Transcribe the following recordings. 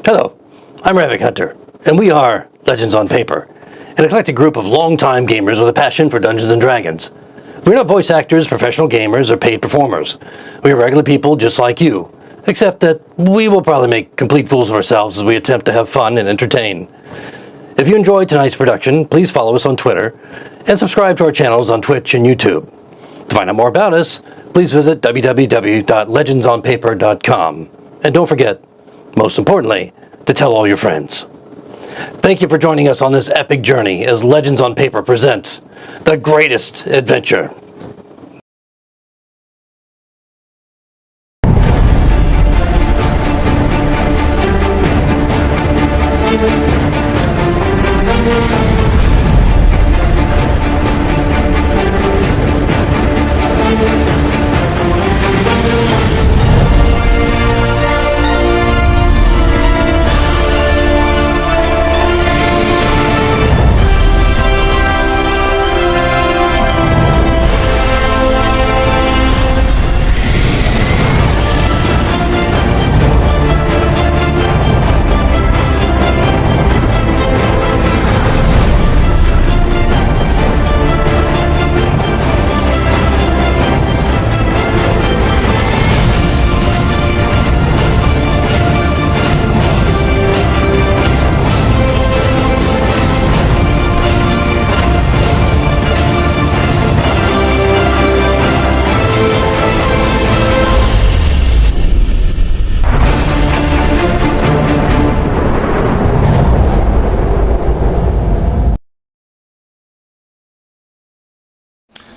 Hello, I'm Ravik Hunter, and we are Legends on Paper, an eclectic group of longtime gamers with a passion for Dungeons & Dragons. We're not voice actors, professional gamers, or paid performers. We are regular people just like you, except that we will probably make complete fools of ourselves as we attempt to have fun and entertain. If you enjoyed tonight's production, please follow us on Twitter, and subscribe to our channels on Twitch and YouTube. To find out more about us, please visit www.legendsonpaper.com. And don't forget, most importantly, to tell all your friends. Thank you for joining us on this epic journey as Legends on Paper presents the greatest adventure.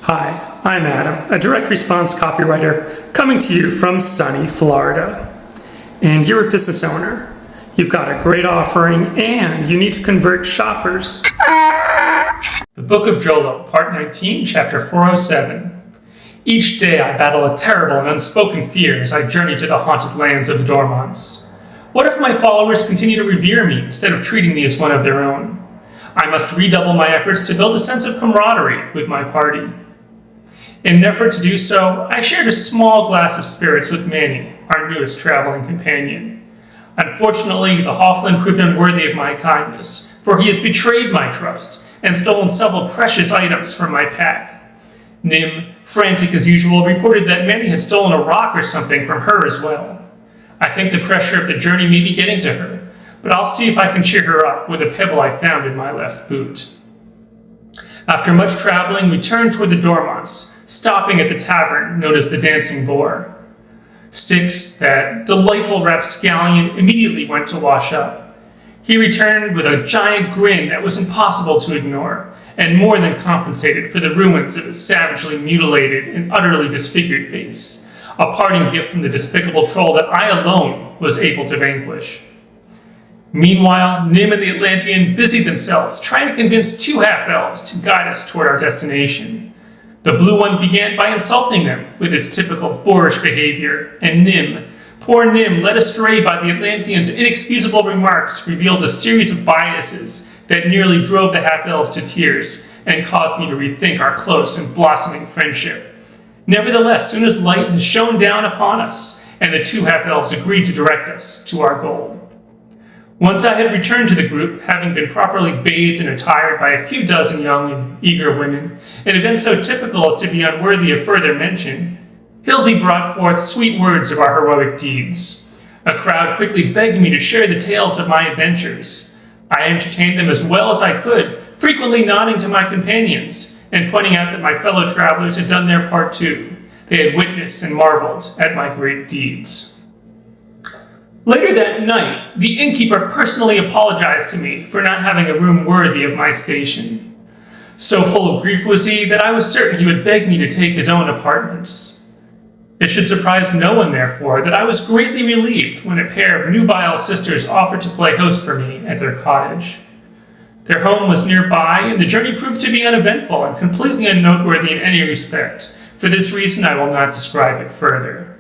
Hi, I'm Adam, a direct response copywriter coming to you from sunny Florida. And you're a business owner. You've got a great offering and you need to convert shoppers. The Book of Jolo, Part 19, Chapter 407. Each day I battle a terrible and unspoken fear as I journey to the haunted lands of the Dormonts. What if my followers continue to revere me instead of treating me as one of their own? I must redouble my efforts to build a sense of camaraderie with my party. In an effort to do so, I shared a small glass of spirits with Manny, our newest traveling companion. Unfortunately, the Hofflin proved unworthy of my kindness, for he has betrayed my trust and stolen several precious items from my pack. Nim, frantic as usual, reported that Manny had stolen a rock or something from her as well. I think the pressure of the journey may be getting to her, but I'll see if I can cheer her up with a pebble I found in my left boot. After much traveling, we turned toward the Dormonts, stopping at the tavern known as the Dancing Boar. Sticks, that delightful rapscallion, immediately went to wash up. He returned with a giant grin that was impossible to ignore, and more than compensated for the ruins of his savagely mutilated and utterly disfigured face, a parting gift from the despicable troll that I alone was able to vanquish. Meanwhile, Nim and the Atlantean busied themselves trying to convince two half-elves to guide us toward our destination. The blue one began by insulting them with his typical boorish behavior, and poor Nim, led astray by the Atlantean's inexcusable remarks, revealed a series of biases that nearly drove the half-elves to tears and caused me to rethink our close and blossoming friendship. Nevertheless, soon as light has shone down upon us, and the two half-elves agreed to direct us to our goal. Once I had returned to the group, having been properly bathed and attired by a few dozen young and eager women, an event so typical as to be unworthy of further mention, Hildy brought forth sweet words of our heroic deeds. A crowd quickly begged me to share the tales of my adventures. I entertained them as well as I could, frequently nodding to my companions and pointing out that my fellow travelers had done their part too. They had witnessed and marveled at my great deeds. Later that night, the innkeeper personally apologized to me for not having a room worthy of my station. So full of grief was he that I was certain he would beg me to take his own apartments. It should surprise no one, therefore, that I was greatly relieved when a pair of nubile sisters offered to play host for me at their cottage. Their home was nearby, and the journey proved to be uneventful and completely unnoteworthy in any respect. For this reason, I will not describe it further.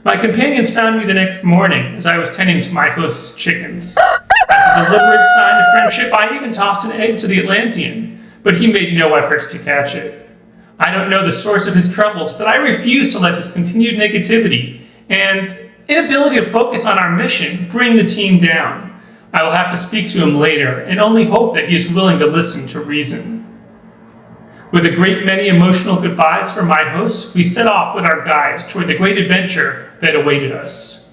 My companions found me the next morning as I was tending to my host's chickens. As a deliberate sign of friendship, I even tossed an egg to the Atlantean, but he made no efforts to catch it. I don't know the source of his troubles, but I refuse to let his continued negativity and inability to focus on our mission bring the team down. I will have to speak to him later and only hope that he is willing to listen to reason. With a great many emotional goodbyes from my host, we set off with our guides toward the great adventure that awaited us.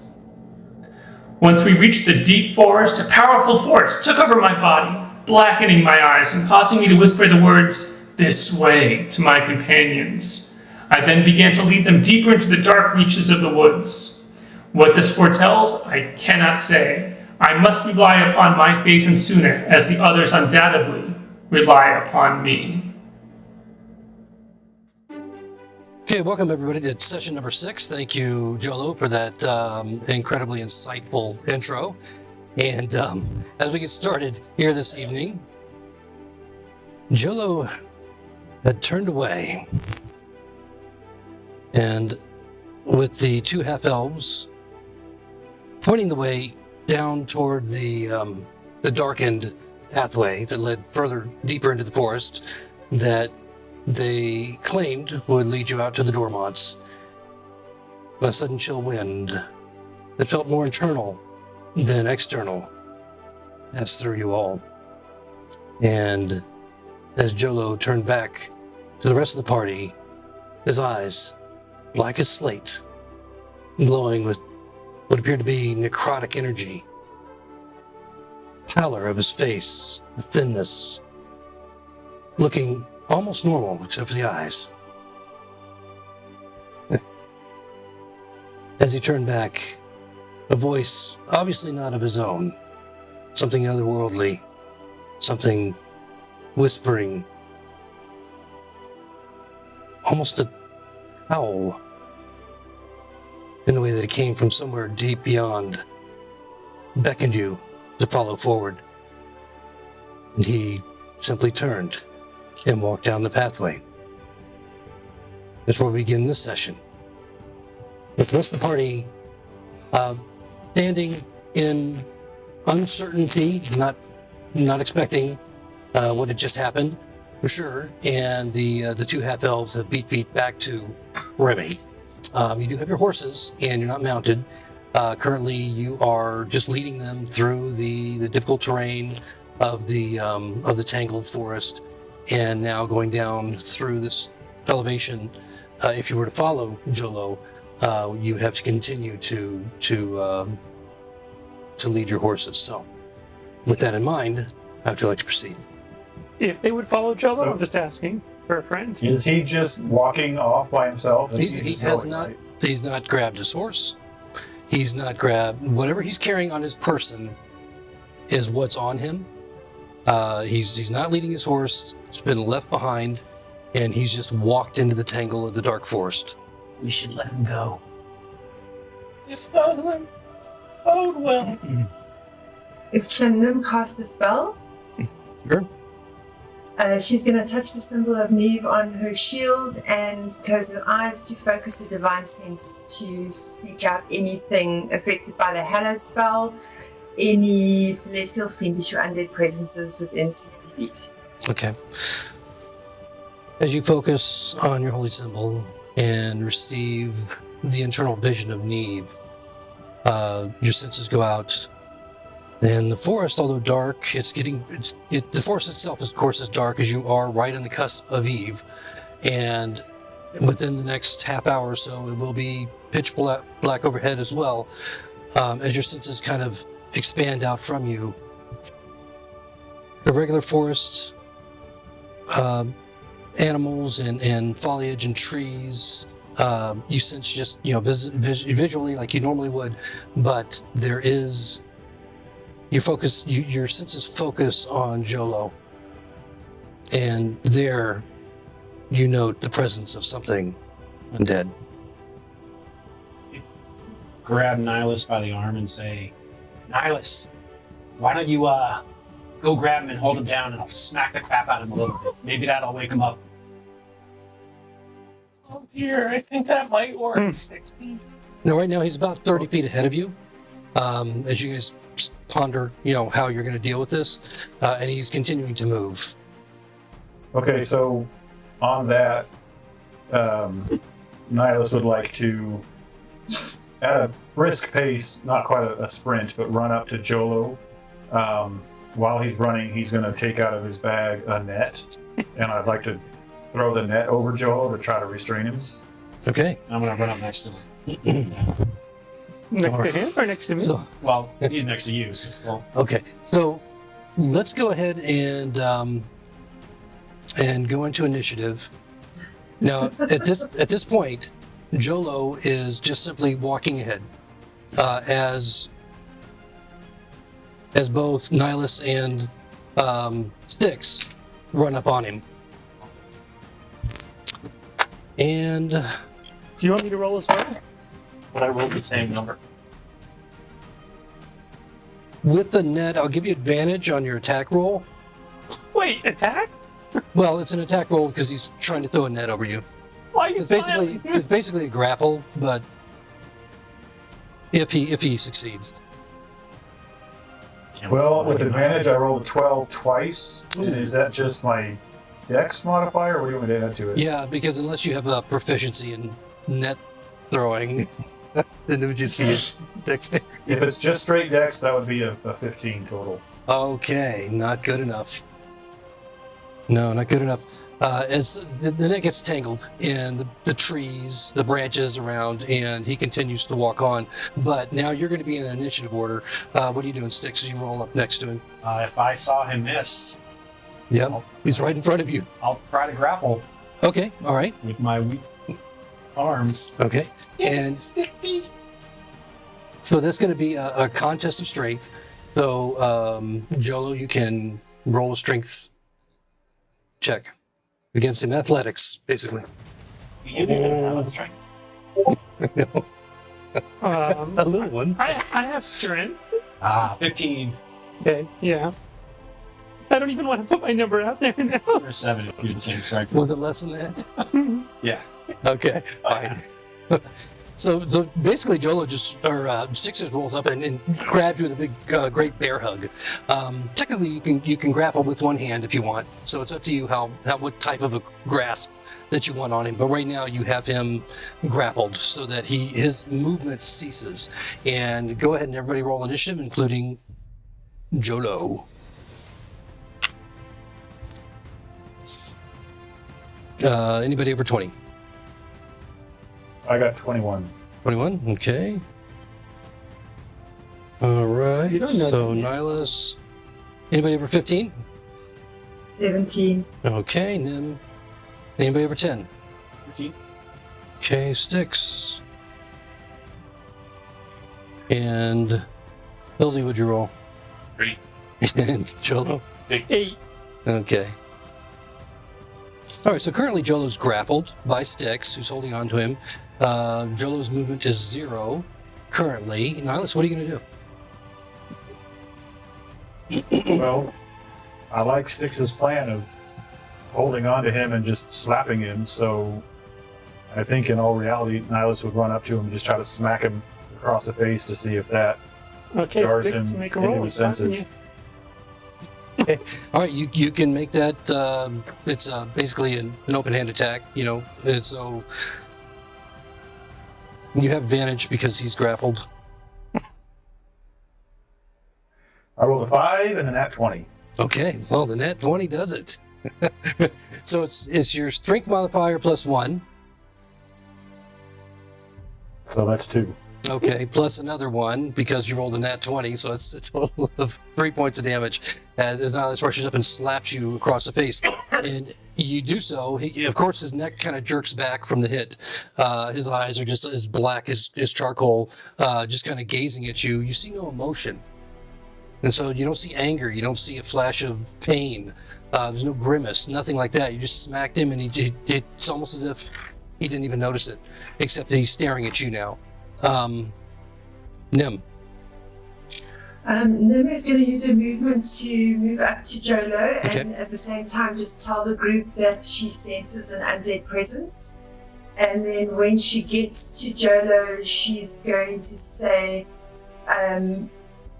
Once we reached the deep forest, a powerful force took over my body, blackening my eyes and causing me to whisper the words, "This way," to my companions. I then began to lead them deeper into the dark reaches of the woods. What this foretells, I cannot say. I must rely upon my faith in Suna, as the others undoubtedly rely upon me. Okay, welcome everybody to session number 6. Thank you, Jolo, for that incredibly insightful intro. And as we get started here this evening, Jolo had turned away, and with the 2 half-elves pointing the way down toward the darkened pathway that led further deeper into the forest that they claimed would lead you out to the Dormonts, a sudden chill wind that felt more internal than external passed through you all. And as Jolo turned back to the rest of the party, his eyes, black as slate, glowing with what appeared to be necrotic energy, pallor of his face, the thinness, looking almost normal except for the eyes. As he turned back, a voice, obviously not of his own, something otherworldly, something whispering, almost a howl, in the way that it came from somewhere deep beyond, beckoned you to follow forward. And he simply turned and walked down the pathway. That's where we begin this session, with the rest of the party standing in uncertainty, not expecting what had just happened, for sure. And the 2 half-elves have beat feet back to Remy. You do have your horses, and you're not mounted. Currently, you are just leading them through the difficult terrain of the tangled forest, and now going down through this elevation. If you were to follow Jolo, you would have to continue to lead your horses. So, with that in mind, how would you like to proceed? If they would follow Jolo, I'm just asking for a friend. Is he just walking off by himself? He's not grabbed his horse. He's not grabbed whatever he's carrying on his person is what's on him. He's not leading his horse. It's been left behind, and he's just walked into the tangle of the dark forest. We should let him go. This doesn't bode well. Can Nim cast a spell? Sure. She's going to touch the symbol of Neve on her shield and close her eyes to focus her divine sense to seek out anything affected by the hallowed spell, any celestial, fiendish, or undead presences within 60 feet. Okay. As you focus on your holy symbol and receive the internal vision of Neve, your senses go out. And the forest, although dark, the forest itself, of course, is dark, as you are right on the cusp of eve. And within the next half hour or so, it will be pitch black overhead as well. As your senses kind of expand out from you, the regular forest, animals and foliage and trees, you sense just, visually like you normally would, but there is... Your senses focus on Jolo, and there you note the presence of something undead. Grab Nihilus by the arm and say, Nihilus, why don't you go grab him and hold him down, and I'll smack the crap out of him a little bit. Maybe that'll wake him up. Oh dear, I think that might work. Now, right now, he's about 30 feet ahead of you. As you guys ponder, how you're going to deal with this, and he's continuing to move. Okay, so on that, Nihilus would like to, at a brisk pace, not quite a sprint, but run up to Jolo. While he's running, he's going to take out of his bag a net, and I'd like to throw the net over Jolo to try to restrain him. Okay. I'm going to run up next to him. Next to him or next to me? Well, he's next to you. So, well. Okay, so let's go ahead and go into initiative. Now, at this point, Jolo is just simply walking ahead as as both Nihilus and Styx run up on him. And Do you want me to roll as well? But I rolled the same number. with the net, I'll give you advantage on your attack roll. Wait, attack? Well, it's an attack roll because he's trying to throw a net over you. Why are you smiling? It's basically a grapple, but if he succeeds. Well, with advantage, I rolled a 12 twice. And is that just my dex modifier, or what do you want me to add to it? Yeah, because unless you have a proficiency in net throwing, then it would just be a dexterity. If it's just straight dex, that would be a 15 total. Okay, not good enough. No, not good enough. As the net gets tangled in the trees, the branches around, and he continues to walk on. But now you're going to be in an initiative order. What are you doing, Styx, as you roll up next to him? If I saw him miss, Yep, he's right in front of you. I'll try to grapple Okay, all right. with my weak arms. Okay, and so that's going to be a contest of strength. So, Jolo, you can roll a strength check against him. Athletics, basically. You didn't have a strength. A little one. I have strength. 15 Okay, yeah. I don't even want to put my number out there now. or 7 if you're the same strength. Was it less than that? Yeah. Okay, fine. So basically, Jolo Styx just rolls up and grabs you with a big, great bear hug. Technically, you can grapple with one hand if you want. So it's up to you what type of a grasp that you want on him. But right now, you have him grappled so that his movement ceases. And go ahead and everybody roll initiative, including Jolo. Anybody over 20? I got 21. 21, okay. All right, so Nihilus. Anybody over 15? 17. Okay, Nim. Anybody over 10? 15. Okay, Styx. And Hildy, would you roll? 3. And Jolo? 8. Okay. All right, so currently Jolo's grappled by Styx, who's holding on to him. Jolo's movement is 0 currently. Nihilus, what are you going to do? Well, I like Styx's plan of holding on to him and just slapping him, so I think in all reality, Nihilus would run up to him and just try to smack him across the face to see if that Okay, jars Styx, him make a into roll. his senses. Okay. All right, you can make that. It's basically an open hand attack, and so you have advantage because he's grappled. I rolled a 5 and a nat 20. Okay, well, the nat 20 does it. So it's your strength modifier plus 1. So that's 2. Okay, plus another 1 because you rolled a nat 20, so it's a total of 3 points of damage. As Nihilus rushes up and slaps you across the face. And you do so, of course, his neck kind of jerks back from the hit. His eyes are just as black as charcoal, just kind of gazing at you. You see no emotion. And so you don't see anger, you don't see a flash of pain. There's no grimace, nothing like that. You just smacked him, and it's almost as if he didn't even notice it, except that he's staring at you now. Nim. Nim is going to use her movement to move up to Jolo Okay. and at the same time just tell the group that she senses an undead presence. And then when she gets to Jolo, she's going to say,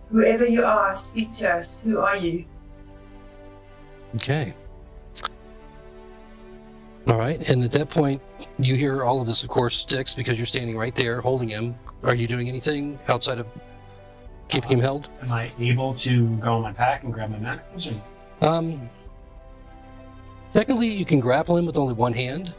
whoever you are, speak to us. Who are you? Okay. All right, and at that point, you hear all of this, of course, Styx, because you're standing right there holding him. Are you doing anything outside of keeping him held? Am I able to go in my pack and grab my manacles? Technically, you can grapple him with only one hand,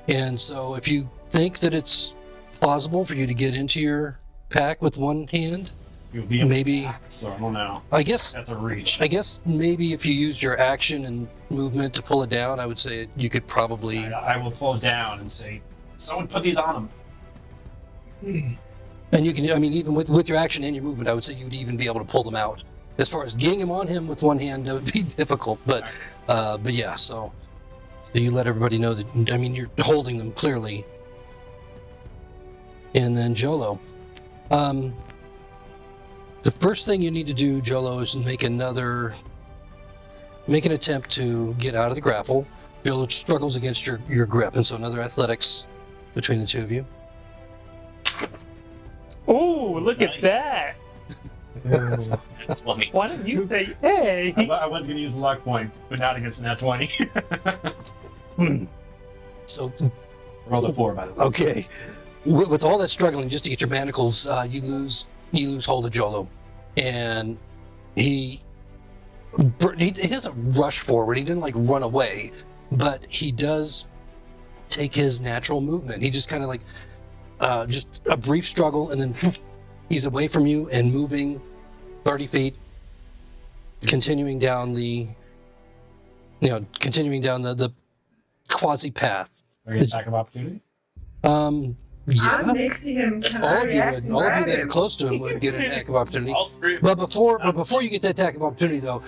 and so if you think that it's plausible for you to get into your pack with one hand, You'll be in maybe. my pack, so I don't know. I guess That's a reach. maybe if you used your action and movement to pull it down, I would say you could probably. I will pull it down and say, someone put these on him. And you can, I mean, even with your action and your movement, I would say you would even be able to pull them out As far as getting him on him with one hand, that would be difficult. But yeah, so you let everybody know that. I mean, you're holding them clearly. And then Jolo. The first thing you need to do, Jolo, is make an attempt to get out of the grapple. Jolo struggles against your grip, and so another athletics between the two of you. Oh, look at that! That's funny. Why didn't you say, hey? I was going to use a luck point, but not against that 20. So, Rolled a 4, by the way. okay. With all that struggling just to get your manacles, you lose hold of Jolo. And he doesn't rush forward. He didn't like run away, but he does take his natural movement. He just kind of like, just a brief struggle, and then he's away from you and moving 30 feet, continuing down the quasi path. Are you attack of opportunity? Yeah. I'm next to him. Can All I of you react would, and all of you grab that are him? close to him would get an attack of opportunity. All three of But before you get that attack of opportunity, though,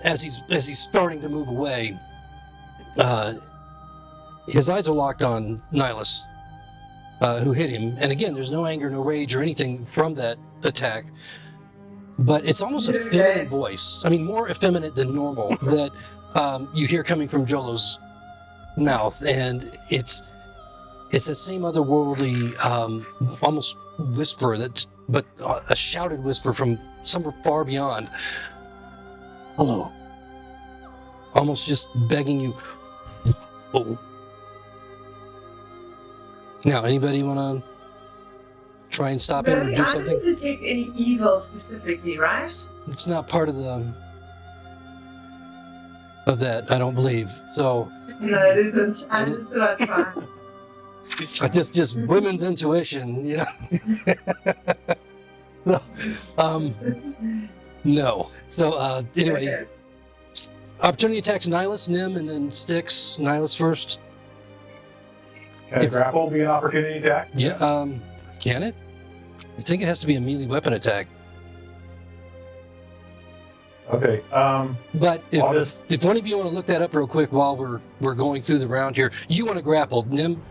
as he's starting to move away, his eyes are locked on Nihilus, who hit him. And again, there's no anger, no rage, or anything from that attack. But it's almost a feminine voice. I mean, more effeminate than normal that you hear coming from Jolo's mouth, and it's that same otherworldly, almost whisper but a shouted whisper from somewhere far beyond. Hello. Almost just begging you. Oh. Now, anybody want to try and stop him or Really? do I something? didn't detect any evil specifically, right? It's not part of that, I don't believe. So, No, it isn't. I just thought I'd try. just women's intuition, you know. So, no. So anyway, Okay. opportunity attacks Nihilus, Nim, and then Styx. Nihilus first. Can a grapple be an opportunity attack? Yeah. Can it? I think it has to be a melee weapon attack. Okay. But I'll just if one of you want to look that up real quick while we're going through the round here, you want to grapple, Nim.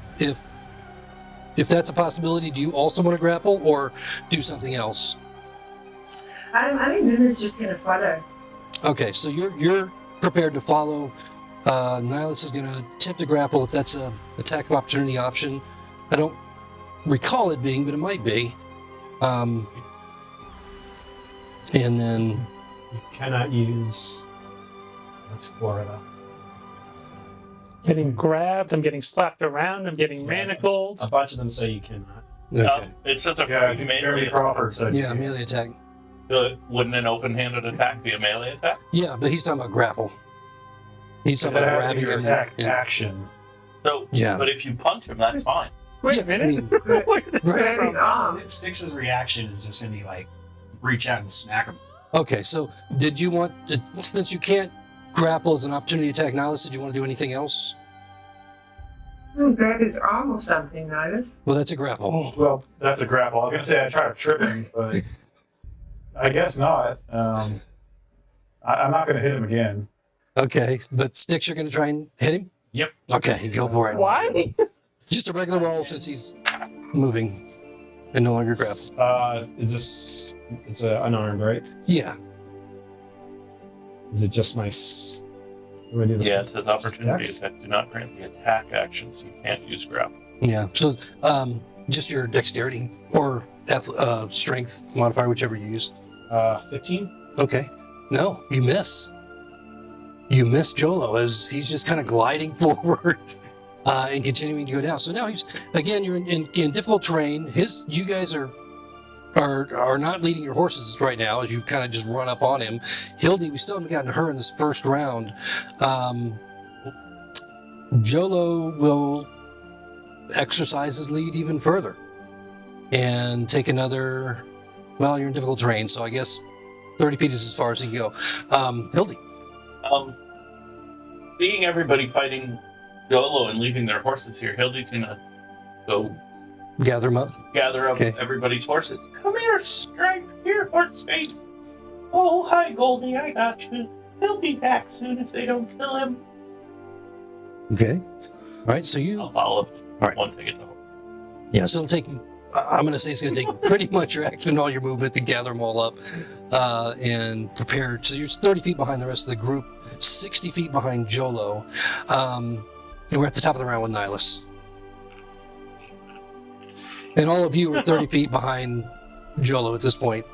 If that's a possibility, do you also want to grapple or do something else? I think Nina's just going to follow. Okay, so you're prepared to follow. Nihilus is going to attempt to grapple if that's a attack of opportunity option. I don't recall it being, but it might be. And then Cannot use. That's Florida. Getting grabbed, I'm getting slapped around, I'm getting manacled. A bunch of them say you cannot. okay. It says a yeah, melee Jeremy Crawford said. Yeah, melee attack. Wouldn't an open-handed attack be a melee attack? Yeah, but he's talking about grapple. He's So talking that about has to be grabbing your him. attack and- action. So, Yeah. but if you punch him, that's fine. Wait Yeah, a I minute. mean, Where did that right. come His from? arm. Styx's reaction is just going to be like, reach out and smack him. Okay, so did you want to, since you can't grapple as an opportunity attack, Nihilus, did you want to do anything else? Grab his arm or something, Nihilus. Well, that's a grapple. Well, that's a grapple. I was gonna say I try to trip him, but I guess not. I'm not gonna hit him again. Okay, but Styx, you're going to try and hit him? Yep. Okay, go for it. Why? Just a regular roll since he's moving and no longer grapple. Is this? It's unarmed, right? Yeah. Is it just my? What do I do this Yeah, with? it says opportunity Dex? attack. Do not grant the attack action, so you can't use grapple. Yeah. So, just your dexterity or strength modifier, whichever you use. 15. Okay. No, you miss. You miss Jolo as he's just kind of gliding forward and continuing to go down. So now you're in difficult terrain. You guys are not leading your horses right now as you kind of just run up on him. Hildy, we still haven't gotten her in this first round. Jolo will exercise his lead even further and take another. Well, you're in difficult terrain, so I guess 30 feet is as far as he can go. Hildy. Seeing everybody fighting Dolo and leaving their horses here, Hildy's gonna go Gather them up. gather up Okay. everybody's horses. Come here, Stripe. Here, horse face. Oh, hi, Hi, Goldie, I got you. He'll be back soon if they don't kill him. Okay. All right, so you... I'll follow up All right. once I get home. Yeah, so it'll take... I'm going to say it's going to take pretty much your action and all your movement to gather them all up and prepare. So you're 30 feet behind the rest of the group, 60 feet behind Jolo. And we're at the top of the round with Nihilus. And all of you are 30 feet behind Jolo at this point.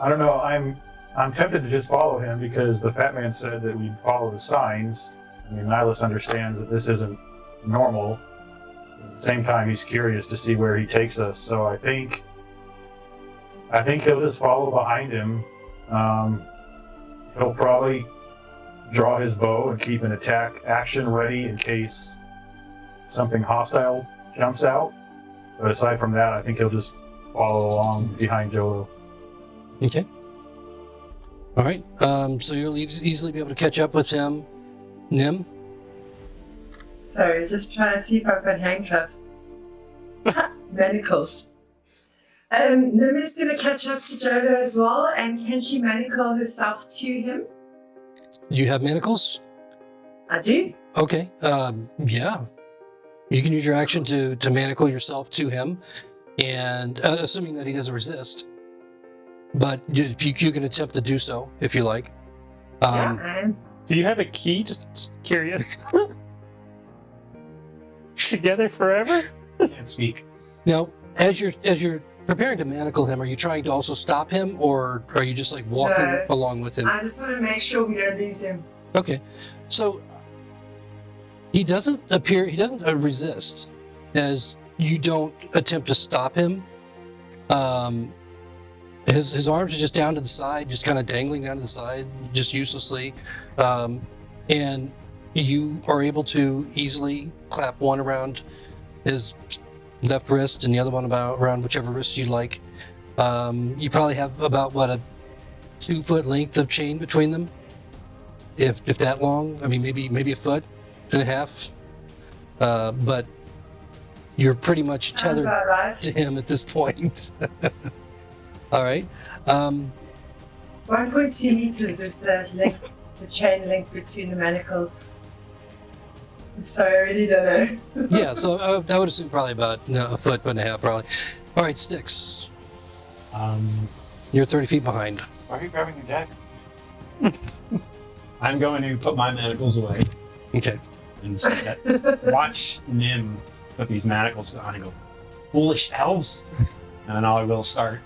I don't know. I'm tempted to just follow him because the fat man said that we'd follow the signs. I mean, Nihilus understands that this isn't normal. At the same time, he's curious to see where he takes us. So I think he'll just follow behind him. He'll probably draw his bow and keep an attack action ready in case something hostile jumps out. But aside from that, I think he'll just follow along behind Jolo. Okay. All right. So you'll easily be able to catch up with him. Nim? Sorry, just trying to see if I've got handcuffs. Manacles. Nim is going to catch up to Jodo as well, and can she manacle herself to him? You have manacles? I do. Okay. Yeah. You can use your action to manacle yourself to him, and assuming that he doesn't resist. But you can attempt to do so if you like. Do you have a key? Just curious. Together forever? Can't speak. Now, as you're preparing to manacle him, are you trying to also stop him, or are you just like walking No. along with him? I just want to make sure we don't lose him. Okay, so he doesn't resist, as you don't attempt to stop him. His arms are just down to the side, just kind of dangling down to the side, just uselessly, and you are able to easily clap one around his left wrist and the other one around whichever wrist you like. You probably have about a 2-foot length of chain between them, if that long. I mean, maybe a foot and a half, but you're pretty much Sounds tethered about right. to him at this point. All right. 1.2 meters is the chain link between the manacles. So I really don't know. Yeah, so I would assume probably about a foot and a half, probably. All right, Sticks. You're 30 feet behind. Why are you grabbing your dagger? I'm going to put my manacles away Okay. and watch Nim put these manacles on and go, foolish elves. And then I will start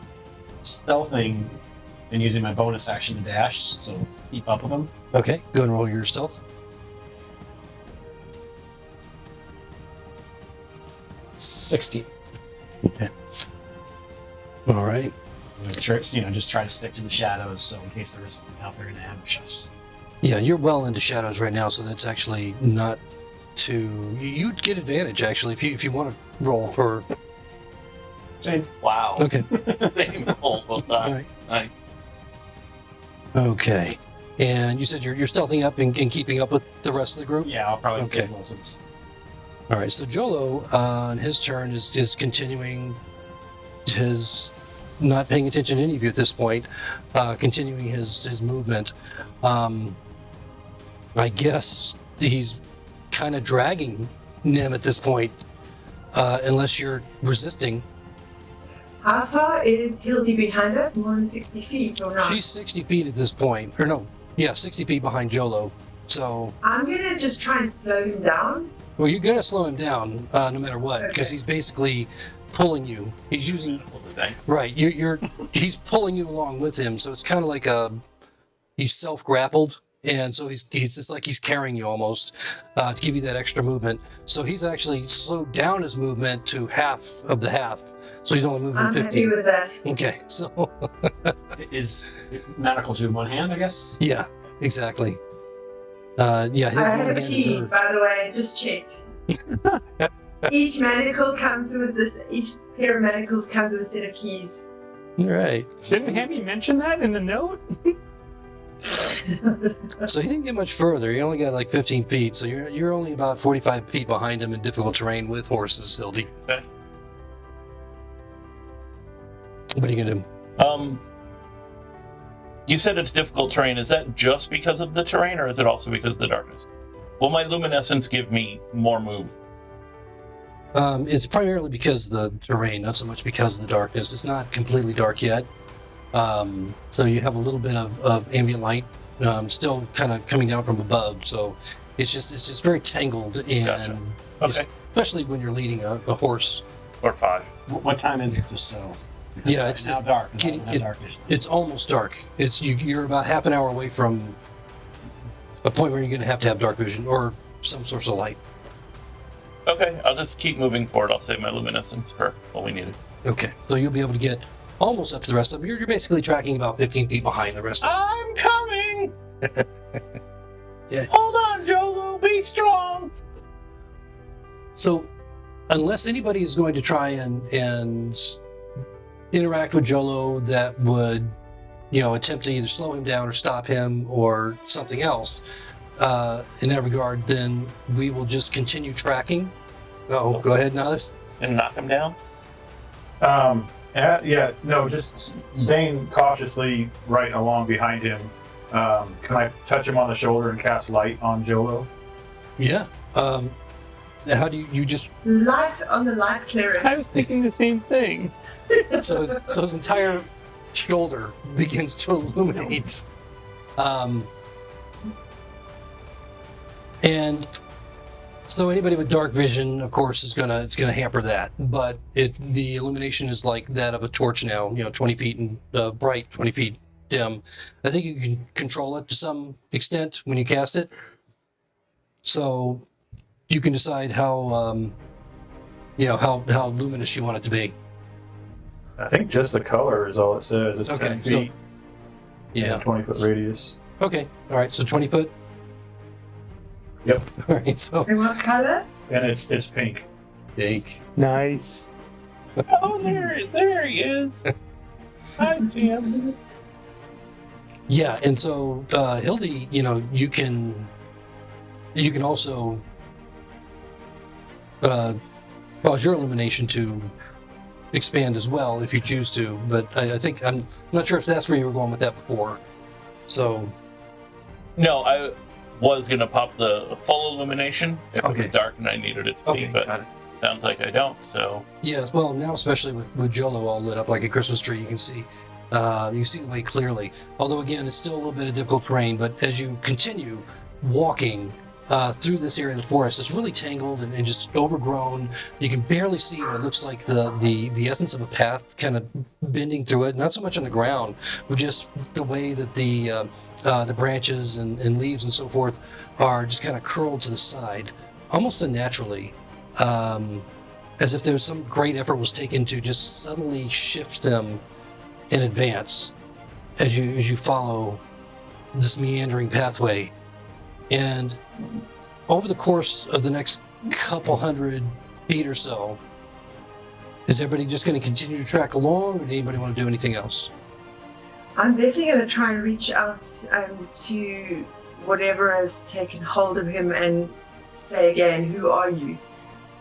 stealthing and using my bonus action to dash, so keep up with them. Okay, go and roll your stealth. 60. Okay. All right. I'm gonna try, just try to stick to the shadows, so in case there is something out there to ambush us. Yeah, you're well into shadows right now, so that's actually not too... You'd get advantage, actually, if you want to roll for... Same. Wow. Okay. Same roll both times. Nice. Okay. And you said you're stealthing up and keeping up with the rest of the group? Yeah, I'll probably Okay. take most of this. All right, so Jolo, on his turn, is continuing his... Not paying attention to any of you at this point, continuing his movement. I guess he's kind of dragging Nim at this point, unless you're resisting. How far is Hildy behind us? More than 60 feet or not? She's 60 feet at this point. Or no, yeah, 60 feet behind Jolo. So... I'm going to just try and slow him down. Well, you're going to slow him down no matter what, because he's basically pulling you. He's using... Right, he's pulling you along with him, so it's kind of like he's self-grappled, and so he's just like he's carrying you almost to give you that extra movement. So he's actually slowed down his movement to half of the half, so he's only moving I'm 50. happy with that. Okay, so Is manacle to one hand, I guess? yeah, exactly. Yeah, his I have a one-handed key, bird. by the way, just checked. Each manacle comes with this, each pair of manacles comes with a set of keys. All right. Didn't Hammy mention that in the note? So he didn't get much further. He only got like 15 feet, so you're only about 45 feet behind him in difficult terrain with horses, Hildy. Okay. What are you gonna do? You said it's difficult terrain. Is that just because of the terrain, or is it also because of the darkness? Will my luminescence give me more move? It's primarily because of the terrain, not so much because of the darkness. It's not completely dark yet. So you have a little bit of ambient light still kind of coming down from above. So it's just very tangled, and Gotcha. Okay. especially when you're leading a horse. Or 5. What time is it? Just so. Yeah, it's now dark. getting- Dark is. It's almost dark. You're about half an hour away from a point where you're going to have dark vision or some source of light. Okay, I'll just keep moving forward. I'll save my luminescence for what we needed. Okay, so you'll be able to get almost up to the rest of them. You're basically tracking about 15 feet behind the rest of them. I'm coming! Yeah. Hold on, Jolo, be strong! So, unless anybody is going to try and interact with Jolo that would, attempt to either slow him down or stop him or something else in that regard, then we will just continue tracking. Oh, go ahead, Nihilus. And knock him down? Just staying cautiously right along behind him. Can I touch him on the shoulder and cast light on Jolo? Yeah. How do you just... Light on the light clearing. I was thinking the same thing. So his entire shoulder begins to illuminate. And so anybody with dark vision, of course, it's gonna hamper that. But the illumination is like that of a torch now. 20 feet and bright, 20 feet dim. I think you can control it to some extent when you cast it. So you can decide how luminous you want it to be. I think just the color is all it says. It's Okay, 10 feet, Yeah. 20-foot radius. Okay. All right. So 20 foot. Yep. All right. So And what color? And it's pink. big. Nice. Oh, there he is. I see him. Yeah, and so Hildy, you can also cause your illumination to expand as well if you choose to. But I think I'm not sure if that's where you were going with that before. So No, I was going to pop the full illumination if it Okay. was dark and I needed it to okay, see, but got it. sounds like I don't, so... Yeah, well now especially with Jolo all lit up like a Christmas tree, you can see the way clearly. Although again, it's still a little bit of difficult terrain. But as you continue walking through this area of the forest, it's really tangled and just overgrown. You can barely see what looks like the essence of a path kind of bending through it. Not so much on the ground, but just the way that the branches and leaves and so forth are just kind of curled to the side, almost unnaturally. As if there was some great effort was taken to just subtly shift them in advance as you follow this meandering pathway. And over the course of the next couple hundred feet or so, is everybody just going to continue to track along, or does anybody want to do anything else? I'm definitely going to try and reach out to whatever has taken hold of him and say again, "Who are you?"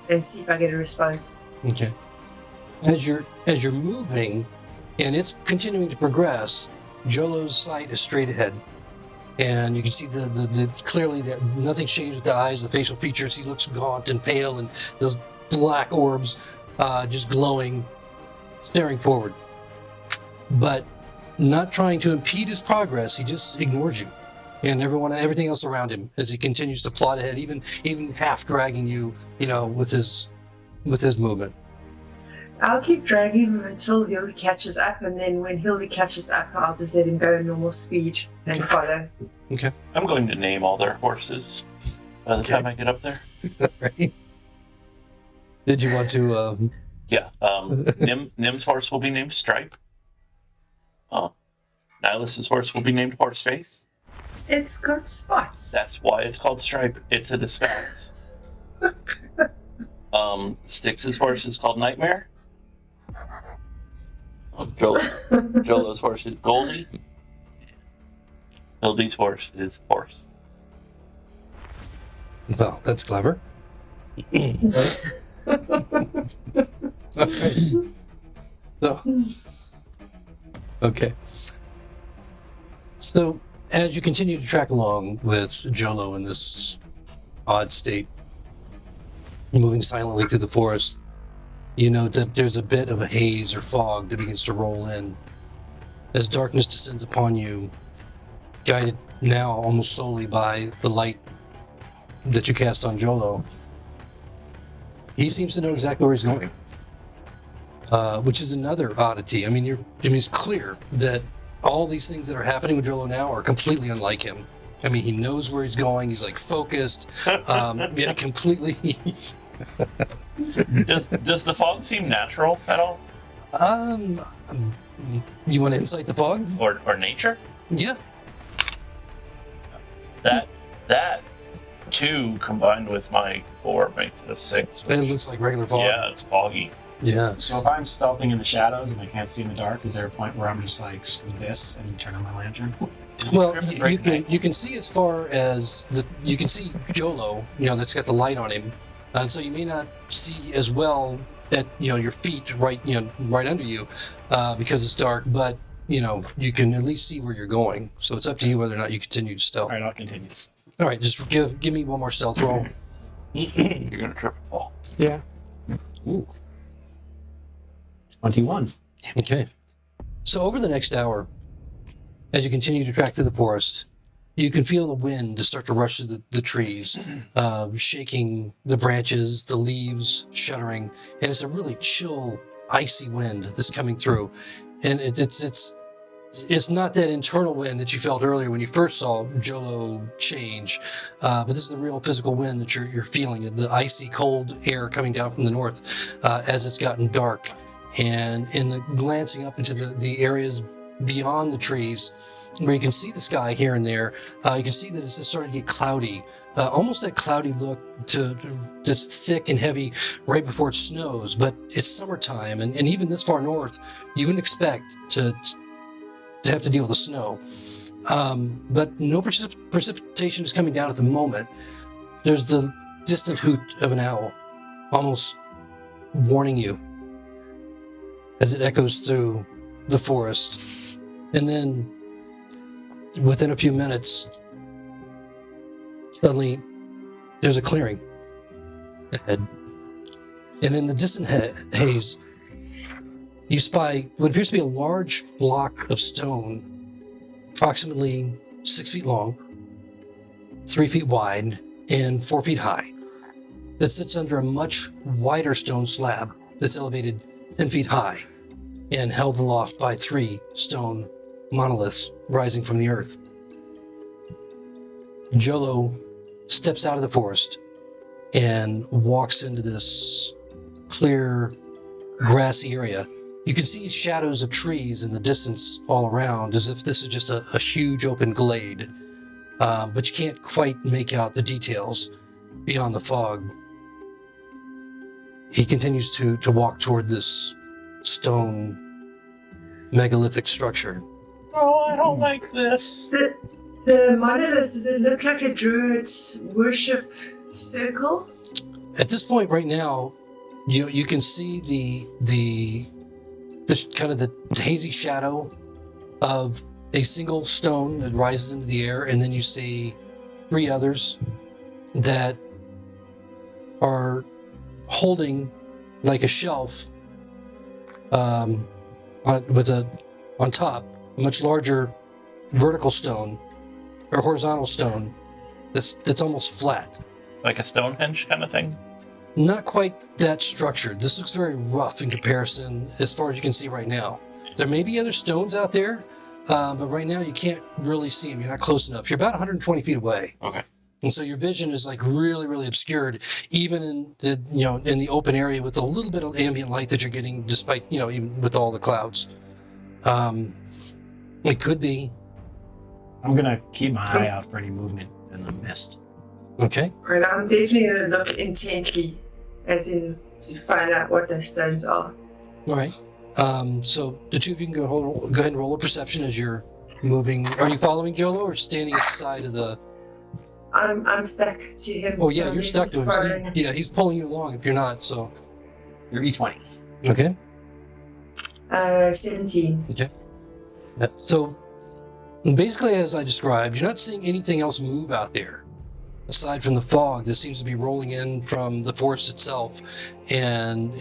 and see if I get a response. Okay. As you're moving, and it's continuing to progress, Jolo's sight is straight ahead. And you can see the clearly that nothing's changed with the eyes, the facial features. He looks gaunt and pale, and those black orbs just glowing, staring forward. But not trying to impede his progress, he just ignores you and everything else around him as he continues to plod ahead, even half dragging you, with his movement. I'll keep dragging him until Hildy catches up, and then when Hildy catches up, I'll just let him go at normal speed and follow. Okay. I'm going to name all their horses by the time I get up there. Right. Did you want to? Yeah. Nim's horse will be named Stripe. Nihilus's horse will be named Horseface. It's got spots. That's why it's called Stripe. It's a disguise. Styx's horse is called Nightmare. Jolo's horse is Goldie. Hildy's horse is Horse. Well, that's clever. Okay. So, okay. So, as you continue to track along with Jolo in this odd state, moving silently through the forest, you note that there's a bit of a haze or fog that begins to roll in. As darkness descends upon you, guided now almost solely by the light that you cast on Jolo, he seems to know exactly where he's going. Which is another oddity. I mean, it's clear that all these things that are happening with Jolo now are completely unlike him. I mean, he knows where he's going. He's like focused. Yeah, completely. Does the fog seem natural at all? You want to incite the fog? Or nature? Yeah. That 2 combined with my 4 makes it a 6. It looks like regular fog. Yeah, it's foggy. Yeah. So if I'm stealthing in the shadows and I can't see in the dark, is there a point where I'm just like, screw this, and turn on my lantern? Well, you can see as far as you can see Jolo, that's got the light on him, and so you may not see as well at your feet right under you because it's dark, but you can at least see where you're going. So it's up to you whether or not you continue to stealth. All right, I'll continue. All right, just give me one more stealth roll. You're gonna trip and fall. Yeah. Ooh. 21. Okay. So over the next hour, as you continue to track through the forest, you can feel the wind to start to rush through the trees, shaking the branches, the leaves shuddering, and it's a really chill, icy wind that's coming through. And it's not that internal wind that you felt earlier when you first saw Jolo change, but this is the real physical wind that you're feeling, the icy cold air coming down from the north as it's gotten dark. And in the glancing up into the areas beyond the trees, where you can see the sky here and there, you can see that it's starting to get cloudy, almost that cloudy look that's thick and heavy right before it snows. But it's summertime, and even this far north, you wouldn't expect to have to deal with the snow. But no precipitation is coming down at the moment. There's the distant hoot of an owl, almost warning you as it echoes through the forest. And then, within a few minutes, suddenly there's a clearing ahead. And in the distant haze, you spy what appears to be a large block of stone, approximately 6 feet long, 3 feet wide, and 4 feet high, that sits under a much wider stone slab that's elevated 10 feet high and held aloft by 3 stone monoliths rising from the earth. Jolo steps out of the forest and walks into this clear, grassy area. You can see shadows of trees in the distance all around, as if this is just a huge open glade. But you can't quite make out the details beyond the fog. He continues to walk toward this stone megalithic structure. Oh, I don't like this. The monolith, does it look like a druid worship circle? At this point right now, you can see the kind of the hazy shadow of a single stone that rises into the air, and then you see 3 others that are holding like a shelf on top a much larger vertical stone or horizontal stone that's almost flat. Like a Stonehenge kind of thing? Not quite that structured. This looks very rough in comparison as far as you can see right now. There may be other stones out there, but right now you can't really see them. You're not close enough. You're about 120 feet away. Okay. And so your vision is like really, really obscured, even in the open area with a little bit of ambient light that you're getting, despite even with all the clouds. It could be. I'm gonna keep my eye out for any movement in the mist. Okay. And I'm definitely going to look intently, as in to find out what those stones are. All right. So the two of you can go ahead and roll a perception as you're moving. Are you following Jolo or standing at the side of the? I'm stuck to him. Oh yeah, so you're stuck to him. following him. Yeah, he's pulling you along if you're not. So. You're E20. Okay. 17. Okay. So And basically, as I described, you're not seeing anything else move out there aside from the fog that seems to be rolling in from the forest itself and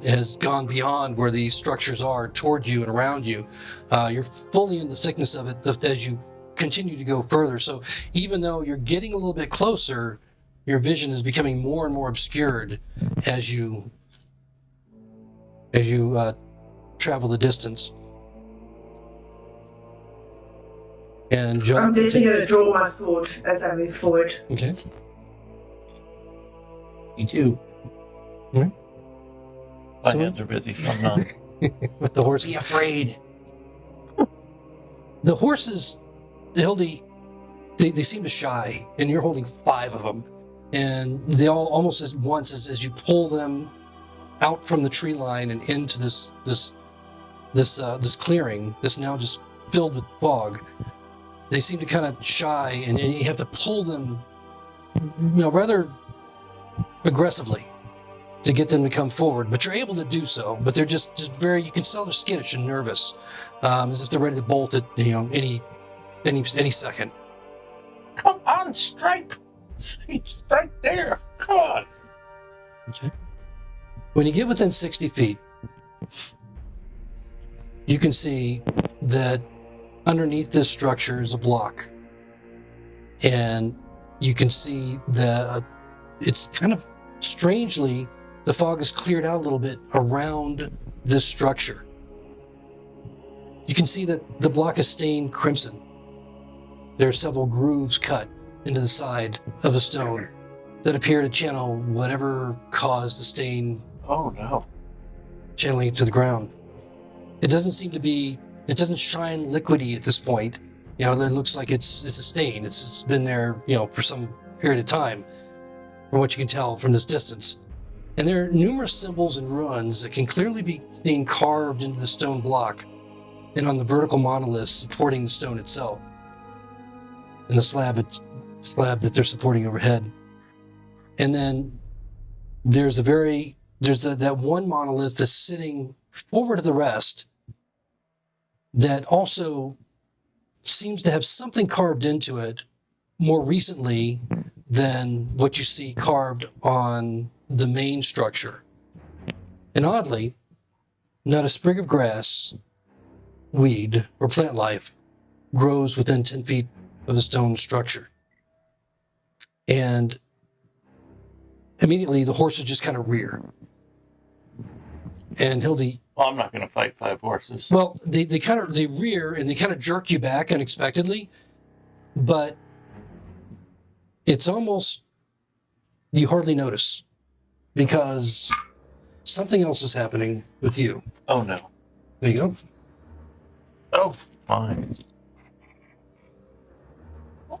has gone beyond where these structures are towards you and around you. You're fully in the thickness of it as you continue to go further. So even though you're getting a little bit closer, your vision is becoming more and more obscured as you travel the distance. And John, I'm definitely going to draw my sword as I move forward. okay. Me too. My hands are busy. I'm not. With the horses. Be afraid. The horses, Hildy, they seem to shy, and you're holding 5 of them, and they all almost at once as you pull them out from the tree line and into this clearing that's now just filled with fog. They seem to kind of shy, and you have to pull them, rather aggressively to get them to come forward. But you're able to do so. But they're just very, you can tell they're skittish and nervous, as if they're ready to bolt at any second. Come on, Stripe. He's right there. Come on. Okay. When you get within 60 feet, you can see that underneath this structure is a block. And you can see that it's kind of strangely, the fog has cleared out a little bit around this structure. You can see that the block is stained crimson. There are several grooves cut into the side of the stone that appear to channel whatever caused the stain, Oh, no. channeling it to the ground. It doesn't shine liquidy at this point. It looks like it's a stain. It's been there, for some period of time, from what you can tell from this distance. And there are numerous symbols and runes that can clearly be seen carved into the stone block and on the vertical monolith supporting the stone itself, and the slab that they're supporting overhead. And then there's that one monolith that's sitting forward of the rest that also seems to have something carved into it more recently than what you see carved on the main structure. And oddly, not a sprig of grass, weed, or plant life grows within 10 feet of the stone structure. And immediately the horses just kind of rear. And Hildy, Well, I'm not going to fight 5 horses. well, they rear and they kind of jerk you back unexpectedly, but it's almost, you hardly notice because something else is happening with you. Oh, no. There you go. Oh, fine.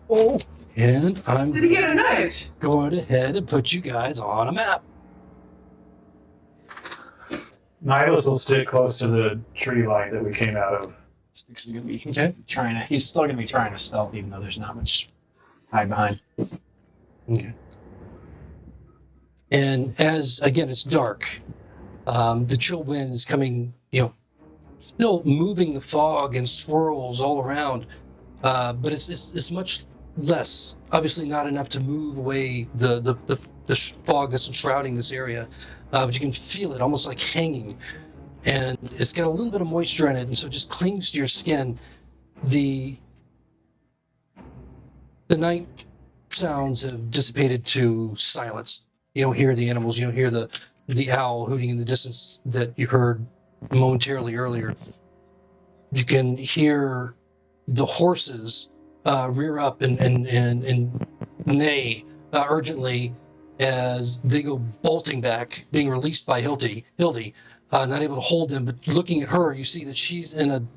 Oh, and I'm Did he get a note? going ahead and put you guys on a map. Nihilus will stick close to the tree line that we came out of. Styx is gonna be Okay. he's still gonna be trying to stealth, even though there's not much hide behind. Okay. And as, again, it's dark, the chill wind is coming, still moving the fog and swirls all around, but it's much less, obviously not enough to move away the fog that's enshrouding this area, but you can feel it almost like hanging, and it's got a little bit of moisture in it, and so it just clings to your skin. The night sounds have dissipated to silence. You don't hear the animals. You don't hear the owl hooting in the distance that you heard momentarily earlier. You can hear the horses rear up and neigh urgently as they go bolting back, being released by Hildy, not able to hold them. But looking at her, you see that she's in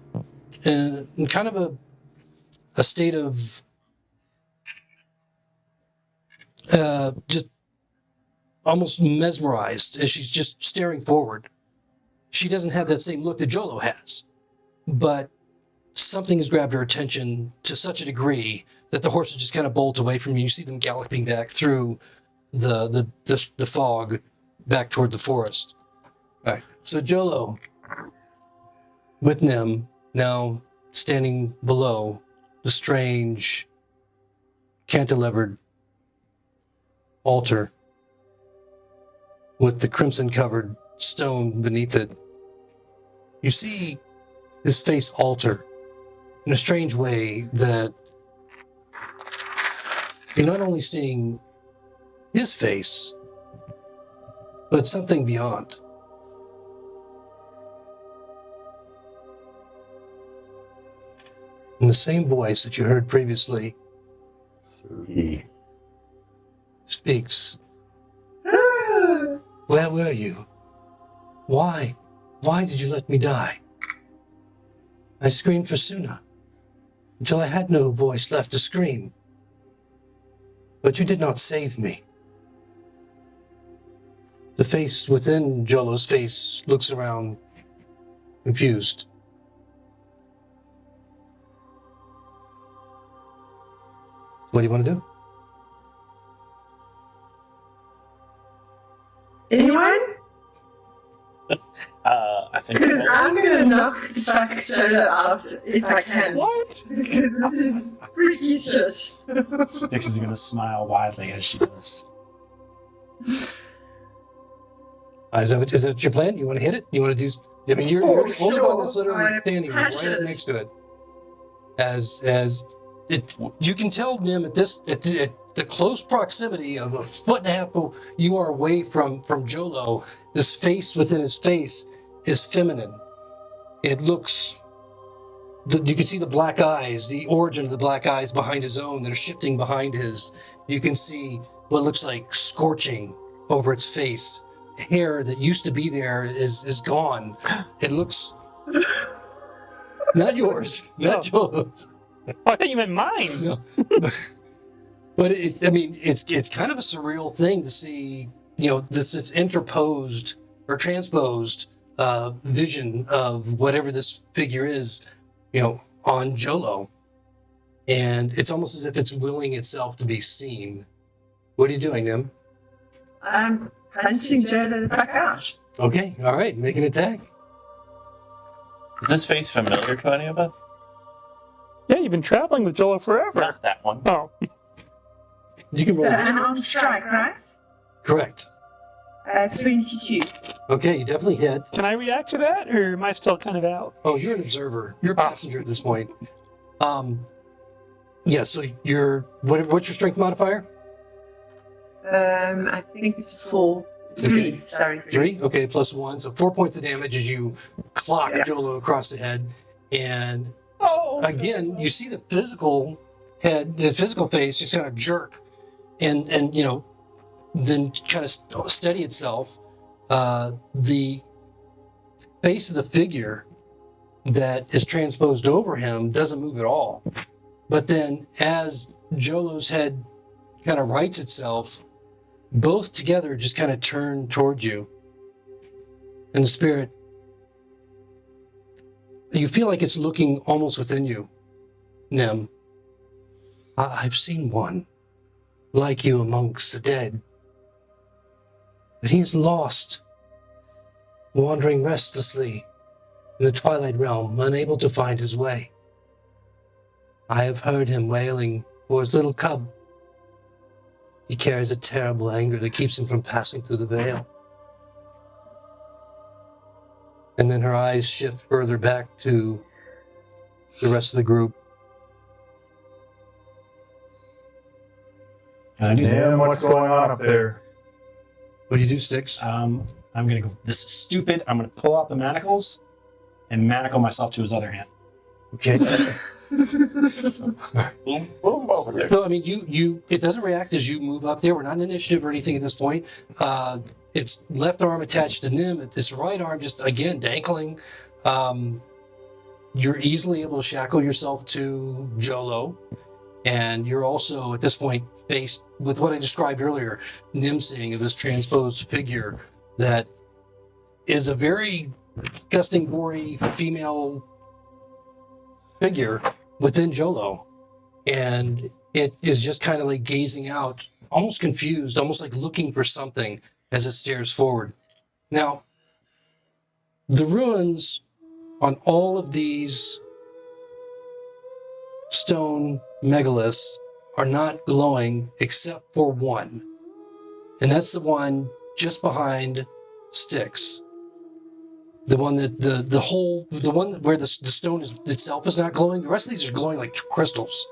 kind of a state of just almost mesmerized as she's just staring forward. She doesn't have that same look that Jolo has, but something has grabbed her attention to such a degree that the horses just kind of bolt away from you. You see them galloping back through the fog back toward the forest. All right. So Jolo, with Nim now standing below, the strange cantilevered altar with the crimson-covered stone beneath it, you see his face alter in a strange way that you're not only seeing his face, but something beyond. In the same voice that you heard previously, speaks. Where were you? Why? Why did you let me die? I screamed for Suna, until I had no voice left to scream. But you did not save me. The face within Jolo's face looks around, confused. What do you want to do? Anyone? I think. Because I'm gonna knock the fuck Jolo out if I can. What? Because this is freaky shit. Styx is gonna smile widely as she does. Is that your plan? You want to hit it? You want to do? I mean, you're the only one that's literally standing right up next to it. As it, you can tell Nim at the close proximity of a foot and a half you are away from Jolo. This face within his face is feminine. It looks. You can see the black eyes, the origin of the black eyes behind his own that are shifting behind his. You can see what looks like scorching over its face. Hair that used to be there is gone. It looks not yours, not Jolo's. Oh, I thought you meant mine. No. But it's kind of a surreal thing to see, this interposed or transposed vision of whatever this figure is, on Jolo. And it's almost as if it's willing itself to be seen. What are you doing, Nim? I'm punching Jolo the fuck out. Okay, all right, make an attack. Is this face familiar to any of us? Yeah, you've been traveling with Jolo forever. Not that one. Oh. You can roll. So I'm on strike, right? Correct. 22. Okay, you definitely hit. Can I react to that, or am I still kind of out? Oh, you're an observer. You're a passenger at this point. Yeah, so what's your strength modifier? I think it's 4. 3. Okay. Sorry. 3? Okay, plus 1. So 4 points of damage as you clock Jolo across the head. And again, you see the physical head, the physical face just kind of jerk and then kind of steady itself. The face of the figure that is transposed over him doesn't move at all. But then as Jolo's head kind of rights itself, both together just kind of turn towards you. And the spirit, you feel like it's looking almost within you, Nim. I've seen one like you amongst the dead. But he is lost, wandering restlessly in the twilight realm, unable to find his way. I have heard him wailing for his little cub. He carries a terrible anger that keeps him from passing through the veil. And then her eyes shift further back to the rest of the group. Can I do something? Nim, what's going on up there? What do you do, Styx? I'm gonna go. This is stupid. I'm gonna pull out the manacles and manacle myself to his other hand. Okay. Boom, boom, over there. So, I mean, it doesn't react as you move up there. We're not in initiative or anything at this point. Its left arm attached to Nim. Its right arm just, again, dangling. You're easily able to shackle yourself to Jolo. And you're also, at this point, faced with what I described earlier, Nim seeing of this transposed figure that is a very disgusting, gory female figure within Jolo. And it is just kind of like gazing out, almost confused, almost like looking for something as it stares forward. Now, the ruins on all of these stone megaliths are not glowing except for one. And that's the one just behind Styx. The one that the one where the stone itself is not glowing. The rest of these are glowing like crystals.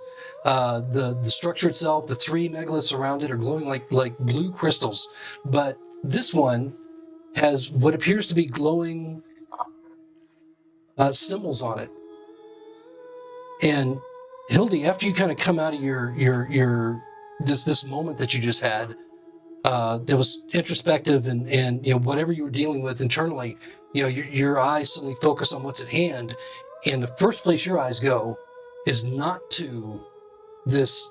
The structure itself, the three megaliths around it are glowing like blue crystals. But this one has what appears to be glowing symbols on it. And Hildy, after you kind of come out of your this moment that you just had, that was introspective and whatever you were dealing with internally, your eyes suddenly focus on what's at hand, and the first place your eyes go is not to this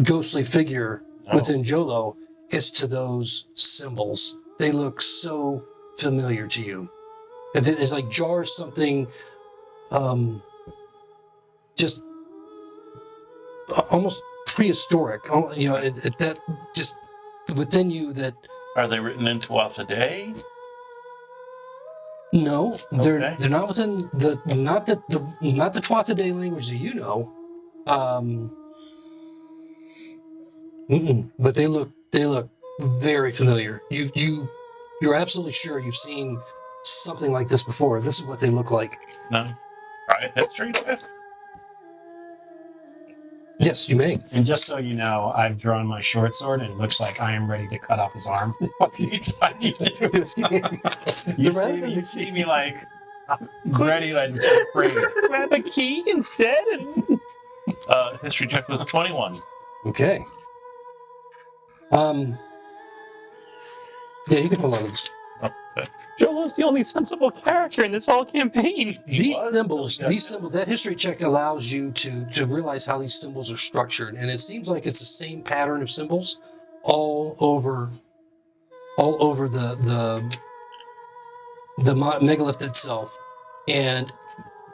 ghostly figure within Jolo, it's to those symbols. They look so familiar to you. And it's like jars something just almost prehistoric, that just within you that... Are they written into Wasaday? No, they're Okay. not within not the Tuatha language that you know. But they look very familiar. You're absolutely sure you've seen something like this before. This is what they look like. No. Try a history check. Yes, you may. And just so you know, I've drawn my short sword, and it looks like I am ready to cut off his arm. What do you do? You see me like ready, like afraid. Grab a key instead and... History check was 21. Okay. Yeah, you can hold on to this. Okay. Jolo's the only sensible character in this whole campaign. These symbols, that history check allows you to realize how these symbols are structured, and it seems like it's the same pattern of symbols all over the megalith itself. And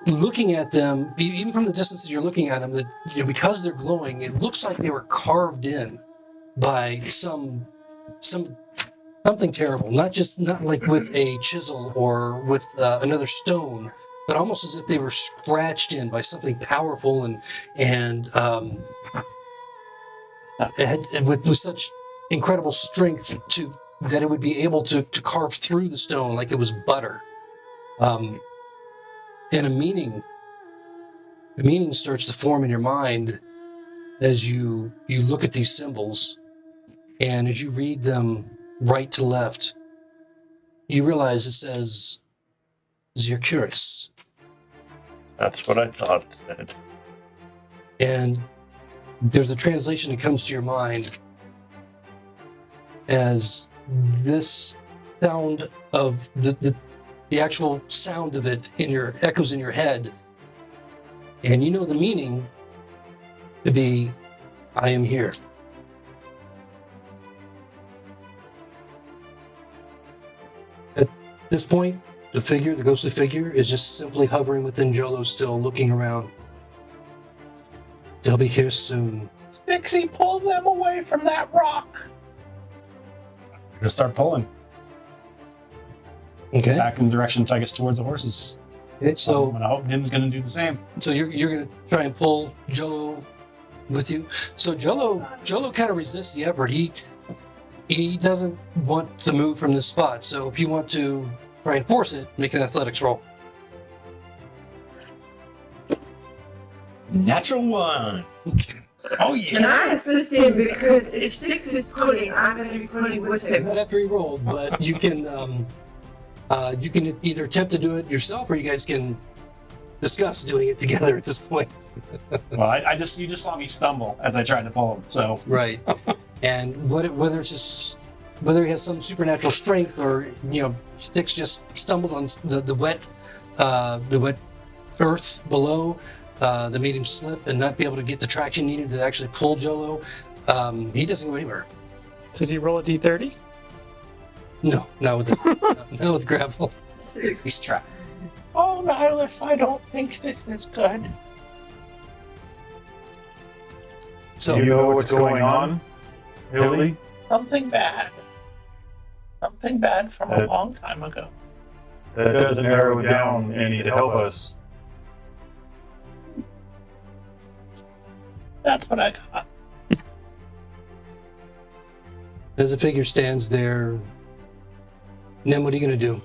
looking at them, even from the distance that you're looking at them, that because they're glowing, it looks like they were carved in by something terrible, not like with a chisel or with another stone, but almost as if they were scratched in by something powerful and with such incredible strength that it would be able to carve through the stone like it was butter. And a meaning starts to form in your mind as you look at these symbols, and as you read them right to left, you realize it says Zircuris. That's what I thought it said. And there's a translation that comes to your mind as this sound of the actual sound of it echoes in your head, and you know the meaning to be, I am here. At this point, the ghostly figure, is just simply hovering within Jolo, still looking around. They'll be here soon. Stixie, pull them away from that rock. I'm gonna start Okay. back in the direction to take us towards the horses. Okay. So and I hope Nim's gonna do the same. So you're gonna try and pull Jolo with you. So Jolo kind of resists the effort. He doesn't want to move from this spot. So if you want to try and force it, make an athletics roll. Natural one. Oh yeah. Can I assist him? Because if Six is pulling, I'm going to be pulling with him. Not after he rolled, but you can either attempt to do it yourself, or you guys can discuss doing it together at this point. Well, you just saw me stumble as I tried to pull him. So Right. And whether he has some supernatural strength, or Styx just stumbled on the wet earth below that made him slip and not be able to get the traction needed to actually pull Jolo, he doesn't go anywhere. Does he roll a d30? No, not with gravel. he's trapped. Oh, Nihilus, I don't think this is good. So You know what's going on, Hildy? Something bad. Something bad from a long time ago. That doesn't narrow it down any to help us. That's what I got. As the figure stands there, Nim, what are you going to do?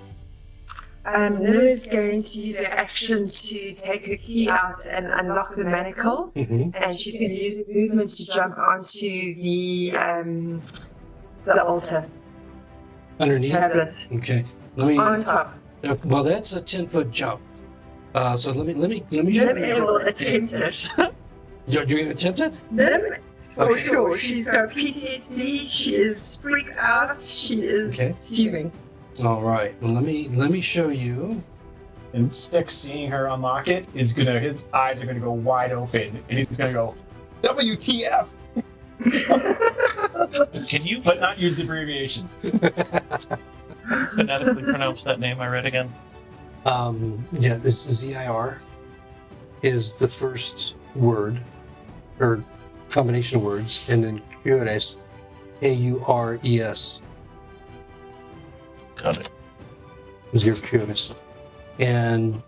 Nim is going to use her action to take her key out and unlock the manacle, and she's going to use her movement to jump onto the altar Underneath? tablet Okay. Let me. on top. Well, that's a 10-foot jump. So let me show Nim you. will attempt it. You're going to attempt it? Nim, for sure. She's got PTSD. She is freaked out. She is fuming. All right. Well, let me show you. And Stick seeing her unlock it, his eyes are gonna go wide open, and he's gonna go, WTF! Can you But not use the abbreviation. phonetically pronounce that name I read again? Yeah, it's ZIR is the first word or combination of words, and then Cures, Aures. Got it. Is your Cures, and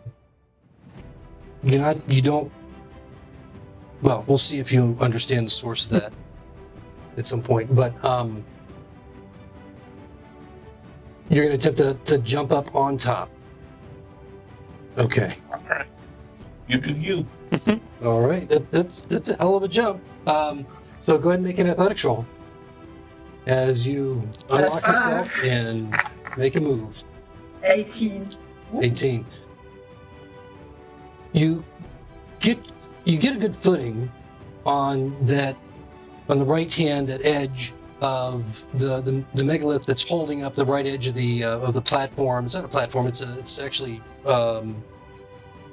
you don't. Well, we'll see if you understand the source of that at some point, but you're going to attempt to jump up on top. Okay. All right. You do you. All right. That's a hell of a jump. So go ahead and make an athletics roll as you unlock yourself and make a move. 18. 18. You get a good footing on the right hand, that edge of the megalith that's holding up the right edge of the platform. It's not a platform. It's actually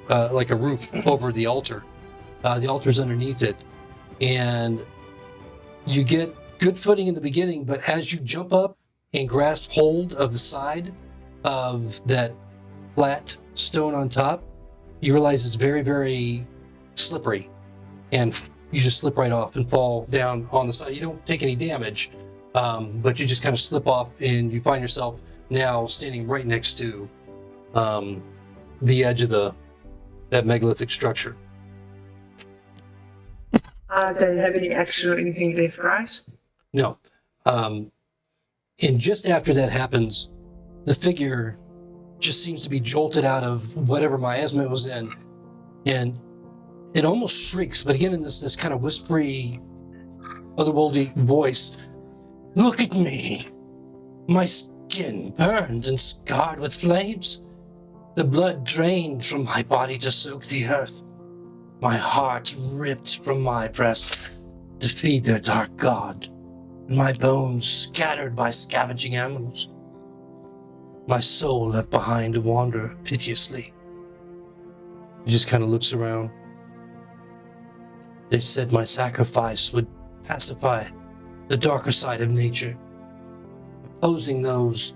like a roof over the altar. The altar's underneath it, and you get good footing in the beginning. But as you jump up and grasp hold of the side of that flat stone on top, you realize it's very, very slippery, and you just slip right off and fall down on the side. You don't take any damage, but you just kind of slip off, and you find yourself now standing right next to the edge of that megalithic structure. I don't have any action or anything left, right? No. And just after that happens, the figure just seems to be jolted out of whatever miasma it was in, and it almost shrieks, but again in this kind of whispery, otherworldly voice. Look at me! My skin burned and scarred with flames. The blood drained from my body to soak the earth. My heart ripped from my breast to feed their dark god, and my bones scattered by scavenging animals. My soul left behind to wander piteously. He just kind of looks around. They said my sacrifice would pacify the darker side of nature, opposing those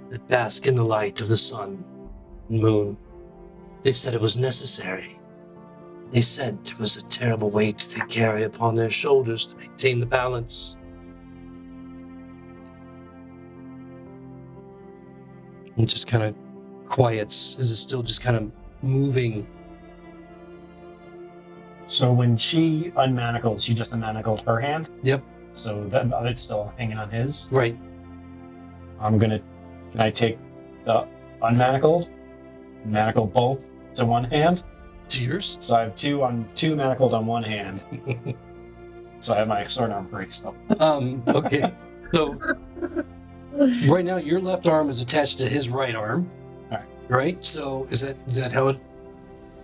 that bask in the light of the sun and moon. They said it was necessary. They said it was a terrible weight they carry upon their shoulders to maintain the balance. It just kind of quiets. Is it still just kind of moving? So when she unmanacled, she just unmanacled her hand. Yep. So that it's still hanging on his. Right. Can I take the unmanacled, manacle both to one hand? To yours? So I have two manacled on one hand. So I have my sword arm free still. Okay. So right now your left arm is attached to his right arm. All right. Right? So is that how it,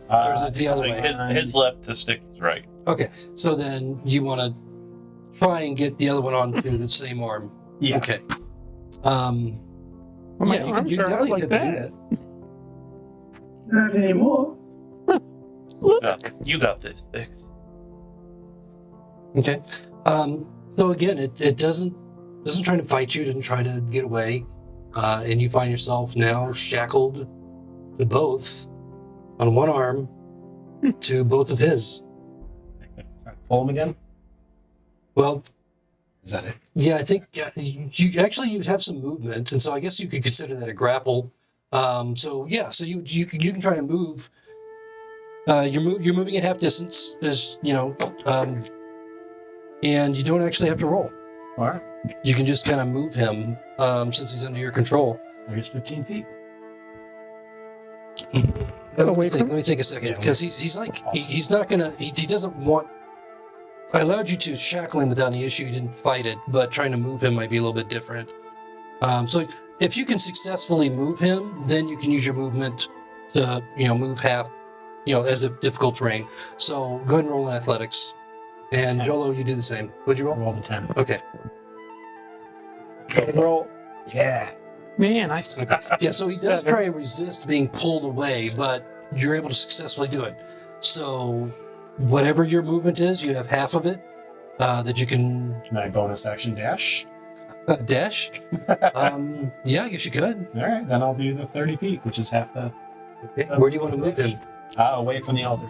or is it the other way? His left to Stick's right. Okay. So then you want to try and get the other one onto the same arm. Yeah. Okay. Well, my Yeah, arms you are out definitely like can do that. that. Not anymore. You got this, Sticks. Okay. So again, it doesn't try to fight you, doesn't try to get away, and you find yourself now shackled to both on one arm to both of his. Pull him again? Well, Is that it? yeah, I think you have some movement, and so I guess you could consider that a grapple. So you can try to move. You're moving at half distance, as you know. and you don't actually have to roll. All right. You can just kind of move him since he's under your control. Here's 15 feet. Let me take a second, because he's like he's not gonna he doesn't want. I allowed you to shackle him without any issue. You didn't fight it, but trying to move him might be a little bit different. So if you can successfully move him, then you can use your movement to move half, as a difficult terrain. So go ahead and roll in athletics, and 10. Jolo, you do the same. What'd you roll? Roll the 10. Okay. Roll. Yeah. Man, I Yeah, so he does try and resist being pulled away, but you're able to successfully do it. So whatever your movement is, you have half of it that you can Can I bonus action dash? dash. Yeah, I guess you could. All right, then I'll do the 30 feet, which is half the. Okay. Where do you want to move him? Away from the altar.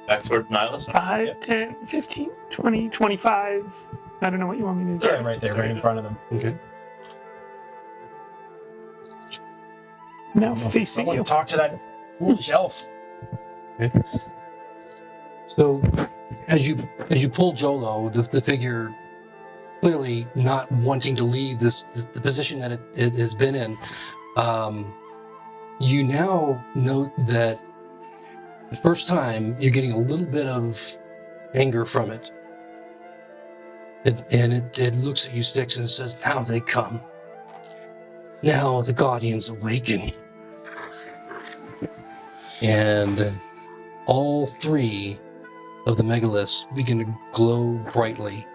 Back toward Nihilus. 5, 10, 15, 20, 25. I don't know what you want me to do. Yeah, right there, right in front of them. Okay. No, they see Someone you. talk to that foolish elf. So as you pull Jolo, the figure clearly not wanting to leave the position that it has been in, you now note that the first time you're getting a little bit of anger from it. It looks at you, Styx, and it says, "Now they come. Now the Guardians awaken." And all three of the megaliths begin to glow brightly.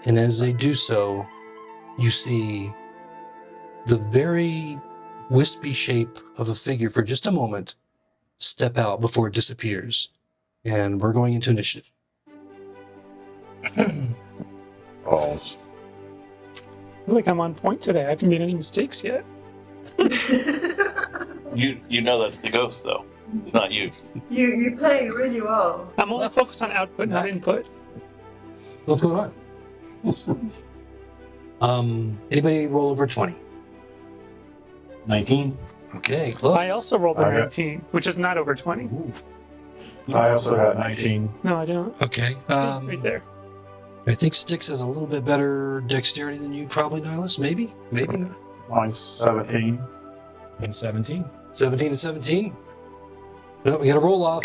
And as they do so, you see the very wispy shape of a figure for just a moment step out before it disappears. And we're going into initiative. Balls. I feel like I'm on point today. I haven't made any mistakes yet. You know that's the ghost though. It's not you. You play really well. I'm only focused on output, not input. What's going on? Anybody roll over 20? 19. Okay, close. I also rolled a Okay. 19, which is not over 20. I also had 19. No, I don't. Okay. Right there. I think Styx has a little bit better dexterity than you, probably, Nihilus. Maybe not. Mine's 17. And 17. 17 and 17. No, we got to roll off.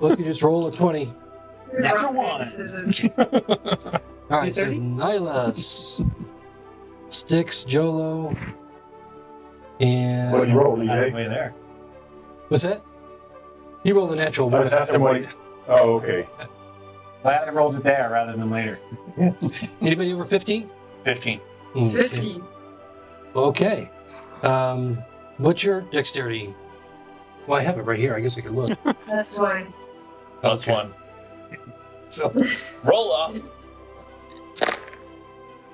Both you just roll a 20. Natural one. All right, so 30? Nihilus, Styx, Jolo, and What did you roll, Way DJ? there. what's that? You rolled a natural I one. just asked him what he... Oh, okay. Glad I rolled it there rather than later. Anybody over 15? 15. 50. Okay. What's your dexterity? Well, I have it right here. I guess I could look. That's one. Plus Okay. one. So, Roll up.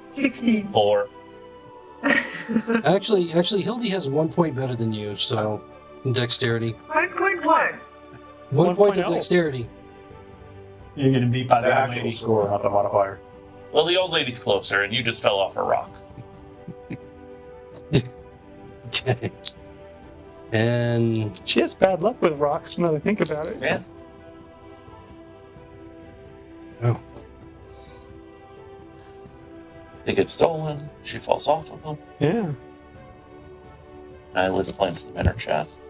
16. 4. actually, Hildy has 1 point better than you. So, in dexterity, 1 what? 1 point of 1.0. dexterity. You're getting beat by The that actual lady. score, not the modifier. Well, the old lady's closer, and you just fell off a rock. Okay. And She has bad luck with rocks now that I think about it. Yeah. oh, They get stolen. She falls off of them. Yeah. Nihilus plants them in her chest.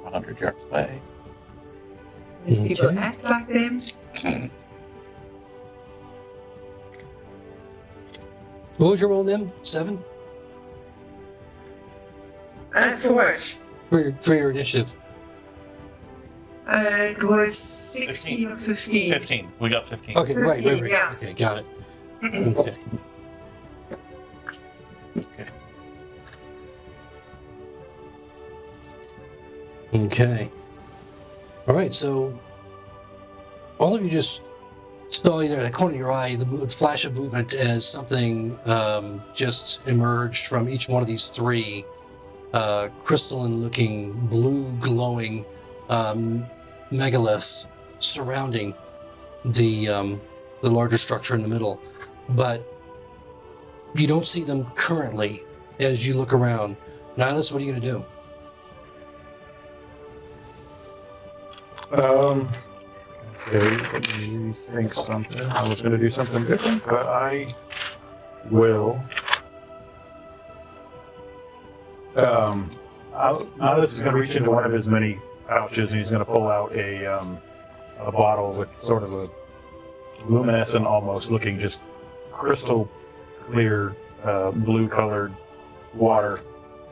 100 yards away. These people Okay. act like them. what was your roll, Nim? 7 For what? for your initiative. It was 16 or 15. 15. We got 15. Okay, right. 15, yeah. Okay, got it. Okay. Okay. Okay. All right, so all of you just saw either at the corner of your eye the flash of movement as something just emerged from each one of these three crystalline-looking, blue, glowing megaliths surrounding the larger structure in the middle. But you don't see them currently as you look around. Nihilus, what are you going to do? Okay, let me think something. I was going to do something different, but I will. Nihilus is going to reach into one of his many pouches, and he's going to pull out a bottle with sort of a luminescent, almost looking just crystal clear, blue-colored water,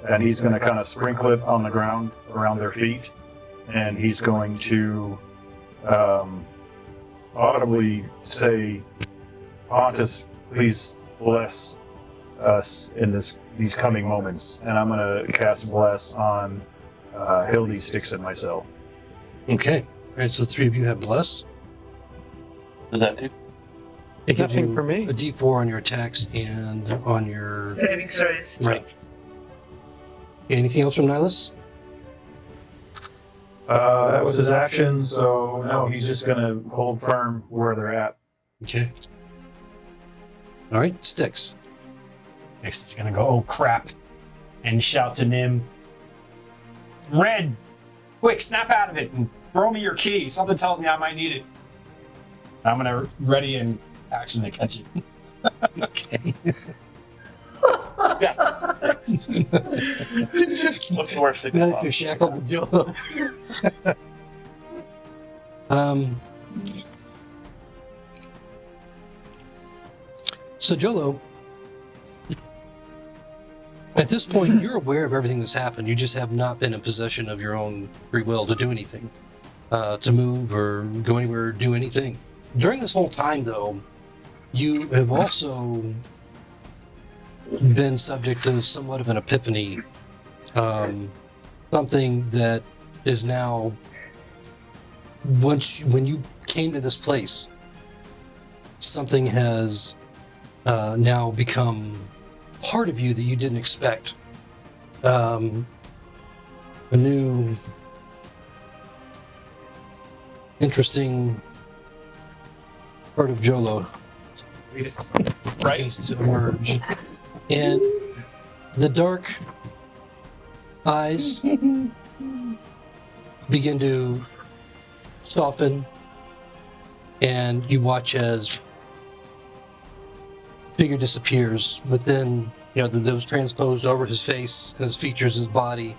and he's going to kind of sprinkle it on the ground around their feet, and he's going to audibly say, "Pontus, please bless us in these coming moments." And I'm going to cast Bless on Hildy, Sticks, and myself. Okay. All right, so 3 of you have Bless. Does that do? It gives Nothing you for me. a D4 on your attacks and on your... Saving throws. Right. Anything else from Nihilus? That was his action, so no, he's just going to hold firm where they're at. Okay. All right, Sticks. Next is gonna go, oh crap, and shout to Nim, Red, quick, snap out of it and throw me your key. Something tells me I might need it. I'm gonna ready in action to catch it. Okay. Yeah. What's the worst thing? Now that you're shackled to Jolo. So Jolo, at this point, you're aware of everything that's happened. You just have not been in possession of your own free will to do anything, to move or go anywhere or do anything. During this whole time, though, you have also been subject to somewhat of an epiphany, something that is now, when you came to this place, something has now become part of you that you didn't expect. A new, interesting part of Jolo begins to emerge. And the dark eyes begin to soften, and you watch as figure disappears, but then those transposed over his face and his features, his body,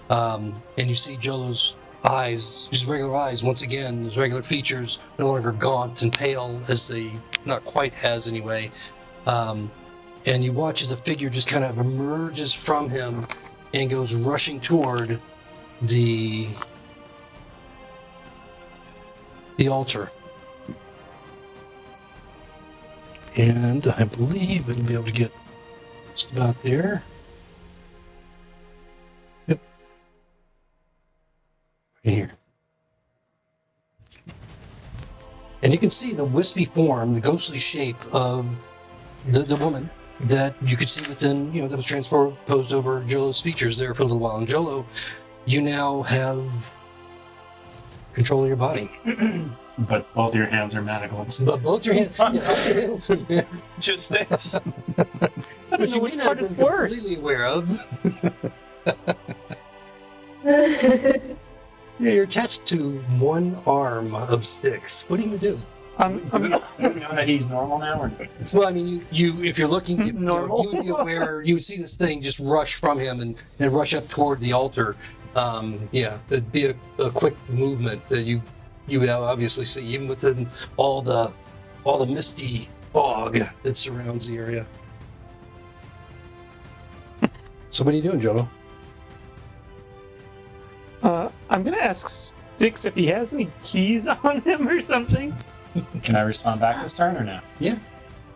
and you see Jolo's eyes, his regular eyes, once again, his regular features, no longer gaunt and pale as they not quite has anyway. And you watch as a figure just kind of emerges from him and goes rushing toward the altar. And I believe it'll be able to get just about there. Yep. Right here. And you can see the wispy form, the ghostly shape of the woman that you could see within, that was transposed over Jolo's features there for a little while. And Jolo, you now have control of your body. But both your hands are manacled. But both your hands, both your hands are there. Just sticks. I don't know which part is worse. Completely aware of. Yeah, you're attached to one arm of Sticks. What do you do? Do we know that he's normal now? Or? Well, I mean, you if you're looking, Normal. you would be aware. You would see this thing just rush from him and rush up toward the altar. It'd be a quick movement that you would obviously see, even within all the misty fog that surrounds the area. So what are you doing, Jolo? I'm gonna ask Sticks if he has any keys on him or something. Can I respond back this turn or no? Yeah.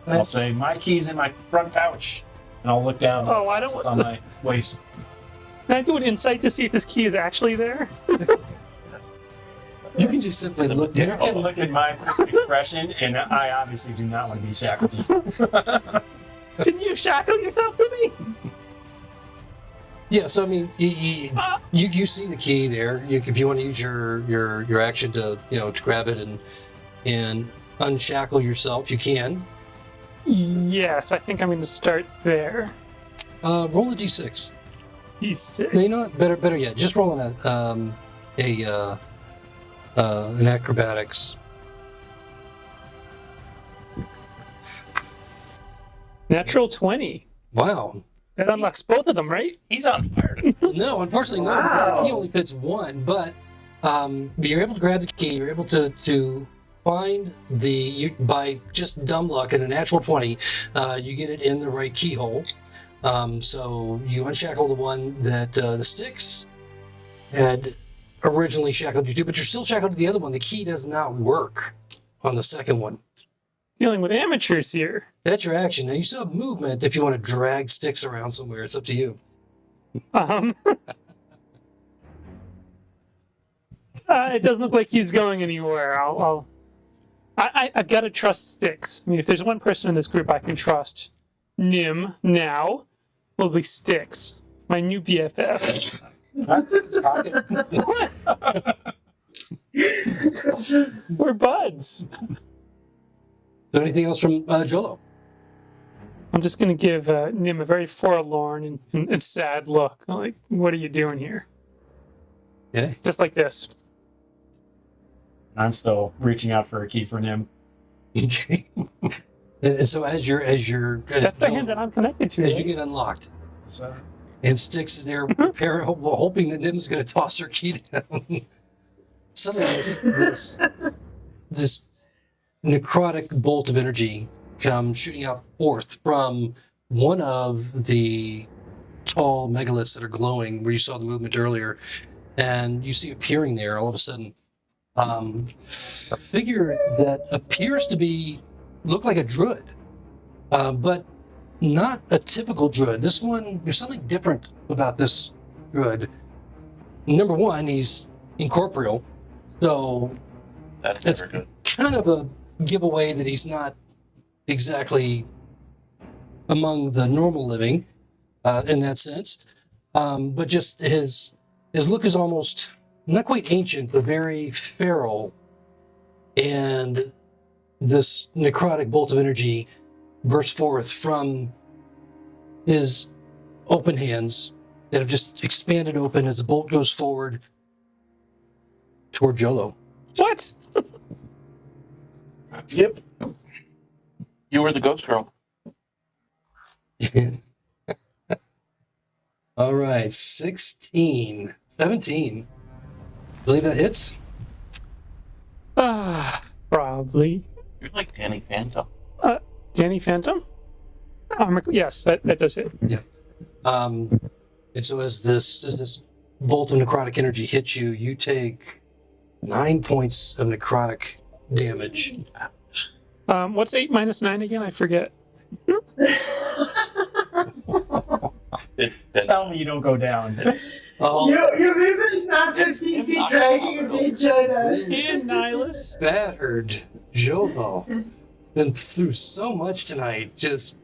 I'll say, my key's in my front pouch. And I'll look down. Oh, I don't It's want on to. my waist. Can I do an insight to see if his key is actually there? You can just simply look You down. can look at my expression, and I obviously do not want to be shackled to you. Didn't you shackle yourself to me? Yeah, so I mean, you see the key there. If you want to use your action to to grab it and unshackle yourself, you can. Yes, I think I'm going to start there. Roll a d6. He's sick. No, you know what? Better yet. Just roll an acrobatics. Natural 20. Wow. That unlocks both of them, right? He's on fire. No, unfortunately, Wow. no. He only fits one, but you're able to grab the key. You're able to find by just dumb luck and a natural 20, you get it in the right keyhole. So you unshackle the one that the sticks had originally shackled you to, but you're still shackled to the other one. The key does not work on the second one. Dealing with amateurs here. That's your action. Now you still have movement if you want to drag sticks around somewhere. It's up to you. It doesn't look like he's going anywhere. I've got to trust Sticks. I mean, if there's one person in this group I can trust, Nim now will be Sticks, my new BFF. It's pocket. We're buds. So anything else from Jolo? I'm just gonna give Nim a very forlorn and sad look. Like, what are you doing here? Okay. Just like this. I'm still reaching out for a key for Nim. Okay. And so as you're That's the hand that I'm connected to. as you Right? get unlocked, So and Styx is there preparing, hoping that Nim's going to toss her key down. Suddenly, this necrotic bolt of energy comes shooting out forth from one of the tall megaliths that are glowing, where you saw the movement earlier, and you see appearing there all of a sudden a figure that appears to look like a druid, but not a typical druid. This one, there's something different about this druid. Number one, he's incorporeal, so That's it's never good. kind of a giveaway that he's not exactly among the normal living in that sense. But just his look is almost not quite ancient, but very feral. And this necrotic bolt of energy bursts forth from his open hands that have just expanded open as the bolt goes forward toward Jolo. What? Yep. You were the ghost girl. All right, 17. I believe that hits. Probably. You're like Danny Phantom. Danny Phantom? Yes, that does hit. Yeah. And so as this bolt of necrotic energy hits you, you take 9 points of necrotic damage. What's 8 minus 9 again? I forget. tell me you don't go down. Oh, Your movement's not 15 feet dragging your dead Jonah. And Nihilus. battered Jolo. Been through so much tonight. Just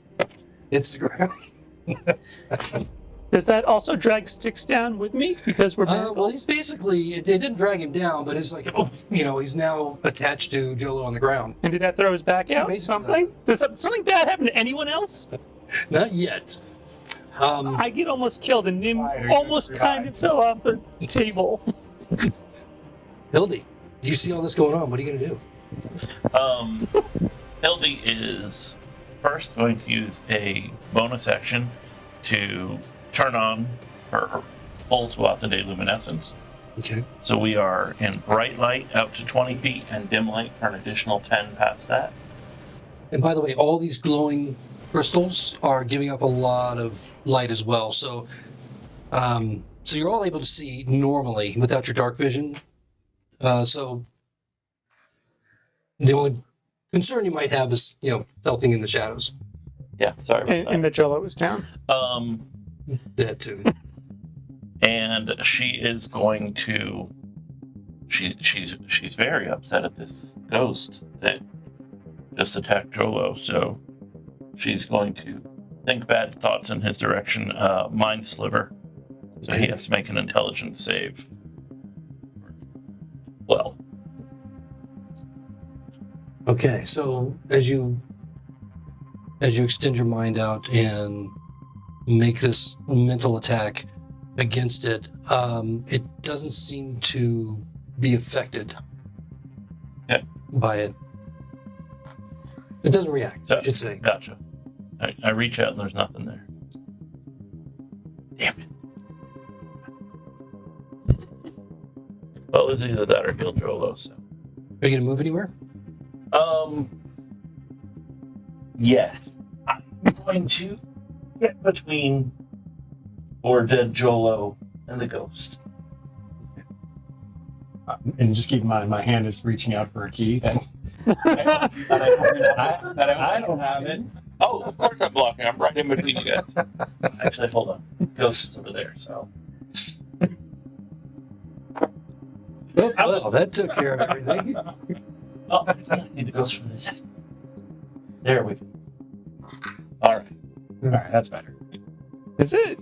hits the ground. Does that also drag Sticks down with me? Because we're Well, he's basically, it didn't drag him down, but it's like, he's now attached to Jolo on the ground. And did that throw his back out? Basically. Something? Does something bad happen to anyone else? Not yet. I get almost killed and Nim Why are you almost kind of fell off the table. Hildy, you see all this going on. What are you going to do? Hildy is first going to use a bonus action to turn on her bolt throughout the day luminescence. Okay. So we are in bright light out to 20 feet and dim light for an additional 10 past that. And by the way, all these glowing crystals are giving up a lot of light as well. So, so you're all able to see normally without your dark vision. So the only concern you might have is, felting in the shadows. Yeah, sorry about And the Jolo was down. that. That too. And she is going to. She's very upset at this ghost that just attacked Jolo. So she's going to think bad thoughts in his direction. Mind sliver. So he has to make an intelligence save. Well, Okay, so as you extend your mind out and make this mental attack against it, it doesn't seem to be affected Okay. by it. It doesn't react, I should say. Gotcha. I reach out and there's nothing there. Damn it. Well, it's either that or heal Jolo, so. Are you gonna move anywhere? Yes. I'm going to get between or dead Jolo and the ghost. And just keep in mind, my hand is reaching out for a key. That I don't have it. Oh, of course I'm blocking. I'm right in between you guys. Actually, hold on. Ghost is over there, so. Oh, well, that took care of everything. Oh, I need the ghost from this. There we go. All right. All right, that's better. Is it?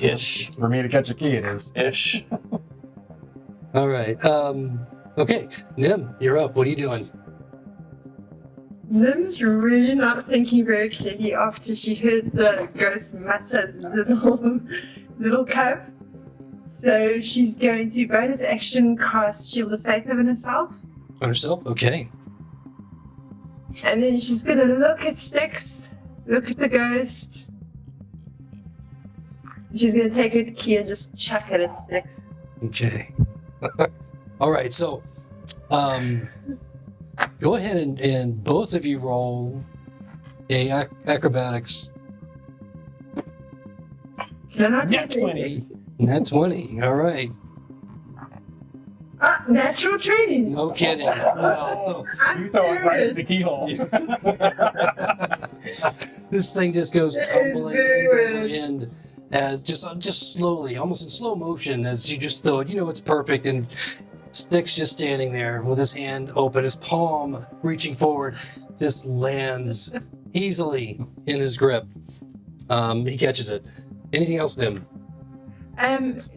Ish. For me to catch a key, it is. Ish. All right. Okay, Nim, you're up. What are you doing? Nim's really not thinking very clearly after she heard the ghost mutter little cub. So she's going to bonus action cast Shield of Faith on herself. On herself? Okay. And then she's going to look at Styx, look at the ghost. She's going to take her key and just chuck it at Styx. Okay. All right. So, go ahead and both of you roll a acrobatics. Can I not Net do 20. Nat 20. All right. Natural training. No kidding. Well, I'm You throw it right in the serious. keyhole. this thing just goes That is tumbling very weird. and as just slowly, almost in slow motion, as you just throw it. You know it's perfect, and Stick's just standing there with his hand open, his palm reaching forward, just lands easily in his grip. He catches it. Anything else, Nim?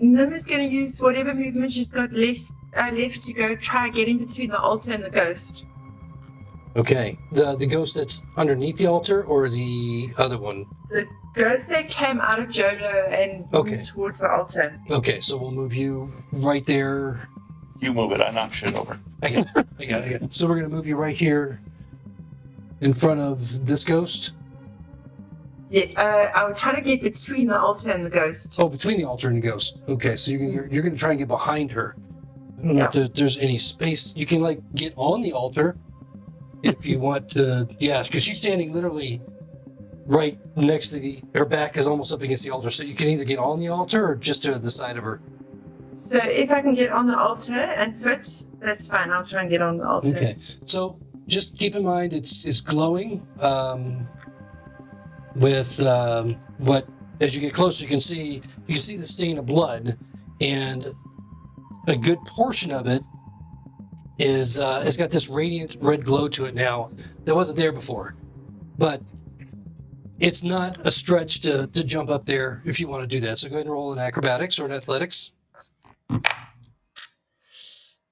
Nim is going to use whatever movement she's got left to go try get in between the altar and the ghost. Okay. The ghost that's underneath the altar, or the other one? The ghost that came out of Jolo and Okay. moved towards the altar. Okay, so we'll move you right there. You move it. I knock shit over. I got it. So we're gonna move you right here in front of this ghost. Yeah, I would try to get between the altar and the ghost. Oh, between the altar and the ghost. Okay, so you're gonna try and get behind her. I don't know if there's any space. You can like get on the altar if you want to. Yeah, because she's standing literally right next to her back is almost up against the altar. So you can either get on the altar or just to the side of her. So if I can get on the altar and fit, that's fine. I'll try and get on the altar. Okay, so just keep in mind it's glowing. With what, as you get closer, you can see the stain of blood, and a good portion of it is it's got this radiant red glow to it now that wasn't there before. But it's not a stretch to jump up there if you want to do that. So go ahead and roll in acrobatics or in athletics.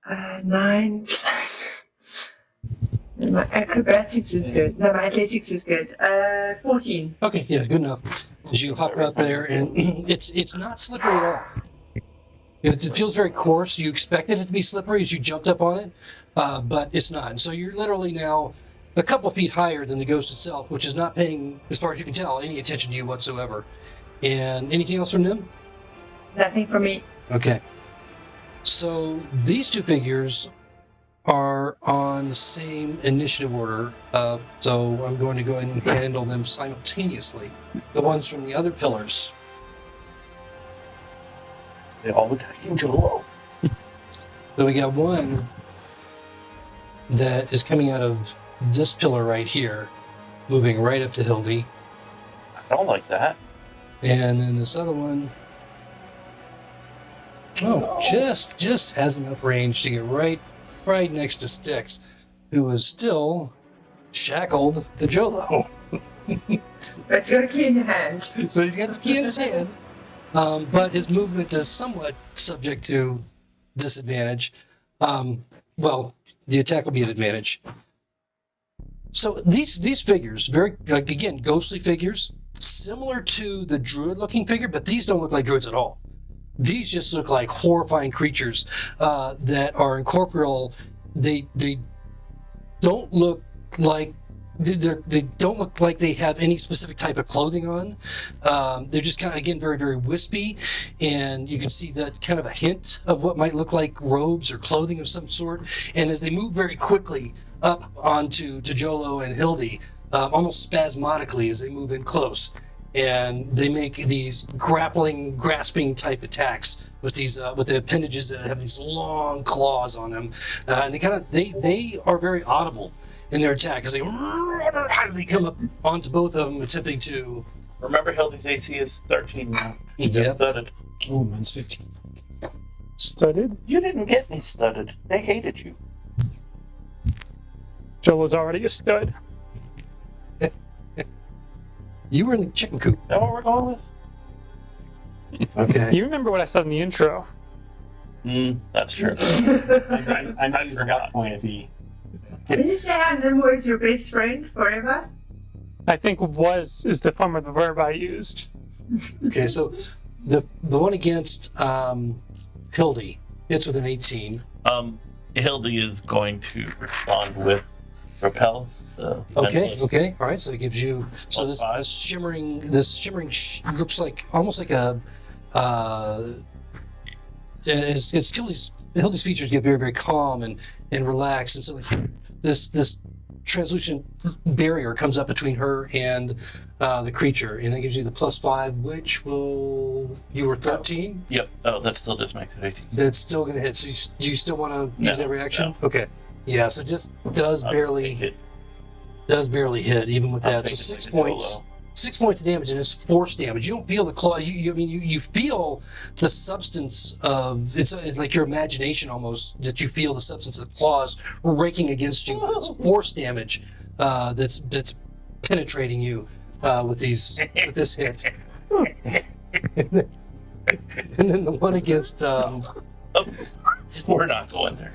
9 plus. My acrobatics is good. No, my athletics is good. 14. Okay, yeah, good enough. As you hop up there, and it's not slippery at all. It feels very coarse. You expected it to be slippery as you jumped up on it, but it's not. And so you're literally now a couple feet higher than the ghost itself, which is not paying, as far as you can tell, any attention to you whatsoever. And anything else from them? Nothing for me. Okay. So these two figures are on the same initiative order, so I'm going to go ahead and handle them simultaneously. The ones from the other pillars. They all attacking Jolo. So we got one that is coming out of this pillar right here, moving right up to Hildy. I don't like that. And then this other one, just has enough range to get right next to Styx, who is still shackled to Jolo. But you're a key in your hand. So he's got his key in his hand, but his movement is somewhat subject to disadvantage. Well, the attack will be an advantage. So these figures, very again ghostly figures, similar to the druid-looking figure, but these don't look like druids at all. These just look like horrifying creatures that are incorporeal. They don't look like they don't look like they have any specific type of clothing on. They're just kind of, again, very, very wispy, and you can see that kind of a hint of what might look like robes or clothing of some sort. And as they move very quickly up onto Jolo and Hildy, almost spasmodically as they move in close, and they make these grasping type attacks with these with the appendages that have these long claws on them, and they are very audible in their attack as they come up onto both of them, attempting to. Remember, Hildy's AC is 13 now. Yep. Studded. Oh, mine's 15. Studded. You didn't get me studded. They hated you. Jolo's already a stud. You were in the chicken coop. Is that what we're going with? Okay. You remember what I said in the intro? That's true. I know you forgot the point of the. Did you say how Nim was your best friend forever? I think "was" is the form of the verb I used. Okay, so the one against Hildy hits with an 18. Hildy is going to respond with repel. Okay, all right. So it gives you Plus five. this shimmering looks like almost like a. It's Hildy's features get very, very calm and relaxed, and suddenly this translucent barrier comes up between her and the creature, and it gives you the +5, which you were 13. Yep. Oh, that still just makes it 18. That's still going to hit. So do you still want to use that reaction? No. Okay. Yeah. So just does I'll barely take it. hit even with I'll that. So take it 6 like a points. Jolo. 6 points of damage, and it's force damage. You don't feel the claw. You feel the substance of it's like your imagination almost that you feel the substance of the claws raking against you. It's force damage that's penetrating you with this hit. And then the one against We're not going there.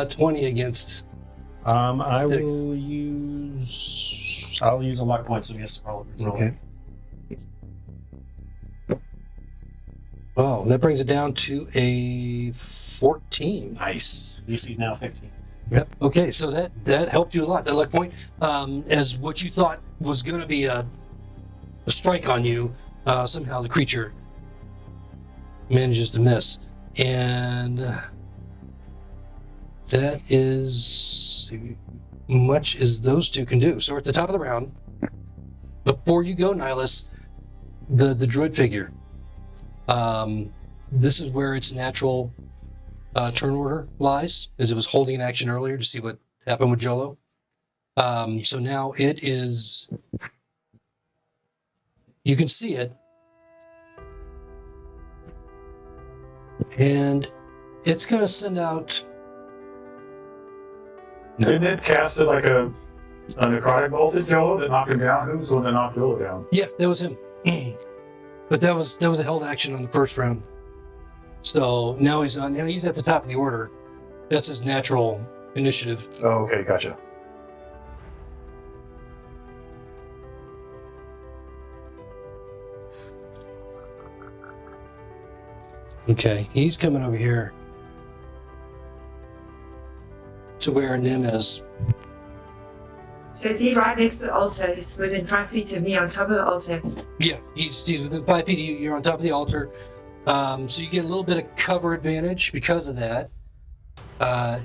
20 against. I'll Six. use a luck point, so he has to roll. Okay. Wow, that brings it down to a 14. Nice. DC's now 15. Yep. Okay, so that helped you a lot. That luck point, as what you thought was going to be a strike on you, somehow the creature manages to miss, and that is much as those two can do. So we're at the top of the round. Before you go, Nihilus, the druid figure. This is where its natural turn order lies, as it was holding an action earlier to see what happened with Jolo. So now it is. You can see it, and it's going to send out. Didn't it cast it like a necrotic bolt at Jolo that knocked him down? Who's the one that knocked Jolo down? Yeah, that was him. But that was a held action on the first round. So now he's at the top of the order. That's his natural initiative. Oh, okay, gotcha. Okay, he's coming over here to where Nim is. So is he right next to the altar? He's within 5 feet of me on top of the altar. Yeah, he's within 5 feet of you. You're on top of the altar. So you get a little bit of cover advantage because of that.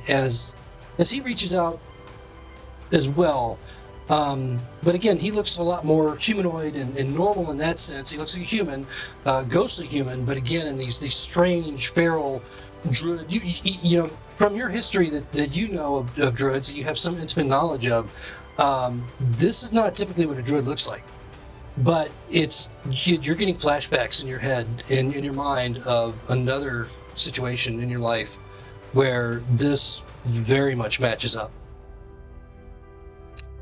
As he reaches out as well. But again, he looks a lot more humanoid and normal in that sense. He looks like a human, ghostly human, but again, in these strange, feral druid. You know, from your history that you know of druids, that you have some intimate knowledge of, this is not typically what a druid looks like. But you're getting flashbacks in your head and in your mind of another situation in your life where this very much matches up.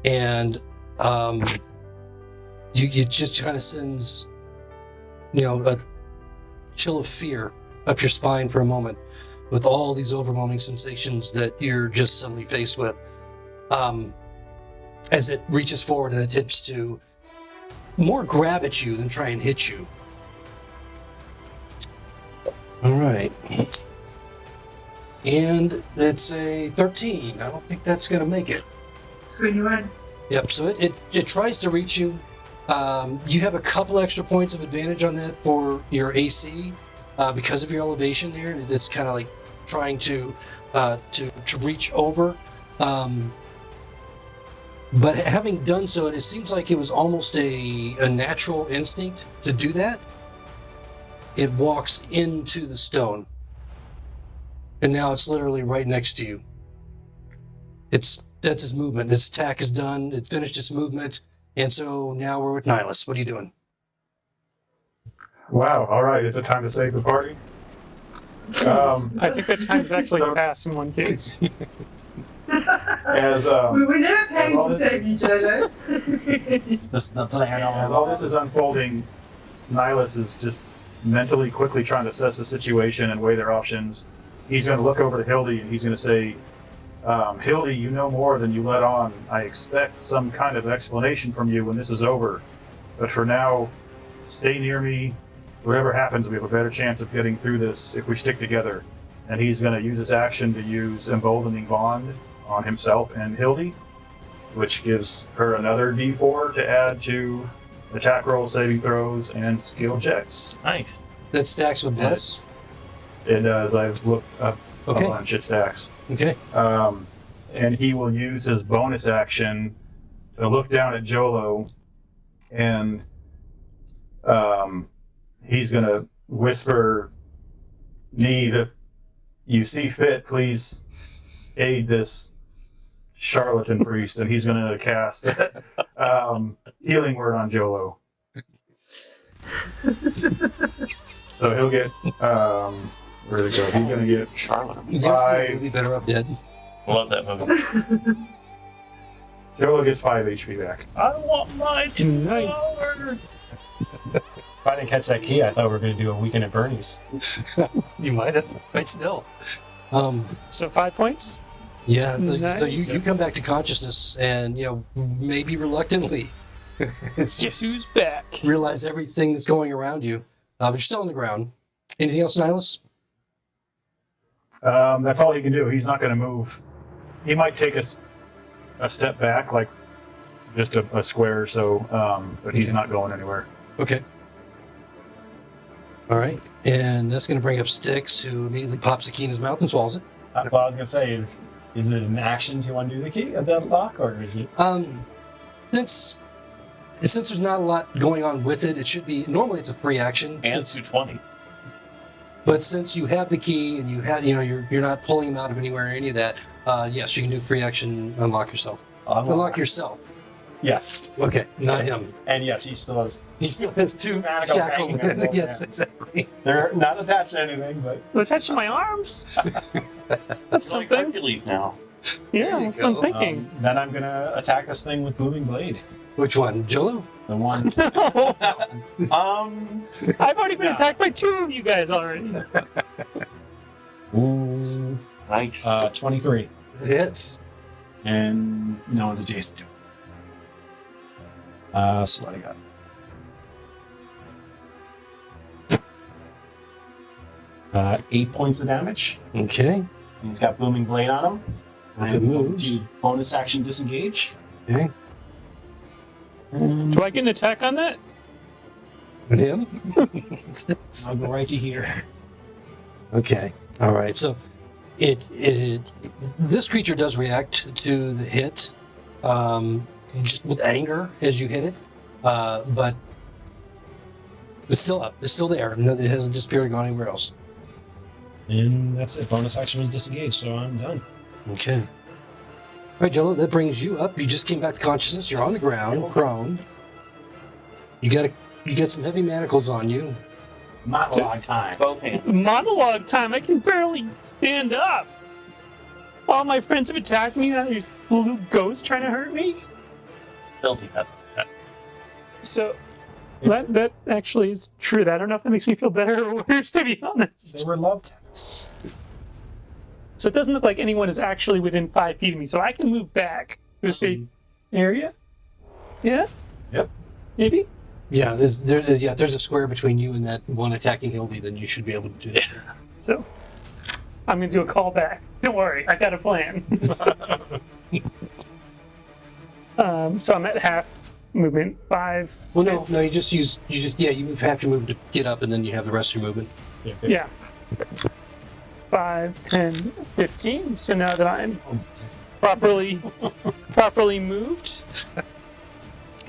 And you just kind of sends, a chill of fear up your spine for a moment with all these overwhelming sensations that you're just suddenly faced with. As it reaches forward and attempts to more grab at you than try and hit you. All right. And it's a 13. I don't think that's going to make it. 21. Yep. So it tries to reach you. You have a couple extra points of advantage on that for your AC because of your elevation there. It's kind of like trying to reach over. But having done so, it seems like it was almost a natural instinct to do that. It walks into the stone. And now it's literally right next to you. That's its movement. Its attack is done. It finished its movement. And so now we're with Nihilus. What are you doing? Wow. All right. Is it time to save the party? I think that time's actually So- passed in one case. As We were never paying all to this save you, is- Jojo. This is the plan. as all this is unfolding, Nihilus is just mentally quickly trying to assess the situation and weigh their options. He's going to look over to Hildy and he's going to say, Hildy, you know more than you let on. I expect some kind of explanation from you when this is over. But for now, stay near me. Whatever happens, we have a better chance of getting through this if we stick together. And he's going to use his action to use Emboldening Bond on himself and Hildy, which gives her another d4 to add to attack rolls, saving throws, and skill checks. Nice. That stacks with this. It does. I've looked up Okay. a bunch. It stacks. Okay. And he will use his bonus action to look down at Jolo, and he's going to whisper, Neve, if you see fit, please aid this charlatan priest, and he's going to cast healing word on Jolo. So he'll get, where did it go? He's going to get Charlotte. Five. You'd be better up dead. Love that movie. Jolo gets 5 HP back. I want my Nice. power. If I didn't catch that key, I thought we were going to do a weekend at Bernie's. You might have. Might still. So 5 points? Yeah, Nice. you come back to consciousness and, maybe reluctantly Guess who's back? realize everything that's going around you. But you're still on the ground. Anything else, Nihilus? That's all he can do. He's not going to move. He might take a step back, like just a square or so, but he's not going anywhere. Okay. All right. And that's going to bring up Styx, who immediately pops the key in his mouth and swallows it. Well, I was going to say, is it an action to undo the key at that lock, or is it? Since there's not a lot going on with it, it should be normally it's a free action. And 220. But since you have the key and you're not pulling him out of anywhere or any of that, yes, you can do free action. Unlock yourself. Unlock yourself. Yes. Okay, not him. And yes, he still has. He still has two Manacles shackled. hanging on both Yes, ends. exactly. They're not attached to anything, but They're attached to my arms. That's It's like something. Hercules now. Yeah, that's what I'm thinking. then I'm gonna attack this thing with booming blade. Which one, Jolo? The one. I've already been attacked by 2 of you guys already. Ooh, Nice. 23, It hits. and no one's adjacent to it. So what I got? Uh, 8 points of damage. Okay. And he's got booming blade on him. Okay, I'm going moves. to bonus action disengage. Okay. And Do I get an attack on that? And him? I'll go right to here. Okay. All right. So, this creature does react to the hit, just with anger as you hit it, but it's still up. It's still there. No, it hasn't disappeared or gone anywhere else. And that's it. Bonus action was disengaged, so I'm done. Okay. All right, Jello. That brings you up. You just came back to consciousness. You're on the ground, prone. You got some heavy manacles on you. Monologue time. Both hands. Monologue time. I can barely stand up. All my friends have attacked me. Now there's blue ghosts trying to hurt me. Hildy has that. So that actually is true. I don't know if that makes me feel better or worse, to be honest. They were love taps. So it doesn't look like anyone is actually within 5 feet of me. So I can move back to a safe area. Yeah. Yep. Maybe. Yeah, there's a square between you and that one attacking Hildy. Then you should be able to do that. So I'm gonna do a call back. Don't worry, I got a plan. So I'm at half movement. 5. Well, no, you move half your movement to get up, and then you have the rest of your movement. Yeah. 5, 10, 15. So now that I'm properly moved.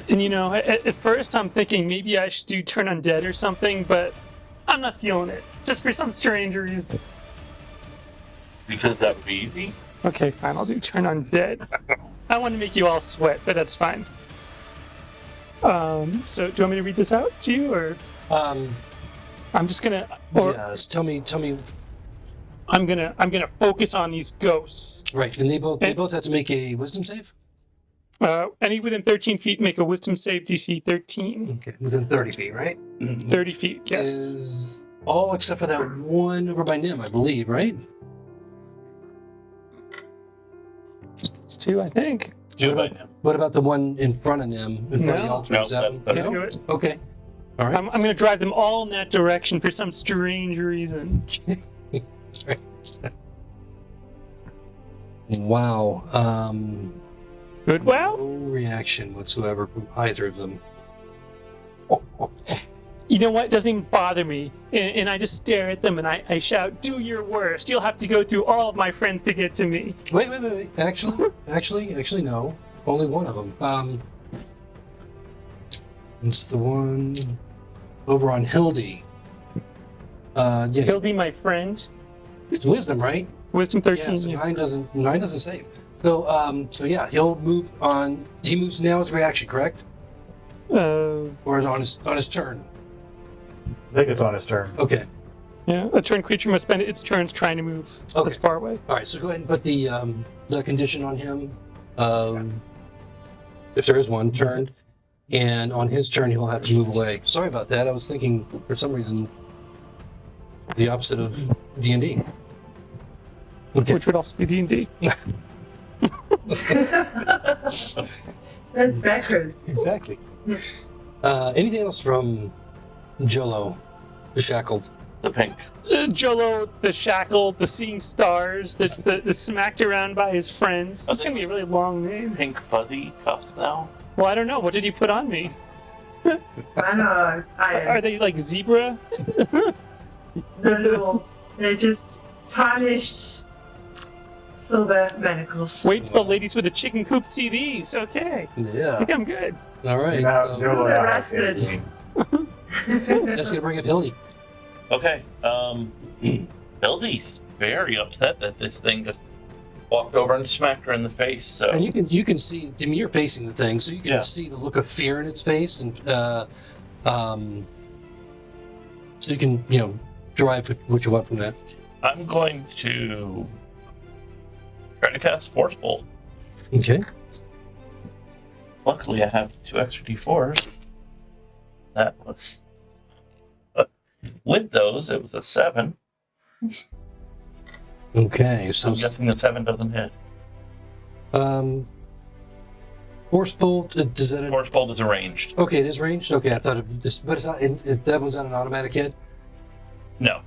And at first I'm thinking maybe I should do turn undead or something, but I'm not feeling it. Just for some strange reason. Because that would be easy. Okay, fine, I'll do turn undead. I want to make you all sweat, but that's fine. So do you want me to read this out to you, or I'm just gonna? Yes. Tell me. I'm gonna focus on these ghosts. Right, and they both have to make a wisdom save. Any within 13 feet make a wisdom save DC 13. Okay, within 30 feet, right? 30 feet, yes. Is all except for that one over by Nim, I believe, right? Just these 2, I think. What about the one in front of Nim? In front of the altar? No, Is that that- one? Do it. Okay. All right. I'm gonna drive them all in that direction for some strange reason. Wow. Good. Wow. No reaction whatsoever from either of them. You know what? It doesn't even bother me. And I just stare at them and I shout, "Do your worst. You'll have to go through all of my friends to get to me." Wait. Actually, no. Only one of them. It's the one over on Hildy. Yeah. Hildy, my friend. It's wisdom, right? Wisdom 13. Yeah, so nine doesn't save. So yeah, he'll move on. He moves now as reaction, correct? Or is it on his turn? I think it's on his turn. Okay. Yeah, a turn creature must spend its turns trying to move Okay. as far away. All right. So go ahead and put the condition on him, if there is one turned, and on his turn he'll have to move away. Sorry about that. I was thinking for some reason the opposite of D&D. Okay. Which would also be D&D. That's backwards. Exactly. Anything else from Jolo, the shackled? The pink. Jolo, the shackled, the seeing stars, the smacked around by his friends. That's going to be a really long name. Pink fuzzy cuffs now. Well, I don't know. What did you put on me? I know. Are they like zebra? No. They're just tarnished silver manacles. Wait till the ladies with the chicken coop see these. Okay. I Yeah. think I'm good. All right. Now, So, you're They're allowed arrested. to- that's gonna bring up Hildy. Okay. Hildy's very upset that this thing just walked over and smacked her in the face. So And you can see. I mean, you're facing the thing, so you can Yeah. see the look of fear in its face, and so you can derive what you want from that. I'm going to try to cast Force Bolt. Okay. Luckily, I have 2 extra D4s. That was. With those, it was a 7. Okay. So I'm guessing the 7 doesn't hit. Force bolt. Does that? Force Bolt is arranged. Okay, it is ranged. Okay, I thought but it's not. That one's not an automatic hit. No,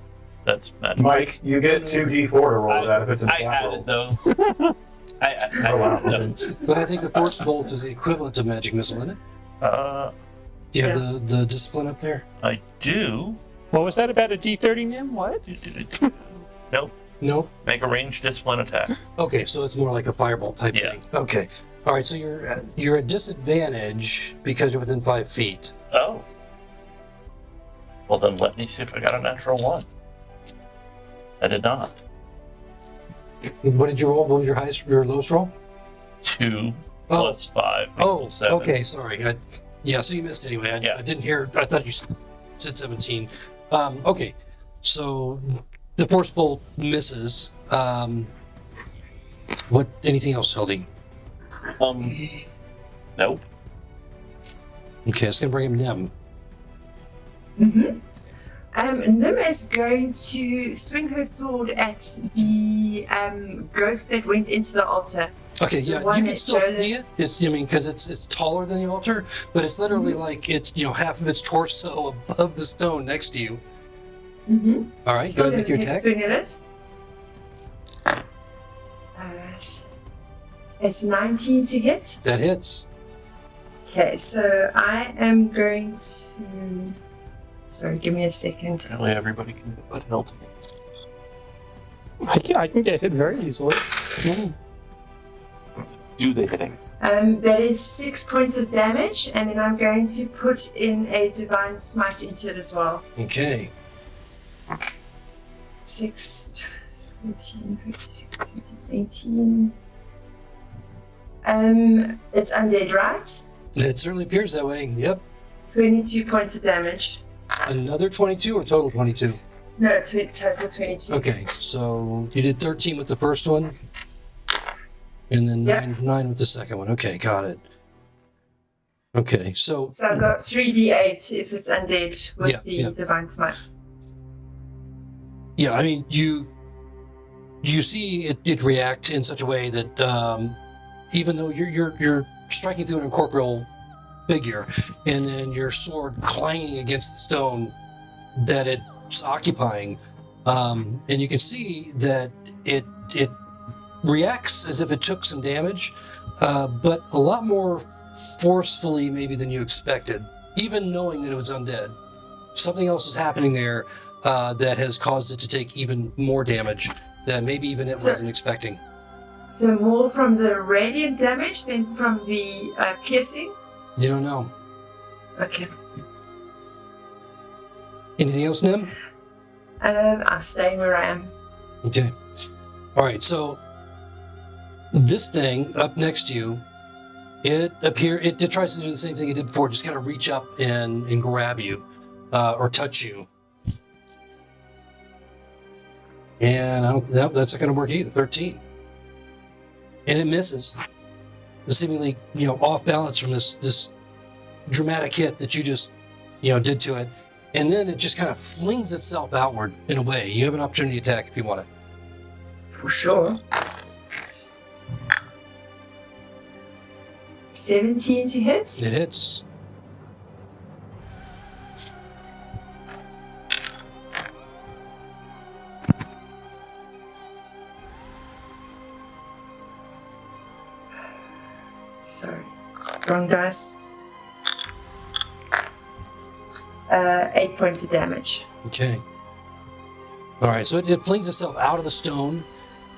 that's magic. Mike, you get 2 D4 to roll that if it's in I flat added roll. those. I added those. But I think the force bolt is the equivalent of magic missile, isn't it? Do you have the discipline up there? I do. What was that about a D30 Nim? What? Nope. No. Make a ranged discipline attack. Okay, so it's more like a firebolt type Yeah. thing. Okay. All right. So you're at disadvantage because you're within 5 feet. Oh. Well, then let me see if I got a natural 1. I did not. What did you roll? What was your highest, your lowest roll? 2 Oh. plus 5 Oh, equals 7. okay. Sorry. Yeah. So you missed anyway. Yeah. I didn't hear. I thought you said 17. Okay. So the force bolt misses. What? Anything else, Hildy? Nope. Okay, it's gonna bring him Nim. Nim is going to swing her sword at the ghost that went into the altar. Okay, yeah, one you can that still showed see it. Because it's taller than the altar, but it's literally like it's half of its torso above the stone next to you. All right, go ahead and make your attack. Swing at it. It's 19 to hit. That hits. Okay, so I am going to. Sorry, give me a second. Apparently everybody can get but healthy. I can get hit very easily. Do they hitting? That is 6 points of damage, and then I'm going to put in a divine smite into it as well. Okay. 6, 14, 15, 18. It's undead, right? It certainly appears that way. Yep. 22 points of damage. Another 22 or total 22? No, total 22. Okay, so you did 13 with the first one, and then Yep. 9 with the second one. Okay, got it. Okay, so So I've got 3d8 if it's undead with Yeah, the yeah. divine smite. yeah, I mean you see it react in such a way that even though you're striking through an incorporeal figure, and then your sword clanging against the stone that it's occupying, and you can see that it reacts as if it took some damage, but a lot more forcefully maybe than you expected, even knowing that it was undead. Something else is happening there that has caused it to take even more damage that maybe even it So- wasn't expecting. So more from the radiant damage than from the piercing? You don't know. Okay. Anything else, Nim? I'm staying where I am. Okay. All right. So this thing up next to you, it tries to do the same thing it did before, just kind of reach up and grab you, or touch you. And that's not going to work either. 13, and it misses. Seemingly, off balance from this dramatic hit that you just, did to it, and then it just kind of flings itself outward in a way. You have an opportunity attack if you want it. For sure. 17 to hit. It hits. Sorry. Wrong dice. 8 points of damage. Okay. All right, so it flings itself out of the stone,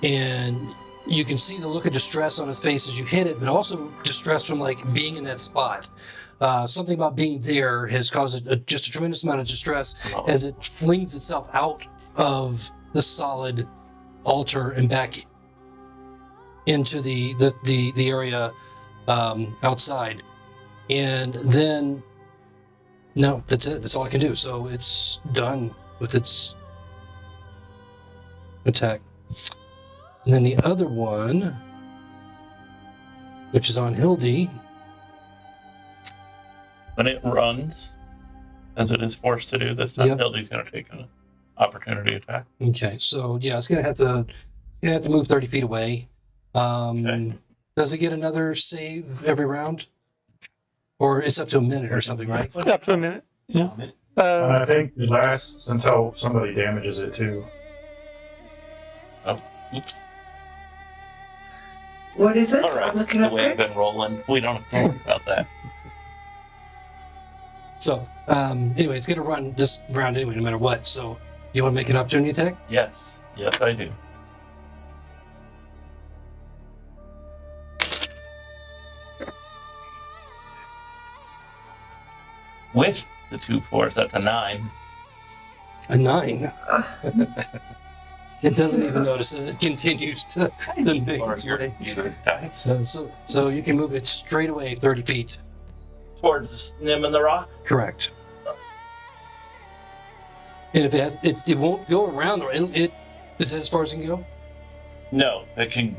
and you can see the look of distress on its face as you hit it, but also distress from being in that spot. Something about being there has caused just a tremendous amount of distress as it flings itself out of the solid altar and back into the area outside. And then, no, that's it. That's all I can do. So it's done with its attack. And then the other one, which is on Hildy. When it runs, as it is forced to do this time, Yep. Hildy's going to take an opportunity attack. Okay, so yeah, it's gonna have to move 30 feet away. Okay. Does it get another save every round, or it's up to a minute or something, right? It's up to a minute. Yeah. And I think it lasts until somebody damages it too. Oh, oops. What is it? All right. I'm looking The up way I've there. been rolling, we don't have to worry about that. So anyway, it's gonna run this round anyway, no matter what. So you want to make an opportunity attack? Yes, I do. With the 2 4s, that's a 9. A 9. It doesn't even notice as it continues to make Or its your way. dice. So you can move it straight away 30 feet. Towards Nim and the rock? Correct. And if it won't go around, or it is that as far as it can go? No, it can.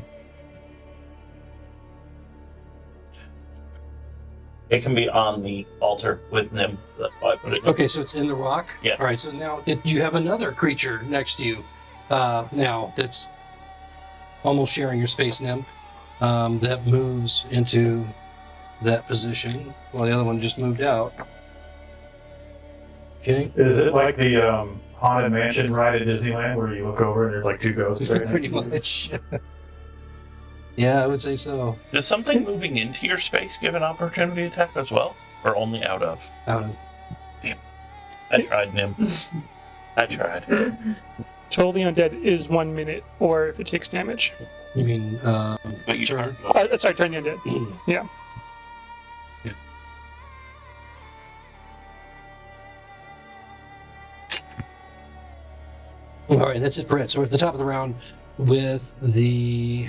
It can be on the altar with Nim. That's why I put it. Okay, so it's in the rock? Yeah. All right, so now you have another creature next to you now that's almost sharing your space, Nim, that moves into that position while the other one just moved out. Okay. Is it like the Haunted Mansion ride at Disneyland where you look over and there's like 2 ghosts right next Pretty to you? much. Yeah, I would say so. Does something moving into your space give an opportunity attack as well? Or only out of? Out of. I tried, Nim. I tried. Total the undead is 1 minute, or if it takes damage. You mean, But you turn? Sorry, turn the undead. Yeah. All right, that's it for it. So we're at the top of the round with the.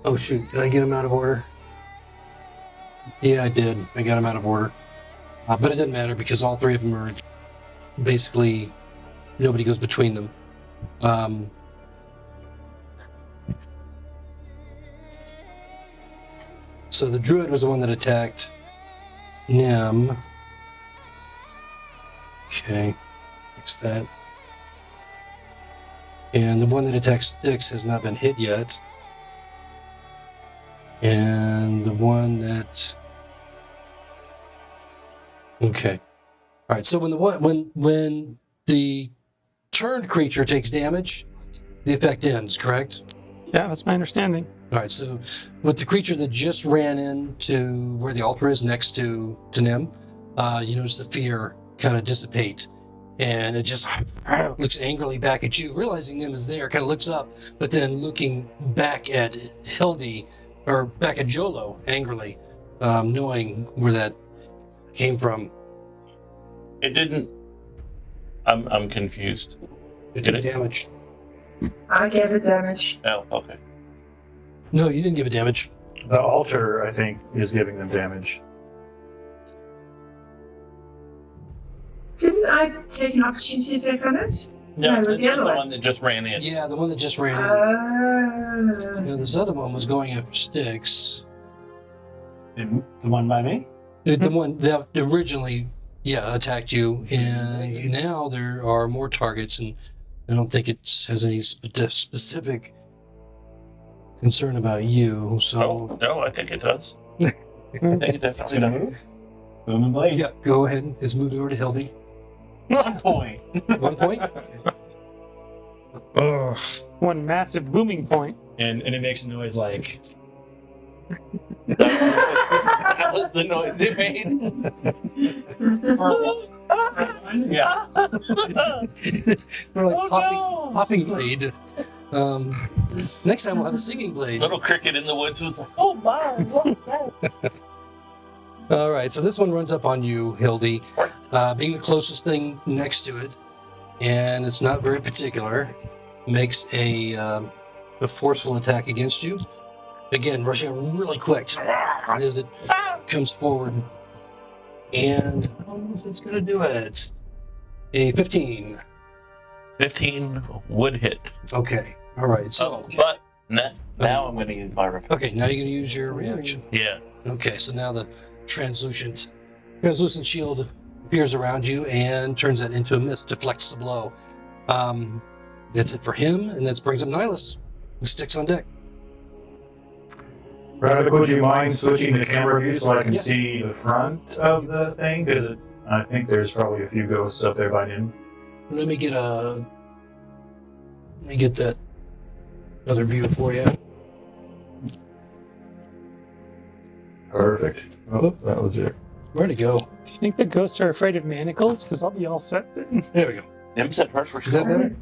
Oh shoot! Did I get them out of order? Yeah, I did. I got them out of order, but it doesn't matter because all three of them are basically nobody goes between them. So the druid was the one that attacked Nim. Okay, fix that. And the one that attacks Styx has not been hit yet. And the one that... Okay. Alright, so when the turned creature takes damage, the effect ends, correct? Yeah, that's my understanding. Alright, so with the creature that just ran into where the altar is next to Nim, you notice the fear kind of dissipate. And it just looks angrily back at you, realizing Nim is there, kind of looks up, but then looking back at Hildy, or back at Jolo, angrily, knowing where that came from. It didn't. I'm confused. It Did took it? damage. I gave it damage. Oh, okay. No, you didn't give it damage. The altar, I think, is giving them damage. Didn't I take an opportunity to take on it? No, it was it's the the other one. one that just ran in. Yeah, the one that just ran in. Now, this other one was going after Styx. The one by me? The one that originally, attacked you, and now there are more targets, and I don't think it has any specific concern about you. So, Oh, no, I think it does. I think it definitely does. Boom and blade. yeah, go ahead. It's moved over to Hildy. 1 point. 1 point. One massive booming point. And it makes a noise like. That was the noise it made. Yeah. We're like Oh, no. popping blade. Next time we'll have a singing blade. Little cricket in the woods was like, oh my, what's that? All right, so this one runs up on you, Hildy, being the closest thing next to it, and it's not very particular. Makes a forceful attack against you. Again, rushing out really quick as it comes forward, and I don't know if that's going to do it. A 15. 15 would hit. Okay. All right. So But now I'm going to use my reaction. okay, now you're going to use your reaction. Yeah. Okay, so now the translucent shield appears around you and turns that into a mist, deflects the blow. That's it for him, and that brings up Nihilus, who sticks on deck. Braddock, would you mind switching the camera view so I can Yeah. see the front of the thing? Because I think there's probably a few ghosts up there by noon. Let me get that other view for you. Perfect. Oh, that was it. Where'd it go? Do you think the ghosts are afraid of manacles? Because I'll be all set then. There we go. Nim said first for Is that better?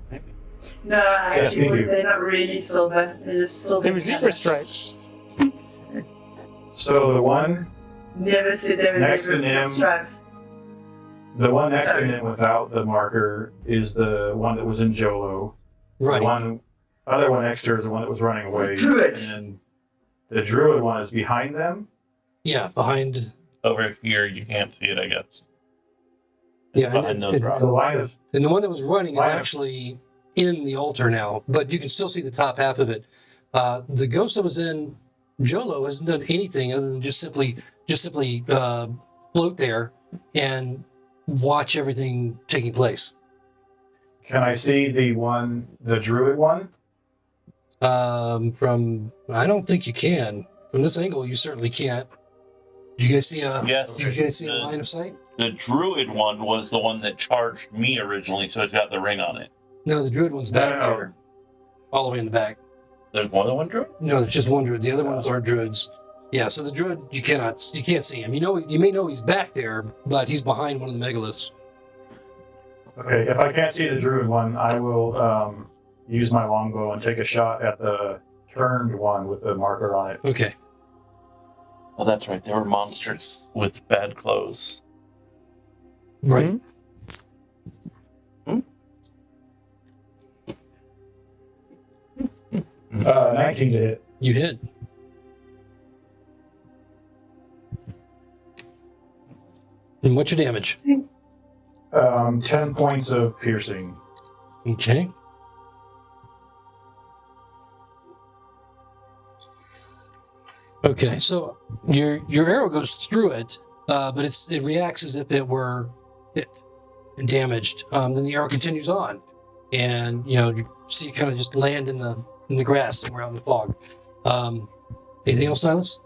No, actually, thank you. they're not really silver. They're just silver. They were zebra stripes. So the one Never said they were Next to zebra them. stripes. The one next to him without the marker is the one that was in Jolo. Right. The other one next to her is the one that was running away. Druid. And the druid one is behind them. Yeah, behind. Over here, you can't see it, I guess. Yeah, Behind those rocks. So line of And the one that was running is Line of- actually in the altar now, but you can still see the top half of it. The ghost that was in Jolo hasn't done anything other than just simply float there and watch everything taking place. can I see the druid one? From I don't think you can. From this angle, you certainly can't. Do you guys see a? Yes. Do you guys see a The- line of sight? The druid one was the one that charged me originally, so it's got the ring on it. No, the druid one's back No. there, all the way in the back. There's more than one druid? No, there's just one druid. The other ones aren't druids. Yeah, so the druid you can't see him. You may know he's back there, but he's behind one of the megaliths. Okay, if I can't see the druid one, I will use my longbow and take a shot at the turned one with the marker on it. Okay. Oh, that's right. There were monsters with bad clothes. Right. 19 to hit. You hit. And what's your damage? 10 points of piercing. Okay. Okay, so your arrow goes through it, but it reacts as if it were hit and damaged. Then the arrow continues on, and you see it kind of just land in the grass somewhere out in the fog. Anything else, Silas?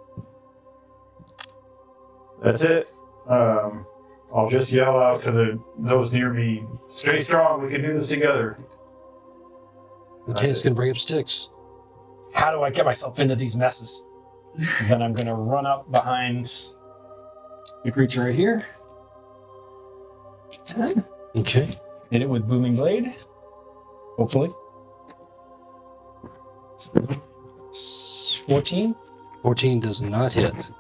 That's it. I'll just yell out to those near me, "Stay strong, we can do this together." Okay, it's going to bring up sticks. How do I get myself into these messes? Then I'm going to run up behind the creature right here. 10. Okay. Hit it with Booming Blade. Hopefully. 14. 14 does not hit.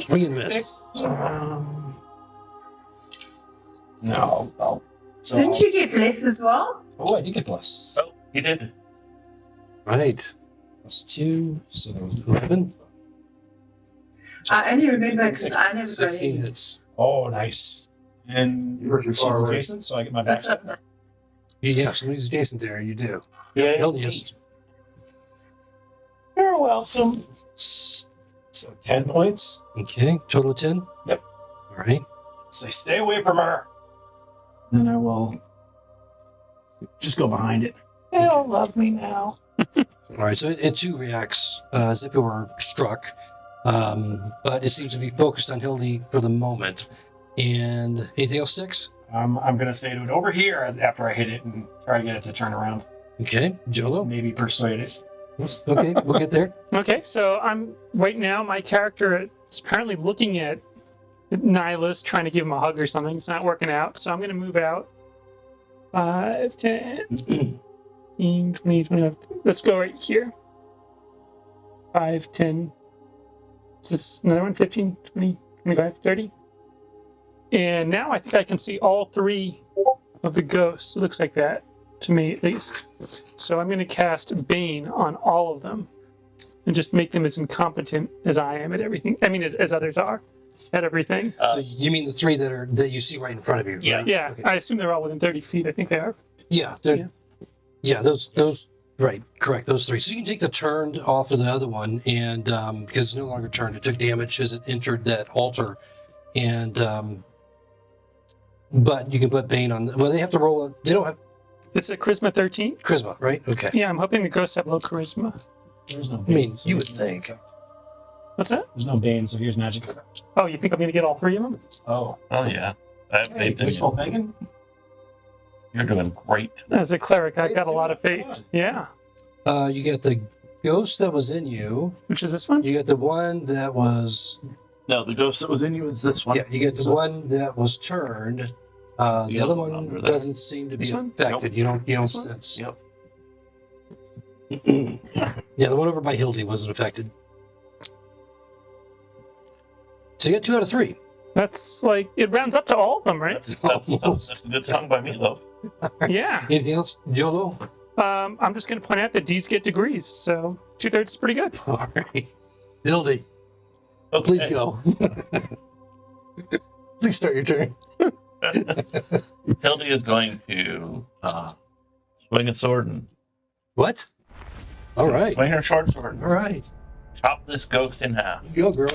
Swing and miss. No. Oh. So, Didn't you get blessed as well? Oh, I did get bless. Oh, he did. Right. Plus 2. So there was 11. I only remember because 16, I never got 16 any. hits. Oh, nice. And You were too she's far away. adjacent, so I get my backstab. Yeah, somebody's adjacent there. You do. Yeah. Hildius. You're welcome. So 10 points. Okay, total of 10? Yep. All right. Say, stay away from her. Then I will just go behind it. They don't love me now. All right, so it too reacts as if it were struck, but it seems to be focused on Hildy for the moment. And anything else sticks? I'm going to say to it over here after I hit it and try to get it to turn around. Okay, Jolo. Maybe persuade it. Okay, we'll get there. Okay, so right now my character is apparently looking at Nihilus, trying to give him a hug or something. It's not working out, so I'm going to move out. 5, 10, 15, 20, 25. Let's go right here. 5, 10. Is this another one? 15, 20, 25, 30? And now I think I can see all 3 of the ghosts. It looks like that, to me at least. So I'm going to cast Bane on all of them and just make them as incompetent as I am at everything. I mean, as others are at everything. So you mean the 3 that you see right in front of you? Yeah. Right? Yeah, Okay. I assume they're all within 30 feet. I think they are. Yeah. Yeah. Those. Right. Correct. Those 3. So you can take the turned off of the other one, and because it's no longer turned, it took damage as it entered that altar, and but you can put Bane on. Well, they have to roll. They don't have It's a Charisma 13. charisma, right? Okay. Yeah, I'm hoping the ghosts have low Charisma. There's no I Bane. mean, so you here's would no think. effect. What's that? There's no Bane, so here's magic effect. Oh, you think I'm going to get all 3 of them? Oh. Oh, yeah. I have Hey, faith in wishful you. thinking? You're doing great. As a cleric, I got a lot of faith. Yeah. You get the ghost that was in you. Which is this one? You get the one that was. No, the ghost that was in you is this one. Yeah, you get the one that was turned. The The other other one one under there. doesn't seem to be This one? affected. You don't This one? sense. Yep. Yeah, the one over by Hildy wasn't affected. So you got 2 out of 3. That's like, it rounds up to all of them, right? That's a good song by me, though. Yeah. Anything else, Jolo? I'm just going to point out that D's get degrees, so 2/3 is pretty good. All right, Hildy, Okay. please go. Please start your turn. Hildy is going to swing a sword and What? All right. swing her short sword All right. chop this ghost in half. You go, girl.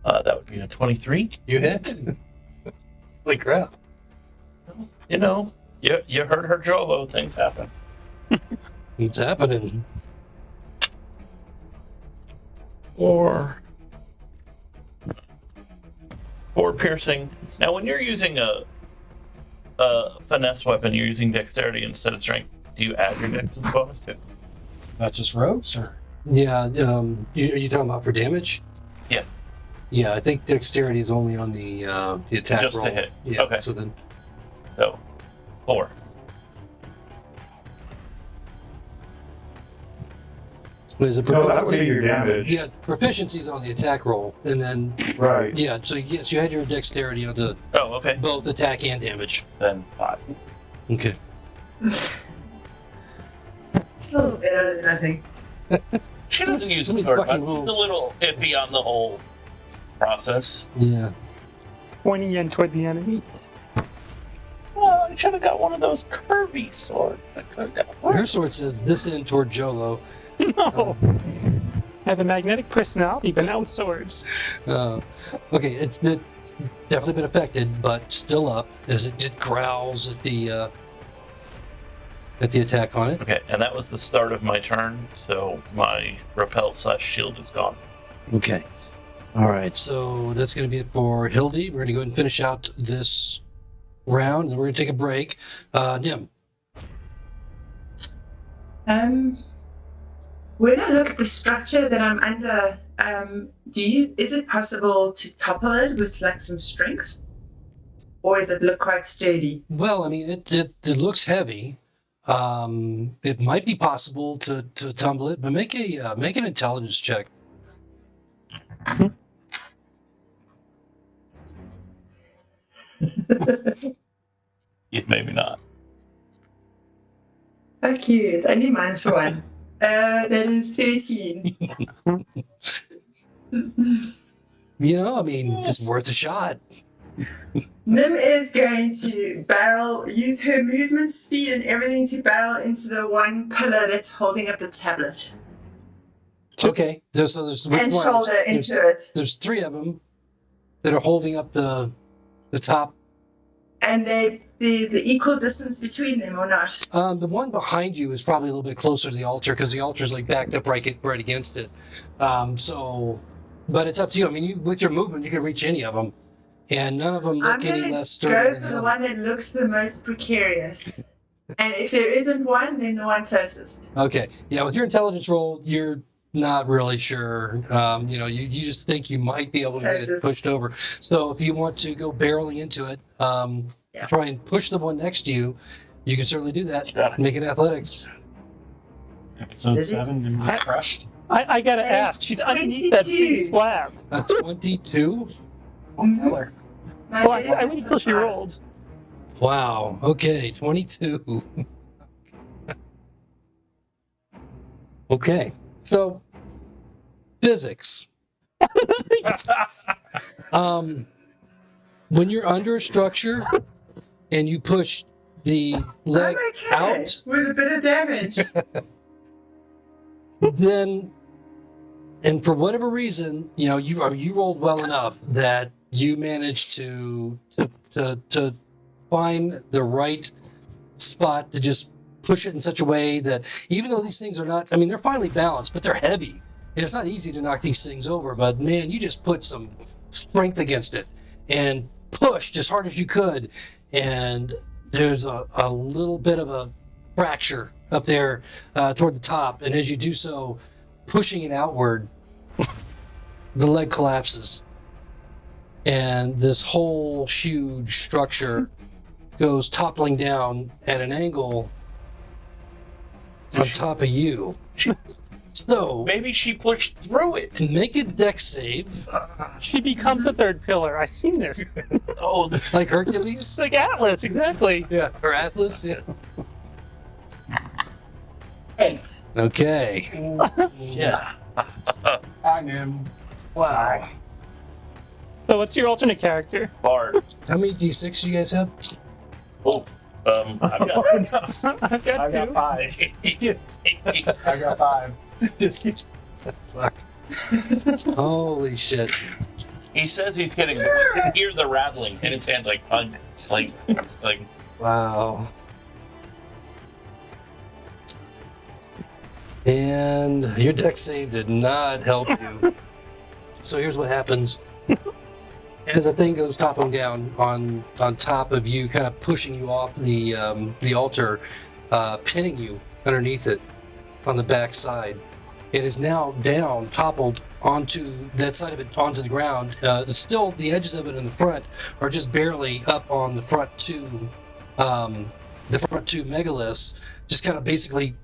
That would be a 23. You hit. Holy crap. You know, you heard her Jolo. Things happen. It's happening. Or piercing. Now, when you're using a a finesse weapon, you're using dexterity instead of strength. Do you add your dex as a bonus too? Not just rogues, or Yeah. Are you talking about for damage? Yeah. Yeah, I think dexterity is only on the attack Just to roll. hit. Yeah. Okay. So then, So, 4. is it No, that would be your damage. Yeah, proficiency's on the attack roll, and then Right. yeah. So yes, you had your dexterity on the Oh, okay. both attack and damage. Then 5. Okay. Still better than nothing. She doesn't use so a many sword, fucking but she's rules. a little iffy on the whole process. Yeah. 20 yen toward the enemy. Well, I should have got one of those curvy swords. I could have got one. Her sword says this end toward Jolo. No. I have a magnetic personality, but not with swords. Okay, it's definitely been affected, but still up as it growls at the attack on it. Okay, and that was the start of my turn, so my repel/shield is gone. Okay. All right, so that's going to be it for Hildy. We're going to go ahead and finish out this round, and we're going to take a break. Nim. When I look at the structure that I'm under, is it possible to topple it with like some strength? Or does it look quite sturdy? Well, I mean, it looks heavy. It might be possible to tumble it, but make an intelligence check. Yeah, maybe not. Fuck you, it's only -1. That is 13. You know, I mean, it's worth a shot. Nim is going to use her movement speed and everything to barrel into the one pillar that's holding up the tablet. Okay, so there's which And one? shoulder There's- into it. There's 3 of them that are holding up the top. And the equal distance between them or not. The one behind you is probably a little bit closer to the altar because the altar's like backed up right against it. But it's up to you. I mean, with your movement, you can reach any of them, and none of them I'm look any going less to sturdy go than for the the other. one that looks the most precarious. And if there isn't one, then the one closest. Okay, yeah. With your intelligence roll, you're not really sure. You just think you might be able to get it pushed over. So if you want to go barreling into it, try and push the one next to you. You can certainly do that. Got it. Make it athletics. episode Is it? 7, and we crushed. I gotta That is ask, she's underneath that 22. big slab. 22. I'll tell her. My Well, I latest waited until she is rolled. Wow. Okay, 22. Okay, so physics. When you're under a structure and you push the leg I'm okay out, with a bit of damage. then, and for whatever reason, you rolled well enough that you managed to find the right spot to just push it in such a way that even though these things are not, I mean, they're finely balanced, but they're heavy. And it's not easy to knock these things over, but man, you just put some strength against it and pushed as hard as you could. And there's a little bit of a fracture up there toward the top. And as you do so, pushing it outward, the leg collapses. And this whole huge structure goes toppling down at an angle on top of you. So, Maybe she pushed through it. make a dex save, She becomes the third pillar. I've seen this. Oh, like Hercules. It's like Atlas, exactly. Yeah, or Atlas. Yeah. 8. Okay. Yeah. Hi, Nim. Wow. So what's your alternate character? Bard. How many d6 you guys have? Oh, I've got I've got I got two. 5. I got 5. Fuck. Holy shit. He says he's getting, but we can hear the rattling, and it sounds like clunk, clink, clink. Wow. And your dex save did not help you. So here's what happens. as the thing goes toppling down on top of you, kind of pushing you off the altar, pinning you underneath it on the back side. It is now down, toppled onto that side of it, onto the ground. Still, the edges of it in the front are just barely up on the front two megaliths, just kind of basically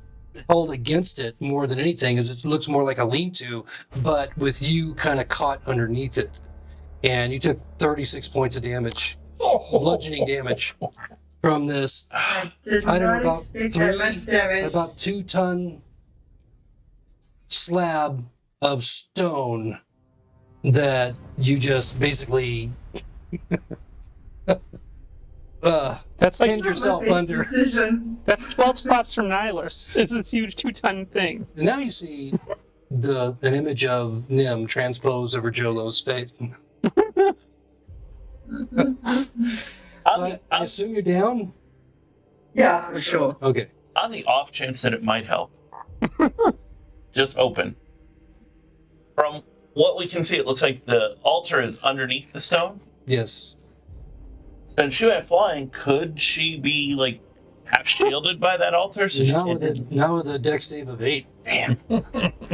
held against it more than anything, as it looks more like a lean-to, but with you kind of caught underneath it. And you took 36 points of damage, bludgeoning damage, from this. I did I don't not know, expect that much damage. about 2-ton slab of stone that you just basically That's like pinned yourself Big under. decision. that's 12 slaps from Nihilus. It's this huge 2-ton thing. And now you see an image of Nim transposed over Jolo's face. But I assume you're down? Yeah, for sure. Okay. On the off chance that it might help, just open. From what we can see, it looks like the altar is underneath the stone. Yes. Since she went flying, could she be like half shielded by that altar? So she Now can't with a dex save of 8. Damn.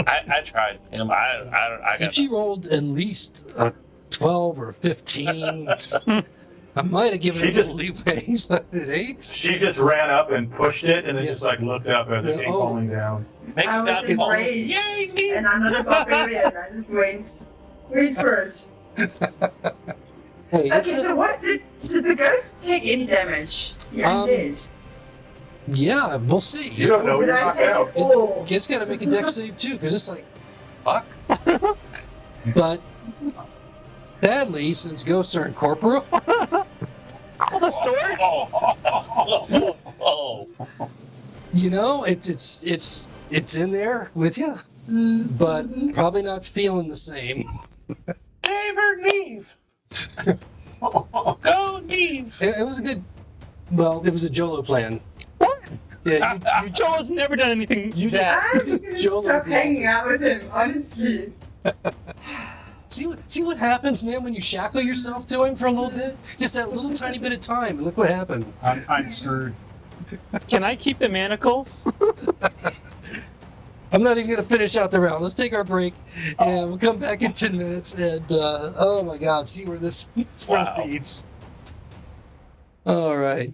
I tried. I got If she rolled at least a 12 or 15, I might have given She her a just- little leeway. At 8? She just ran up and pushed it, and then Yes. just like looked up as it Yeah, came oh. falling down. Make I that was fall. enraged. Yay, me! And I'm not a barbarian. I just wait for it. Hey, Okay, it's so what did the ghost take any damage? Yeah, Um, it did. yeah, we'll see. You don't know Did you're I knocked take out. it all? It's got to make a dex save too, because it's like, fuck. But sadly, since ghosts are incorporeal, Oh, the sword? Oh. you know, it's in there with you, but probably not feeling the same. Gave her Neve. Go Neve. It was a good. Well, it was a Jolo plan. What? Yeah, Joel's never done anything you that. I'm just gonna Jolo stop the hanging out with him, honestly. see what happens, Nim, when you shackle yourself to him for a little bit, just that little tiny bit of time, and look what happened. I'm screwed. Can I keep the manacles? I'm not even going to finish out the round. Let's take our break, and we'll come back in 10 minutes. And oh my God, see where this one Wow. leads. All right.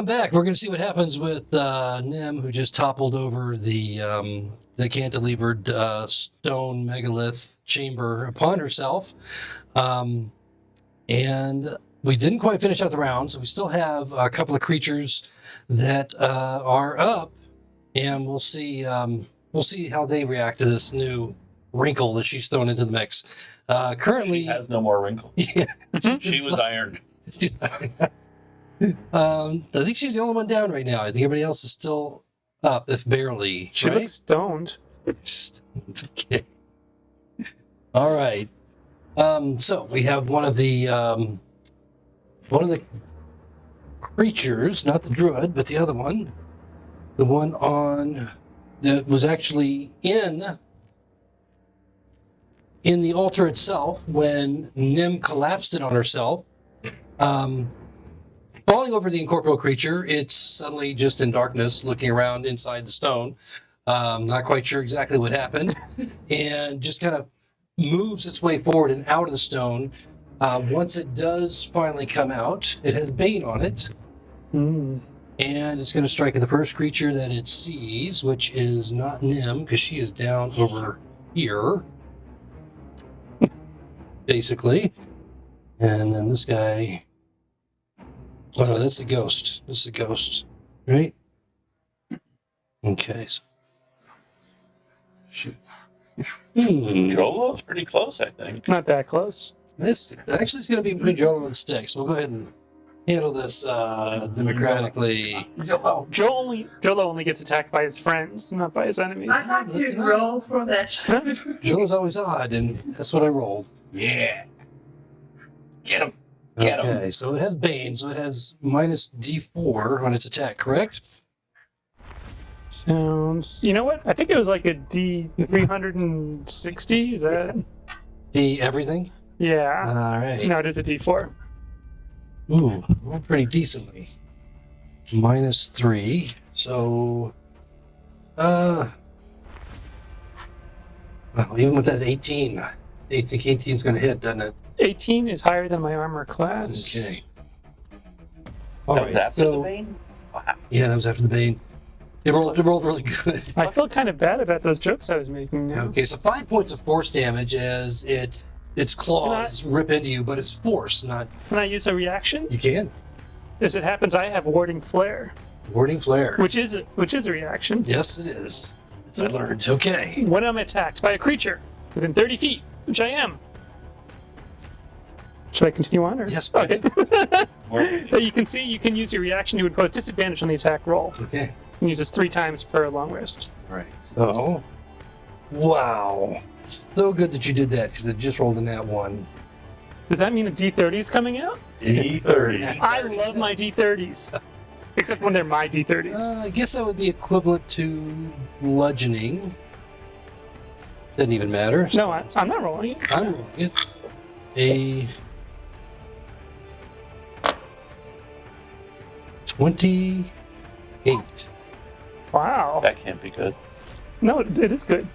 welcome back. We're going to see what happens with Nim, who just toppled over the cantilevered stone megalith chamber upon herself. And we didn't quite finish out the round, so we still have a couple of creatures that are up, and we'll see how they react to this new wrinkle that she's thrown into the mix. Currently, She has no more wrinkle. yeah, She was ironed. I think she's the only one down right now. I think everybody else is still up, if barely. She right? looks stoned. Okay. All right. So we have one of the creatures, not the druid, but the other one, the one on that was actually in the altar itself when Nim collapsed it on herself. Falling over the incorporeal creature, it's suddenly just in darkness, looking around inside the stone. Not quite sure exactly what happened, and just kind of moves its way forward and out of the stone. Once it does finally come out, it has Bane on it, and it's going to strike at the first creature that it sees, which is not Nim, because she is down over here, basically. And then this guy... Oh, no, that's a ghost. This is a ghost, right? Okay. So. Shoot. Jolo's pretty close, I think. Not that close. This actually is going to be between Jolo and Styx. We'll go ahead and handle this democratically. Jolo only gets attacked by his friends, not by his enemies. I'd like to roll for that. Jolo's always odd, and that's what I rolled. Yeah. Get him. Get him. Okay, so it has Bane, so it has minus D4 on its attack, correct? Sounds. You know what? I think it was like a D360. Is that? The everything? Yeah. All right. No, it is a D4. Ooh, rolled pretty decently. Minus 3. So, well, even with that 18, I think 18 is going to hit, doesn't it? 18 is higher than my armor class. Okay. All That was right. after the So, Bane? yeah, that was after the Bane. It rolled really good. I feel kind of bad about those jokes I was making now. Okay, so 5 points of force damage as its claws rip into you, but it's force, not. Can I use a reaction? You can. As it happens, I have warding flare, Warding flare. which is a reaction. Yes, it is. As I learned. Okay. When I'm attacked by a creature within 30 feet, which I am. Should I continue on? Or? Yes, Okay. Or- You can see you can use your reaction. You would pose disadvantage on the attack roll. Okay. And use this 3 times per long rest. All right. So, wow. So good that you did that because it just rolled in that one. Does that mean a D30 is coming out? E30. I love my D30s. Except when they're my D30s. I guess that would be equivalent to bludgeoning. Doesn't even matter. No, I'm not rolling it. I'm rolling it. A 28. Wow. That can't be good. No, it is good.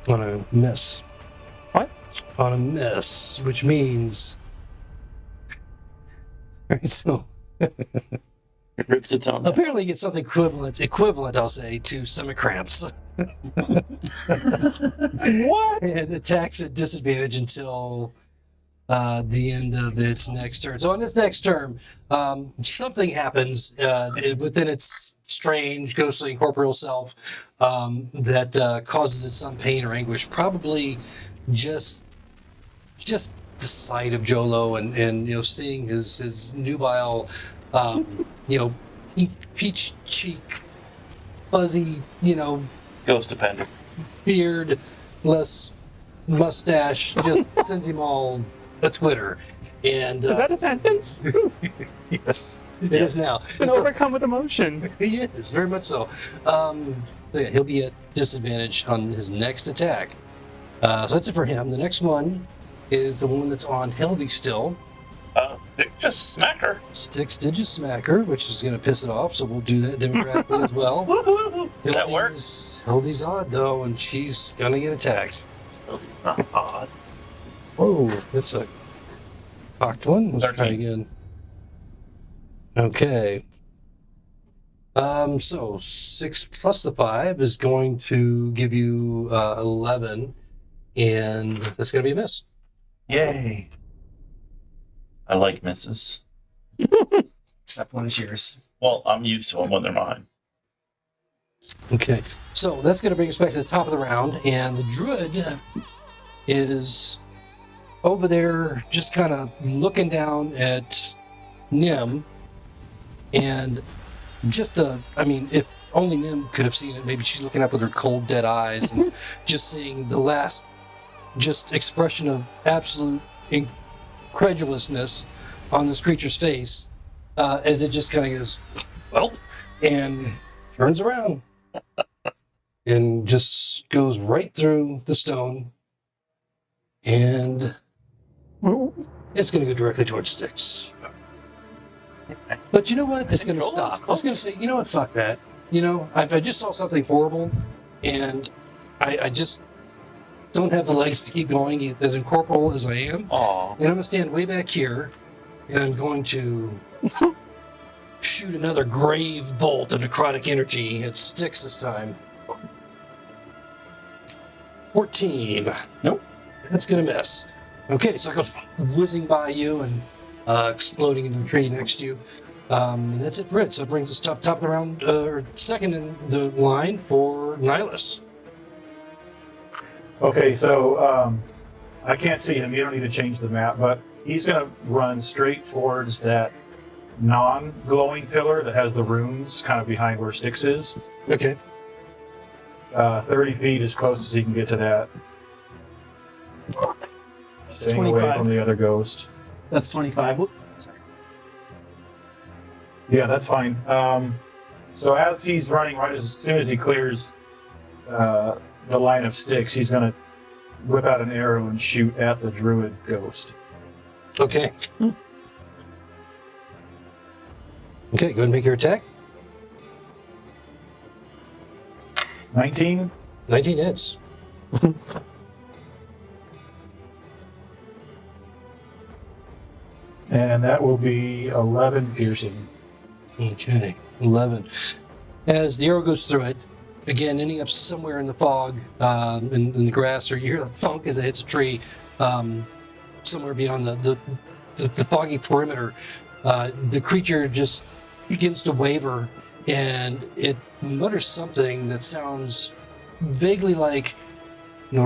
On a miss. What? On a miss, which means. Alright, so It rips its own. apparently you get something equivalent, I'll say, to stomach cramps. What? And attacks at disadvantage until the end of its next turn. So on this next turn, something happens within its strange, ghostly, incorporeal self that causes it some pain or anguish. Probably just the sight of Jolo and seeing his nubile, peach cheek, fuzzy, Ghost dependent. beard, less mustache, just sends him all a Twitter. And Is that a sentence? yes, it is now. It's been overcome with emotion. He is very much so. Yeah, he'll be at disadvantage on his next attack. So that's it for him. The next one is the one that's on Hildy still. Just smack her. Styx did just smack her, which is going to piss it off. So we'll do that democratically as well. Does that work? Hildy's odd though, and she's going to get attacked. Not odd. Whoa, that's a cocked one. Let's try 13. again. Okay. So 6 plus the 5 is going to give you 11, and that's going to be a miss. Yay. I like misses. Except when it's yours. Well, I'm used to them when they're mine. Okay. So that's going to bring us back to the top of the round, and the druid is over there just kind of looking down at Nim, and if only Nim could have seen it, maybe she's looking up with her cold, dead eyes and just seeing the last expression of absolute incredulousness on this creature's face as it just kind of goes, well, and turns around and just goes right through the stone, and it's going to go directly towards Styx. But you know what? It's going to stop. I was going to say, you know what? Fuck that. I just saw something horrible, and I just don't have the legs to keep going as incorporeal as I am. Aw. And I'm going to stand way back here, and I'm going to shoot another grave bolt of necrotic energy. It sticks this time. 14. Nope. That's going to miss. Okay, so it goes whizzing by you and exploding into the tree next to you. And that's it for it. So it brings us top of the round, or second in the line for Nihilus. Okay, so I can't see him. You don't need to change the map, but he's going to run straight towards that non-glowing pillar that has the runes kind of behind where Styx is. Okay. 30 feet as close as he can get to that. Staying away 25. from the other ghost. That's 25. Whoop. Sorry. Yeah, that's fine. So as he's running, right as soon as he clears the line of Styx, he's going to whip out an arrow and shoot at the druid ghost. Okay. Okay, go ahead and make your attack. 19? 19 hits. And that will be 11 piercing. Okay, 11. As the arrow goes through it, again, ending up somewhere in the fog, in the grass, or you hear the thunk as it hits a tree, somewhere beyond the foggy perimeter. The creature just begins to waver, and it mutters something that sounds vaguely like and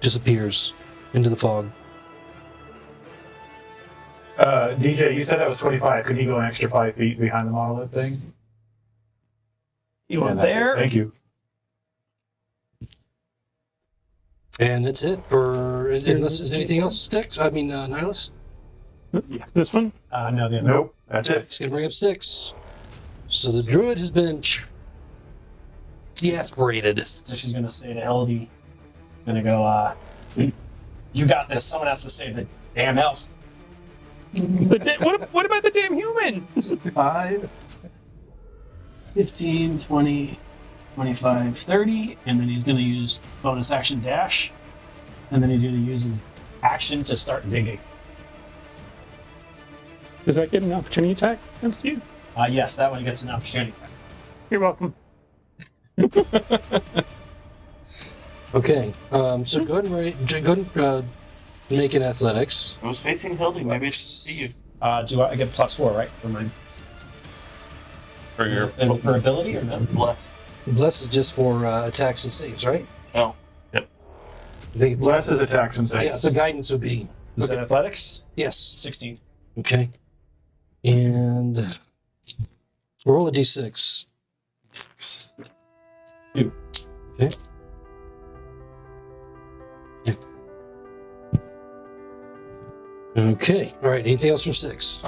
disappears into the fog. DJ, you said that was 25. Could he go an extra 5 feet behind the monolith thing? You want that's it. there? Thank you. And that's it for, unless there's anything else sticks. Nihilus. Yeah, this one? No, the other. Nope, that's it. It's gonna bring up Styx. So the druid has been deasperated. So she's going to say to Elodie, going to go, you got this. Someone has to save the damn elf. What about the damn human? 5, 15, 20, 25, 30, and then he's going to use bonus action dash, and then he's going to use his action to start digging. Does that get an opportunity attack against you? Yes, that one gets an opportunity attack. You're welcome. Okay, so go ahead and make an athletics. I was facing Hildy. Maybe I just see you. Do I get +4, right? For mine. For your For ability or no? bless. Bless is just for attacks and saves, right? Oh, yep. I think it's, Bless his attacks and yeah, saves. the guidance would be Is that athletics? yes. 16. Okay, and roll a d6. 6. Okay. Okay. All right. Anything else from Styx?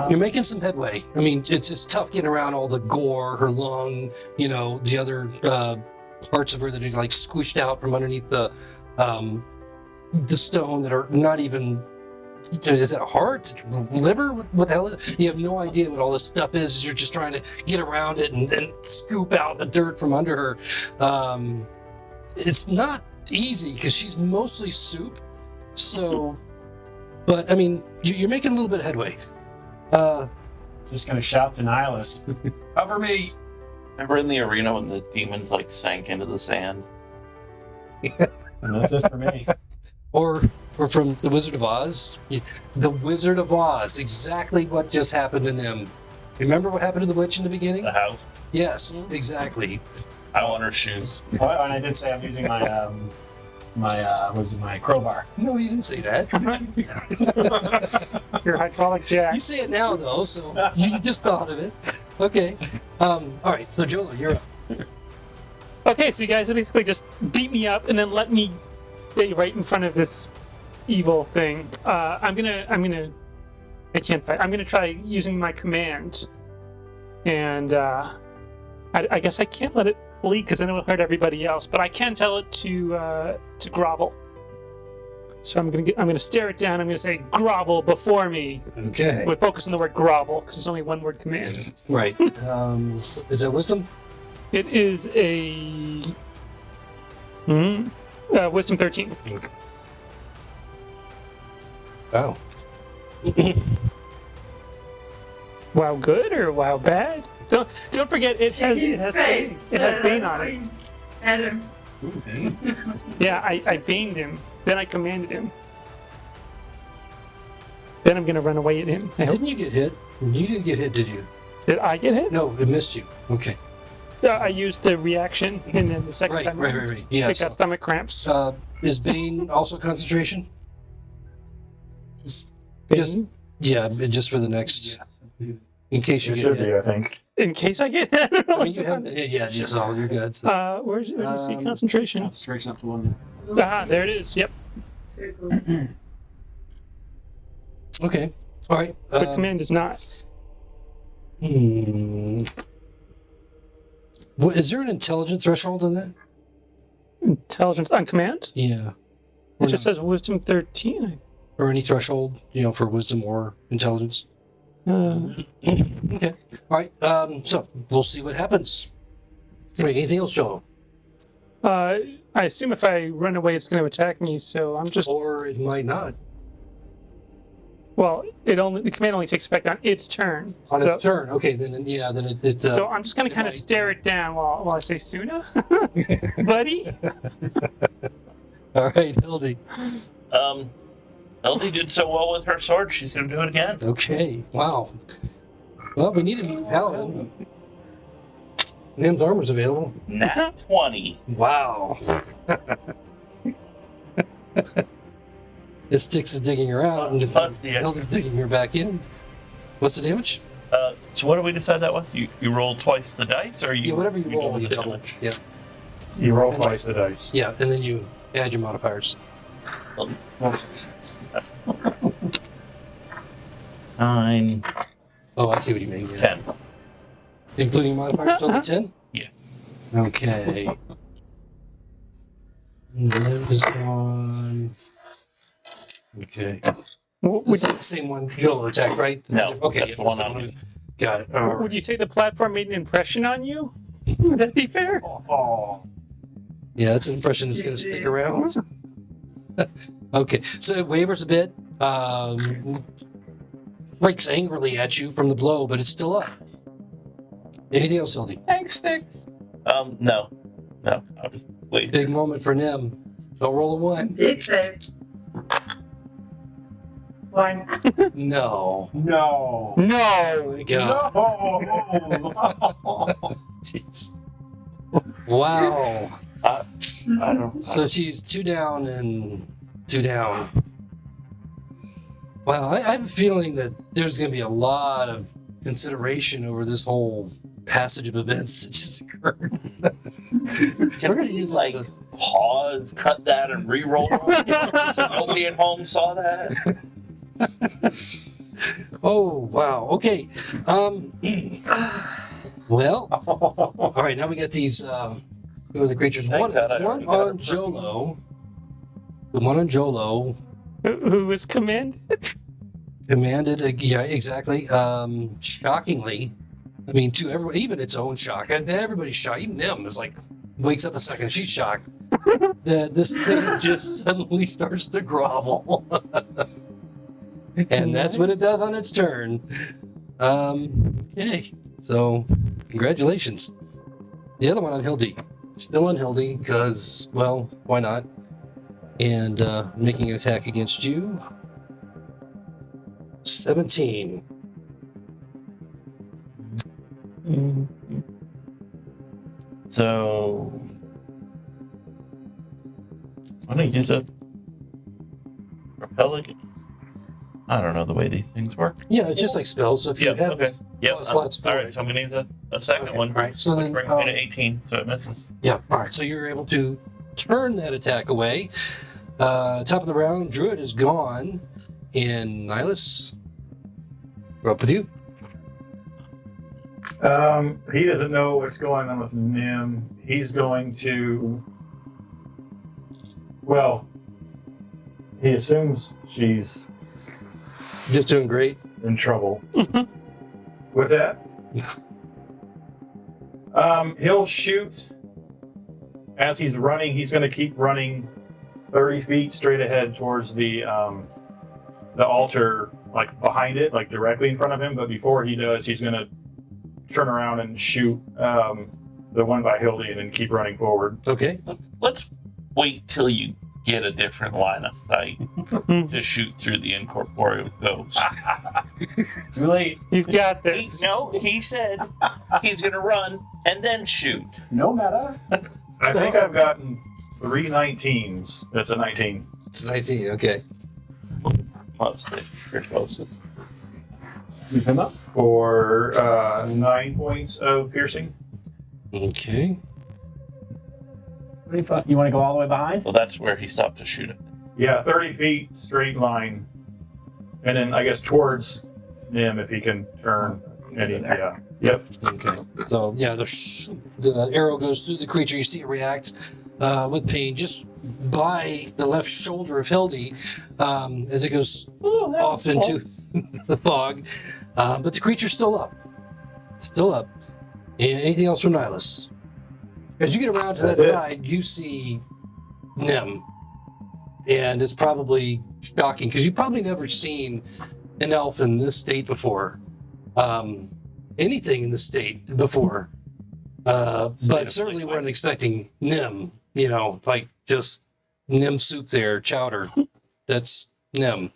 You're making some headway. I mean, it's tough getting around all the gore, her lung, the other parts of her that are like squished out from underneath the stone that are not even. Is that heart, liver? What the hell? You have no idea what all this stuff is. You're just trying to get around it and scoop out the dirt from under her. It's not easy because she's mostly soup. So But I mean, you're making a little bit of headway. Just gonna shout to Nihilus, cover me! Remember in the arena when the demons like sank into the sand? And that's it for me. Or from the Wizard of Oz. The Wizard of Oz, exactly what just happened to them. Remember what happened to the witch in the beginning? The house. Yes, exactly. I want her shoes. Oh, and I did say I'm using my my crowbar. No, you didn't say that. Your hydraulic jack. You say it now, though, so you just thought of it. Okay. All right, so Jolo, you're up. Okay, so you guys basically just beat me up and then let me stay right in front of this evil thing. I can't fight. I'm gonna try using my command, and I guess I can't let it bleed because then it will hurt everybody else. But I can tell it to grovel. So I'm gonna stare it down. I'm gonna say grovel before me. Okay. We're focused on the word grovel because it's only one word command. Right. Is that wisdom? It is a wisdom 13. Okay. Wow. Wow, good or wow, bad? Don't forget it has Bane on it. Adam. Yeah, I baned him. Then I commanded him. Then I'm gonna run away at him. I hope. Didn't you get hit? You didn't get hit, did you? Did I get hit? No, it missed you. Okay. I used the reaction, and then the second time Right. Yeah. I got stomach cramps. Is Bane also concentration? Just Just for the next, in case you It get should hit. be, I think. in case I get hit. I mean, you have, just all you're good. So. Where do you see concentration? Concentration up to 1. Ah, there it is. Yep. Okay. All right. The command is not. What, is there an intelligence threshold on that? Intelligence on command? Yeah. It just says wisdom 13. Or any threshold, for wisdom or intelligence. Okay. All right. So we'll see what happens. Wait, anything else, Joe? I assume if I run away, it's going to attack me. So I'm just. Or it might not. Well, the command only takes effect on its turn. On its turn. Okay. Then it. So I'm just going to kind of stare it down while I say Suna, buddy. All right, Hildy. Elodie did so well with her sword, she's gonna do it again. Okay. Wow. Well, we need a new paladin. Nim's armor's available. Nat 20. Wow. This Styx is digging her out, and Plus the Hildy's digging her back in. What's the damage? So what did we decide that was? You roll twice the dice, or you? Yeah, whatever you roll, the you double. damage? Yeah. You roll twice the dice. Yeah, and then you add your modifiers. 9, Oh, I see what you mean. Yeah. 10. Including modifiers, total 10? Yeah. Okay. And that is on. Okay. Was that the same one? You'll attack, right? No, Okay. that's the one I'm using. Got it. All right. Would you say the platform made an impression on you? Would that be fair? Oh. Yeah, that's an impression that's going to stick around. Okay, so it wavers a bit, breaks angrily at you from the blow, but it's still up. Anything else, Hildy? Thanks, Sticks. No. I'll just wait. Big moment for Nim. Don't roll a 1. It's a 1. No. No. No. My God. No. Jeez. Wow. I don't. So she's 2 down and 2 down. Wow, I have a feeling that there's going to be a lot of consideration over this whole passage of events that just occurred. Can we use pause, cut that, and re-roll it? So nobody at home saw that. Oh, wow. Okay. Well, all right, now we got these the creatures. Thank God I One already got on her. Jolo. The one on Jolo Who was commanded? commanded, yeah, exactly. Shockingly, I mean, to everyone, even its own shock, and everybody's shocked. Even them is like, wakes up a second, she's shocked that this thing just suddenly starts to grovel. And that's what it does on its turn. Okay, so congratulations. The other one on Hildy. Still on Hildy, because, well, why not? And making an attack against you. 17. So, why don't you use a repel again? I don't know the way these things work. Yeah, it's just like spells. So if you have okay. Yep. slots for All right, it. so I'm going to use a second Okay, one. all right, so Which then, brings me to 18, so it misses. yeah, all right. So you're able to turn that attack away. Top of the round, Druid is gone. And Nihilus, we're up with you. He doesn't know what's going on with Nim. He's going to. Well, he assumes she's Just doing great. in trouble. What's that? He'll shoot as he's running. He's going to keep running 30 feet straight ahead towards the altar, like behind it, like directly in front of him. But before he does, he's going to turn around and shoot the one by Hildy and then keep running forward. Okay. Let's wait till you get a different line of sight to shoot through the incorporeal ghost. Too late. He's got this. He said he's going to run and then shoot. No meta. I think I've gotten 3 19s. That's a 19. It's 19. Okay. Plus 6. You're closest. Move him up. For 9 points of piercing. Okay. You want to go all the way behind? Well, that's where he stopped to shoot it. Yeah, 30 feet straight line. And then I guess towards him if he can turn. And yeah. Yep. Okay. So yeah, the arrow goes through the creature. You see it react with pain just by the left shoulder of Hildy as it goes off into the fog. But the creature's still up. Still up. And anything else from Nihilus? As you get around to that side, you see Nim. And it's probably shocking because you've probably never seen an elf in this state before. Anything in the state before. But certainly weren't expecting Nim, like just Nim soup there, chowder. That's Nim.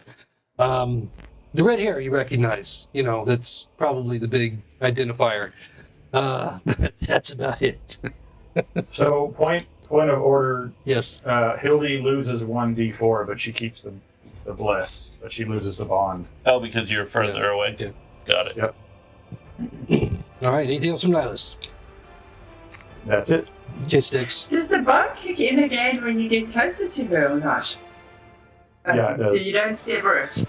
The red hair you recognize, that's probably the big identifier. But that's about it. So point of order. Yes. Hildy loses 1d4, but she keeps the bliss, but she loses the bond. Oh, because you're further away? Yeah. Got it. Yep. All right, anything else from Nihilus? That's it. Okay, Sticks. Does the bug kick in again when you get closer to her or not? Yeah, it So does. you don't sever it.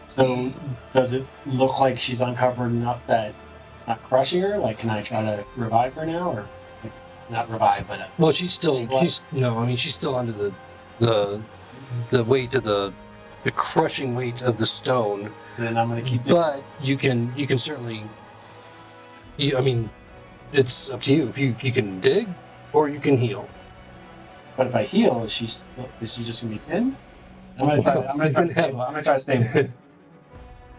So does it look like she's uncovered enough that not crushing her? Like, can I try to revive her now, or like, not revive, but Well, she's still What? she's still under the weight of the crushing weight of the stone. then I'm gonna keep doing. But you can certainly. It's up to you. If you can dig or you can heal. But if I heal, is she just gonna be pinned? I'm gonna try to stabilize.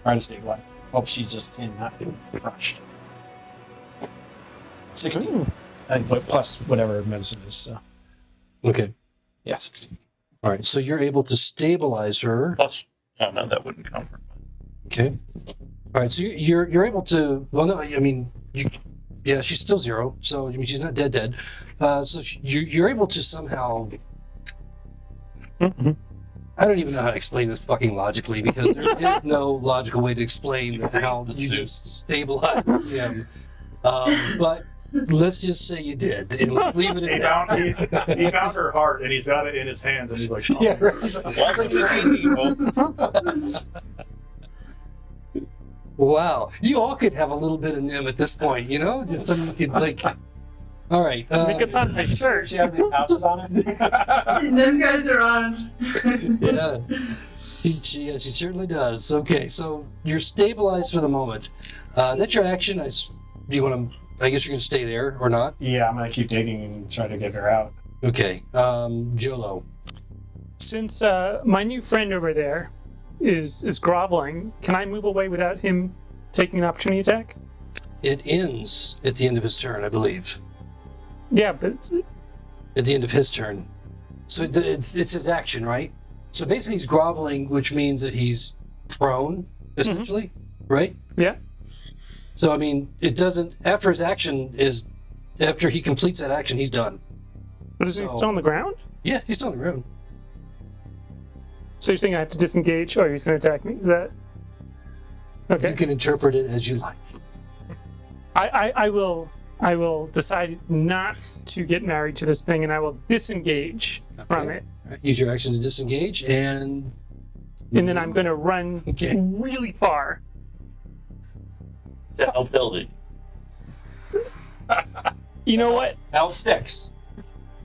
Try to stabilize. Hope she's just pinned, not being crushed. 16. But plus whatever medicine is. So. Okay. Yeah, 16. All right. So you're able to stabilize her. Plus, oh no, that wouldn't comfort. Okay. All right. So you're able to. Well, no. Yeah, she's still 0. So she's not dead. So you're able to somehow. I don't even know how to explain this fucking logically because there is no logical way to explain how you just stabilize him. But let's just say you did, and let's leave it He at that. found he found her heart and he's got it in his hands and he's like, oh. Yeah, right. Wasn't very evil. Wow, you all could have a little bit of Nim at this point, just so you could like. All right. I think it's on my shirt. Does she have any pouches on it? And then goes around. Yeah, she certainly does. Okay, so you're stabilized for the moment. That's your action. Do you want to? I guess you're going to stay there or not? Yeah, I'm gonna keep digging and try to get her out. Okay, Jolo. Since my new friend over there is groveling. Can I move away without him taking an opportunity attack? It ends at the end of his turn, I believe. Yeah, but At the end of his turn. So it's his action, right? So basically he's groveling, which means that he's prone, essentially, right? yeah. So, I mean, it doesn't... After his action is... After he completes that action, he's done. But is he So- still on the ground? Yeah, he's still on the ground. So you're saying I have to disengage, or he's going to attack me? Is that okay? You can interpret it as you like. I will decide not to get married to this thing, and I will disengage from it, All right, use your action to disengage, and... and then I'm going to run Okay. really far. To help Hildy. You know what? Help sticks.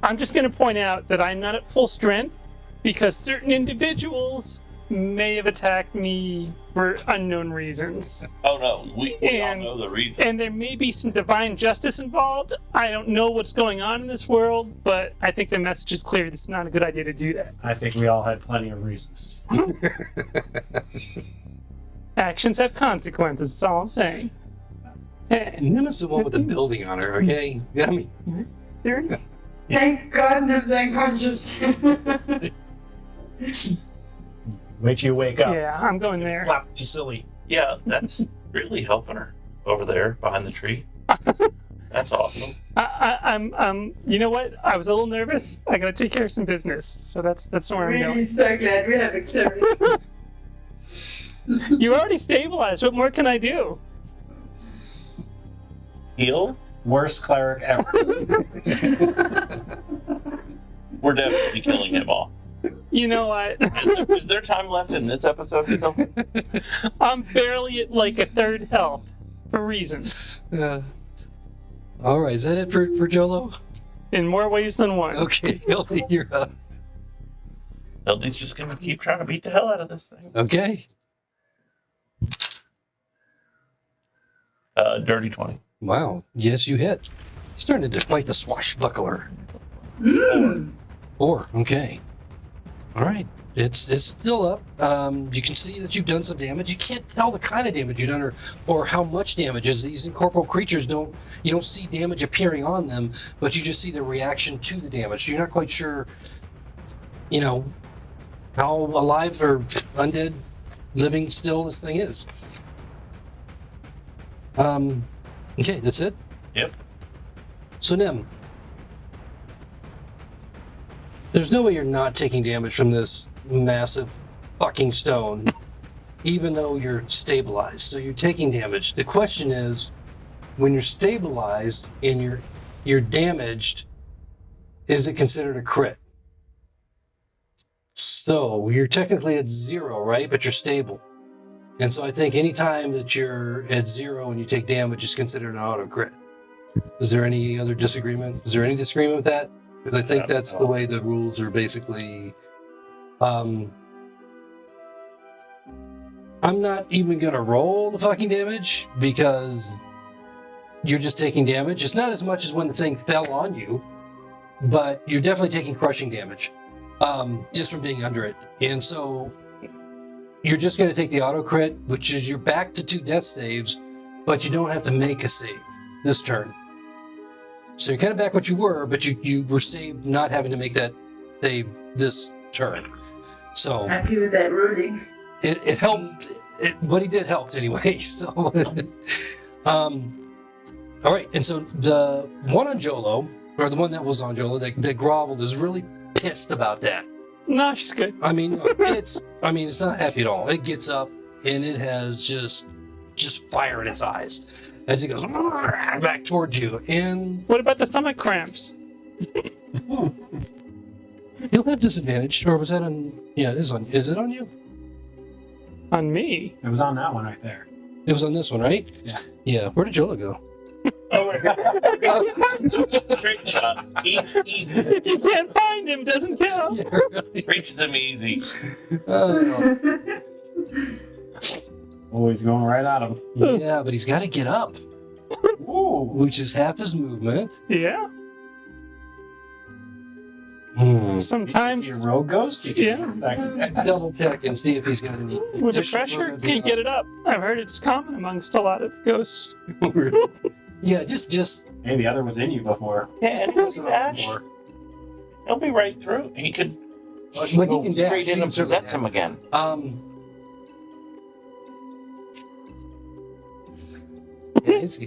I'm just going to point out that I'm not at full strength because certain individuals may have attacked me for unknown reasons. Oh no, we all And- know the reason. And there may be some divine justice involved. I don't know what's going on in this world, but I think the message is clear. It's not a good idea to do that. I think we all had plenty of reasons. Actions have consequences, that's all I'm saying. Hey, Nim is the one with the building on her, okay? I mean, there. Thank God Nim's unconscious. Wait till you wake up. Yeah, I'm going there. Flap, you silly. Yeah, that's really helping her over there behind the tree. That's awesome. I'm you know what? I was a little nervous. I gotta take care of some business, so that's where I'm Really going. so glad we have a cleric. You already stabilized. What more can I do? Heal? Worst cleric ever. We're definitely killing him off. You know what? Is there time left in this episode to tell me? I'm barely at like a third health for reasons. all right, is that it for Jolo? In more ways than one. Okay, Hildy, you're up. Hildy's just gonna keep trying to beat the hell out of this thing. Okay. Dirty 20. Wow, yes, you hit. Starting to quite the swashbuckler. 4, okay. All right, it's still up. You can see that you've done some damage. You can't tell the kind of damage you've done or how much damage. As these incorporeal creatures you don't see damage appearing on them, but you just see the reaction to the damage. So you're not quite sure, how alive or undead, living still this thing is. Okay, that's it? Yep. So Nim, there's no way you're not taking damage from this massive fucking stone, even though you're stabilized. So you're taking damage. The question is, when you're stabilized and you're damaged, is it considered a crit? So you're technically at 0, right? But you're stable. And so I think any time that you're at 0 and you take damage is considered an auto crit. Is there any other disagreement? Is there any disagreement with that? Because I think that's the way the rules are basically. I'm not even going to roll the fucking damage because you're just taking damage. It's not as much as when the thing fell on you, but you're definitely taking crushing damage just from being under it. And so you're just going to take the auto crit, which is you're back to 2 death saves, but you don't have to make a save this turn. So you're kind of back what you were, but you were saved not having to make that save this turn. So Happy with that ruling. it helped. What he did helped anyway. So, all right. And so the one on Jolo, or the one that was on Jolo, that groveled, is really pissed about that. No, she's good. I mean, it's not happy at all. It gets up and it has just fire in its eyes as it goes back towards you. And What about the stomach cramps? you'll have disadvantage. Or was that on? Yeah, it is on. Is it on you? On me? It was on that one right there. It was on this one, right? Yeah. Yeah. Where did Jolo go? Straight shot. Easy. If you can't find him, doesn't count. Reach them easy. Always going right at him. Yeah, but he's got to get up, Ooh. which is half his movement. Yeah. Sometimes, Is he a rogue ghost? Yeah. Exactly. Double check and see if he's got any. with the pressure, can't get it up. I've heard it's common amongst a lot of ghosts. Yeah, just Maybe the other was in you before. Yeah, and he'll dash. He'll be right through. He could Well, he go can dash. straight in He and can certainly possess him again. Yeah, he's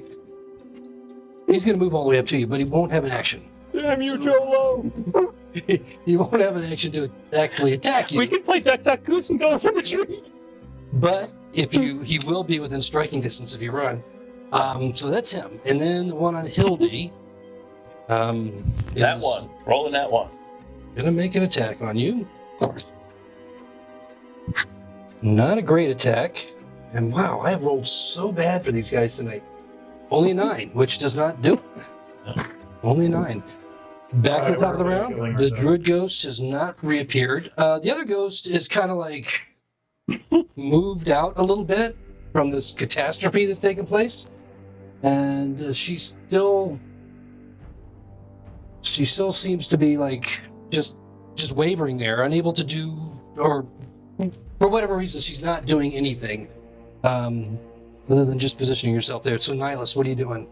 going to move all the way up to you, but he won't have an action. Damn you, Jolo! He won't have an action to actually attack you. We can play Duck Duck Goose and go into the tree. But he will be within striking distance if you run. So that's him. And then the one on Hildy. That one. Rolling that one. Gonna make an attack on you. Not a great attack. And wow, I have rolled so bad for these guys tonight. Only a 9, which does not do it. Only a 9. Back to the top of the round. The druid ghost has not reappeared. The other ghost is kind of like moved out a little bit from this catastrophe that's taken place. And she still seems to be like just wavering there, unable to do, or for whatever reason she's not doing anything other than just positioning herself there. So Nihilus, what are you doing?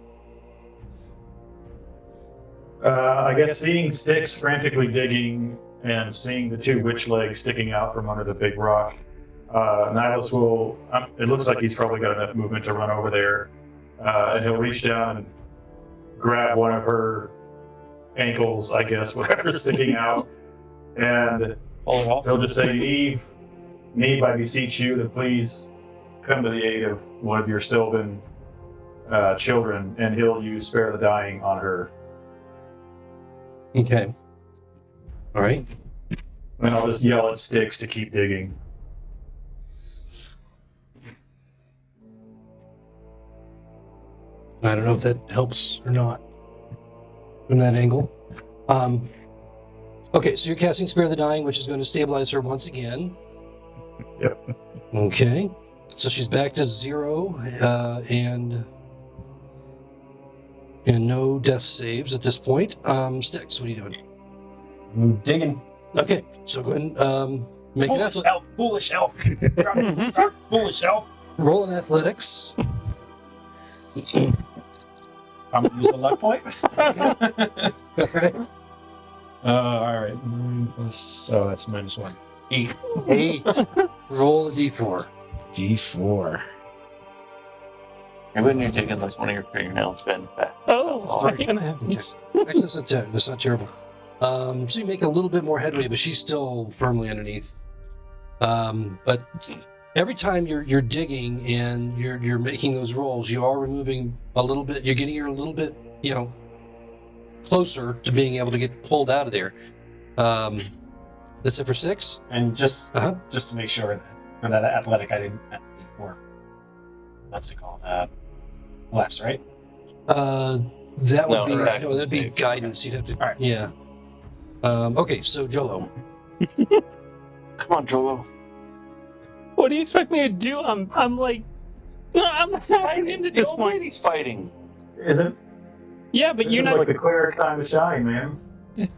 I guess seeing Styx frantically digging and seeing the 2 witch legs sticking out from under the big rock, Nihilus will. It looks like he's probably got enough movement to run over there, and he'll reach down and grab one of her ankles, I guess, whatever's sticking out, and he'll just say, Neve, I beseech you to please come to the aid of one of your Sylvan children, and he'll use Spare the Dying on her. Okay. All right. And I'll just yell at Styx to keep digging. I don't know if that helps or not from that angle. Okay, so you're casting Spare the Dying, which is going to stabilize her once again. Yep. Okay. So she's back to 0 and no death saves at this point. Styx, what are you doing? I'm digging. Okay, so go ahead and make an Foolish elf. Foolish elf. Foolish elf. roll in athletics. I'm going to use a luck point. All right. All right. 9 plus. So that's -1. 8. 8. Roll a d4. D4. And when you're digging, like one of your fingernails bend back. Oh, that even happens. Actually, that's not terrible. So you make a little bit more headway, but she's still firmly underneath. But every time you're digging and you're making those rolls, you are removing a little bit. You're getting her a little bit, closer to being able to get pulled out of there. That's it for 6. And just to make sure that for that athletic, I didn't add D4. What's it called? Less, right? That would No, be action that'd be saves. guidance. You'd have to. All right. Yeah. Okay, so Jolo. Come on, Jolo. What do you expect me to do? I'm into this The old point. lady's fighting. Isn't Yeah, but this you're is not. like the cleric time to shine, man?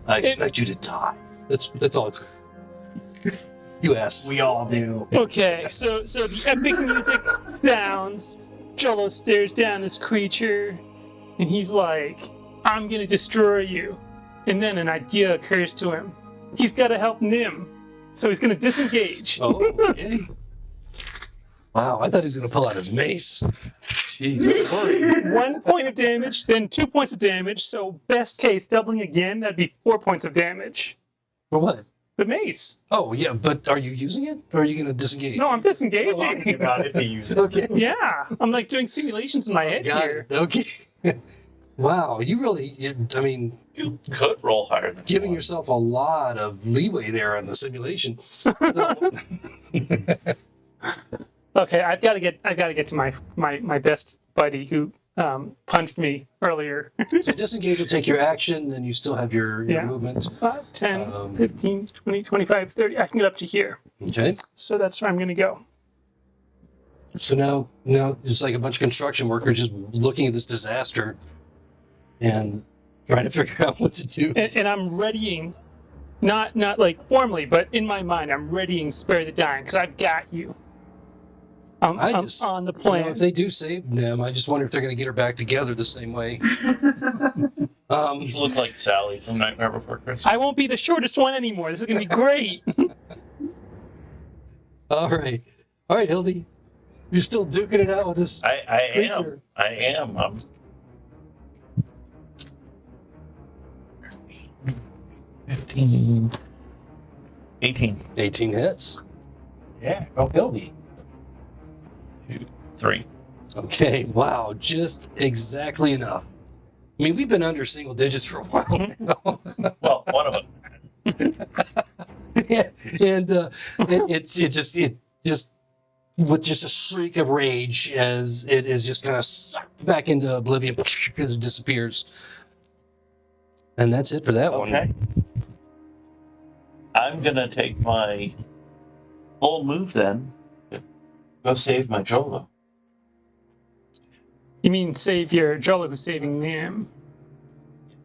I expect you to die. That's all it's. You asked. We all do. Okay, so the epic music sounds. Jolo stares down this creature, and he's like, "I'm gonna destroy you." And then an idea occurs to him. He's got to help Nim, so he's gonna disengage. Oh, okay. Wow, I thought he was going to pull out his mace. Jeez, I'm worried. 1 point of damage, then 2 points of damage. So best case, doubling again, that'd be 4 points of damage. For what? The mace. Oh, yeah, but are you using it, or are you going to disengage? No, I'm disengaging. About if they use it. Okay. Yeah, I'm like doing simulations in my head Got here. it. Okay. Wow, you really, I mean, You could roll higher than giving one. yourself a lot of leeway there on the simulation. Okay, I've got to get to my best buddy who punched me earlier. So disengage will take your action, and you still have your Yeah. movement. 5, 10, 15, 20, 25, 30. I can get up to here. Okay. So that's where I'm going to go. So now it's like a bunch of construction workers just looking at this disaster and trying to figure out what to do. And I'm readying Not like formally, but in my mind, I'm readying Spare the Dying because I've got you. I'm on the plan. If they do save Nim, I just wonder if they're going to get her back together the same way. You look like Sally from Nightmare Before Christmas. I won't be the shortest one anymore. This is going to be great. All right, Hildy, you're still duking it out with this. I creature. am. I'm 15, 18, 18 hits. Yeah, go Hildy. 2, 3. Okay, wow, just exactly enough. I mean, we've been under single digits for a while now. Well, one of them. Yeah, and it just with just a shriek of rage as it is just kind of sucked back into oblivion as it disappears. And that's it for that one. Okay. I'm gonna take my full move then. Go save my Jolo. You mean save your Jolo who's saving Nim?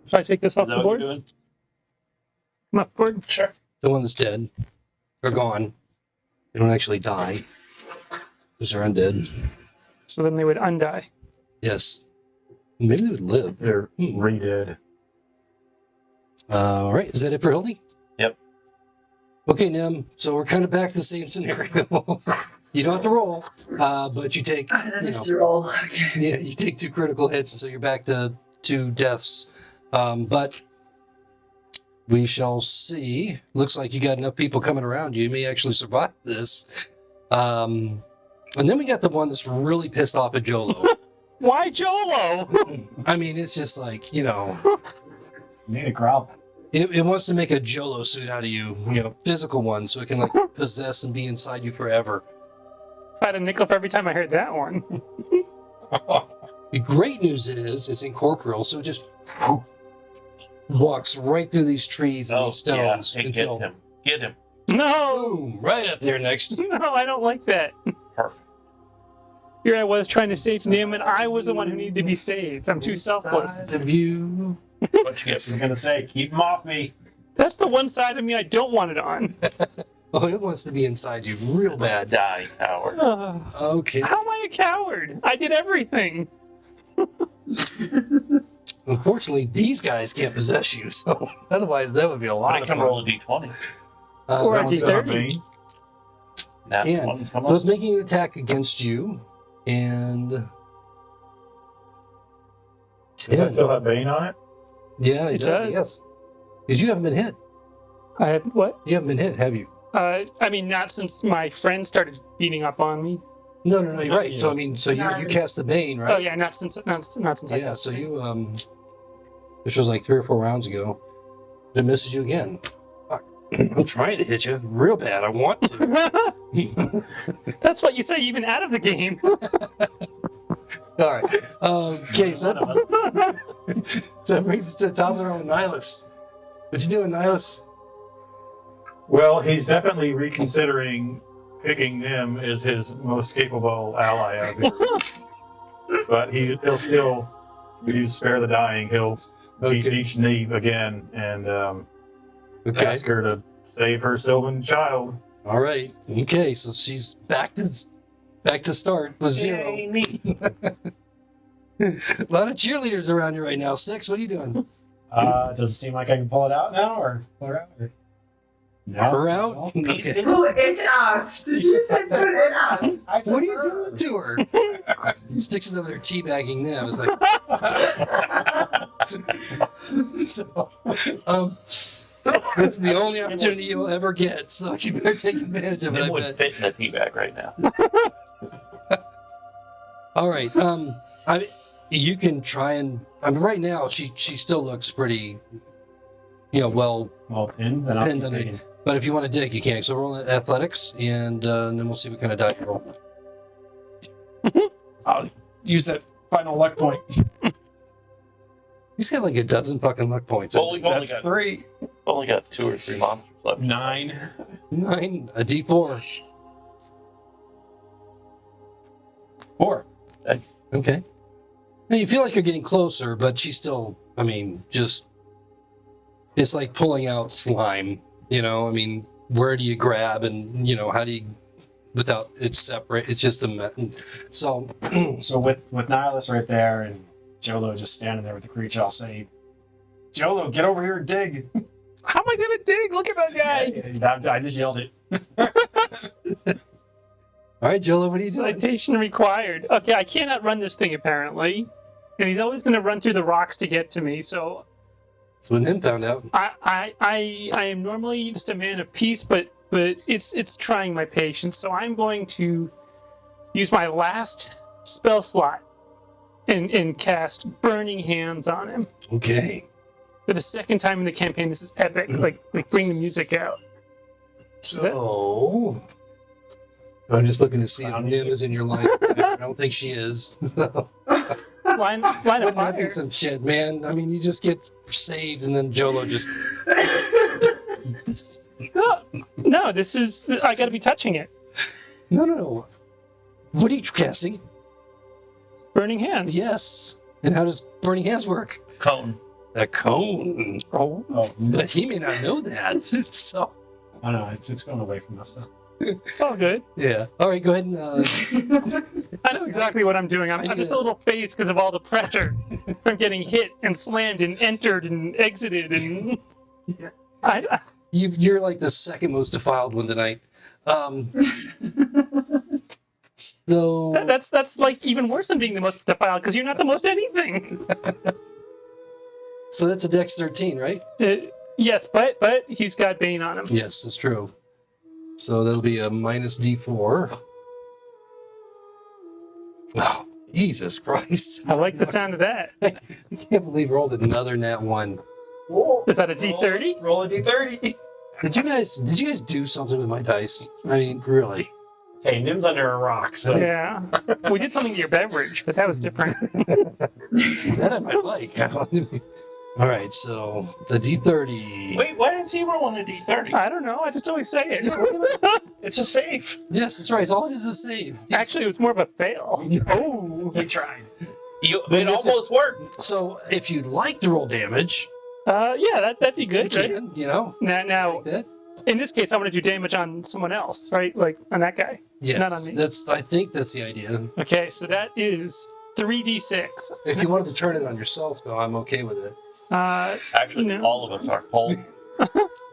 Should I take this off Is that the what board? you're doing? Come off the board? Sure. The one that's dead. They're gone. They don't actually die. Because they're undead. So then they would undie. Yes. Maybe they would live. They're re-dead. All right. Is that it for Hildy? Yep. Okay, Nim. So we're kind of back to the same scenario. You don't have to roll, but you take. I don't you have know, to roll. Okay. Yeah, you take 2 critical hits, and so you're back to 2 deaths. But we shall see. Looks like you got enough people coming around you. You may actually survive this. And then we got the one that's really pissed off at Jolo. Why Jolo? I mean, it's just like, You need a growl. it wants to make a Jolo suit out of you, physical one, so it can like possess and be inside you forever. I had a nickel for every time I heard that one. The great news is it's incorporeal, so it just walks right through these trees and these stones Yeah. Hey, until get him. Get him. No! boom, right up there next. No, I don't like that. Perfect. Here I was trying to save Nim, and I was the one who needed to be saved. I'm too selfless. Side of you. What you I get? was gonna say, keep him off me. That's the one side of me I don't want it on. Oh, it wants to be inside you real bad. Die, coward. Okay. How am I a coward? I did everything. Unfortunately, these guys can't possess you, so otherwise that would be a lot I of can fun. roll a d20. Or a that Still have D30. Bane. Nat can. one, come So on. it's making an attack against you, and Does that still have Bane on it? yeah, it It does. does. Yes, because you haven't been hit. I had what? You haven't been hit, have you? I mean, not since my friend started beating up on me. No, you're right. Yeah. So I mean, so you cast the Bane, right? Oh yeah, not since I Yeah. So you which was like 3 or 4 rounds ago. It misses you again. Fuck. I'm trying to hit you real bad. I want to. That's what you say even out of the game. All right. Okay. So that brings us to the top of the round, Nihilus. What you doing, Nihilus? Well, he's definitely reconsidering picking Nim as his most capable ally out here. But he'll still use Spare the Dying. He'll beseech Neve again and Okay. ask her to save her Sylvan child. All right. Okay. So she's back to start with 0. Yay, me. A lot of cheerleaders around you right now. Six, what are you doing? Does it seem like I can pull it out now, or pull her out? Or... No. Her out? No. Okay. Pull it out. Did you say pull it out? I said What are you her doing to her? Sticks is over there teabagging them. It's like, so, it's the only opportunity you'll ever get. So you better take advantage of it. Nim I would bet. fit in a teabag right now. All right. You can try and. I mean, right now she still looks pretty, well Well, pinned, then I'll pinned keep under. taking. But if you want to dig, you can. So roll athletics, and then we'll see what kind of die you roll. I'll use that final luck point. He's got like a dozen fucking luck points. Well, we've That's 3. only got 2 or 3 monsters left. 9. 9, a D4. 4. Okay. Now you feel like you're getting closer, but she's still, just it's like pulling out slime. You know, I mean, where do you grab, and how do you without it's separate? It's just so. So with Nihilus right there and Jolo just standing there with the creature, I'll say, Jolo, get over here and dig. How am I gonna dig? Look at that guy. I just yelled it. All right, Jolo, what are you doing? Citation required. Okay, I cannot run this thing apparently, and he's always gonna run through the rocks to get to me. So That's what Nim found out. I am normally just a man of peace, but it's trying my patience. So I'm going to use my last spell slot and cast Burning Hands on him. Okay. For the second time in the campaign, this is epic. Like bring the music out. So I'm just looking to see if Nim is in your line. I don't think she is. Line of That'd be fire. some shit, man. I mean, you just get saved, and then Jolo just. No, this is. I got to be touching it. No. What are you casting? Burning Hands. Yes. And how does Burning Hands work? Cone. A cone. Oh. But he may not know that. So. I don't know, it's going away from us, though. It's all good. Yeah. All right, go ahead and. I know exactly what I'm doing. I'm just a little phased because of all the pressure from getting hit and slammed and entered and exited and. Yeah. You're like the second most defiled one tonight. So That's like even worse than being the most defiled because you're not the most anything. So that's a Dex 13, right? Yes, but he's got Bane on him. Yes, that's true. So that'll be a minus D4. Oh, Jesus Christ. I like the sound of that. I can't believe we rolled another nat 1. Is that a D30? Roll a D30. Did you guys do something with my dice? I mean, really? Hey, Nim's under a rock, so. Yeah. We did something to your beverage, but that was different. That I might like. All right, so the D30. Wait, why didn't he roll on a D30? I don't know. I just always say it. It's a save. Yes, that's right. All it is save. Actually, it was more of a fail. Oh. We tried. It almost worked. So if you'd like to roll damage, Yeah, that'd be you good. Right? can, you know. Now, Take that. in this case, I want to do damage on someone else, right? Like on that guy. Yes, Not on me. I think that's the idea. Okay, so that is 3d6. If you wanted to turn it on yourself, though, I'm okay with it. Actually, No. all of us are. Hold.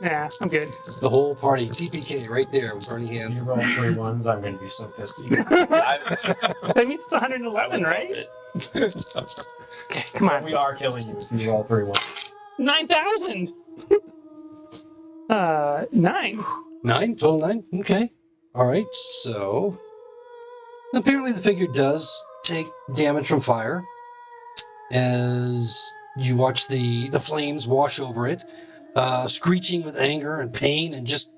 Yeah, I'm good. The whole party, TPK, right there with burning You hands. roll 3 1s, I'm going to be so pissed at you. That means it's 111, right? Okay, come on. We are killing you if you roll 3 1s. 9,000! 9. 9? Total 9? Okay. All right, so. Apparently, the figure does take damage from fire as you watch the flames wash over it, screeching with anger and pain and just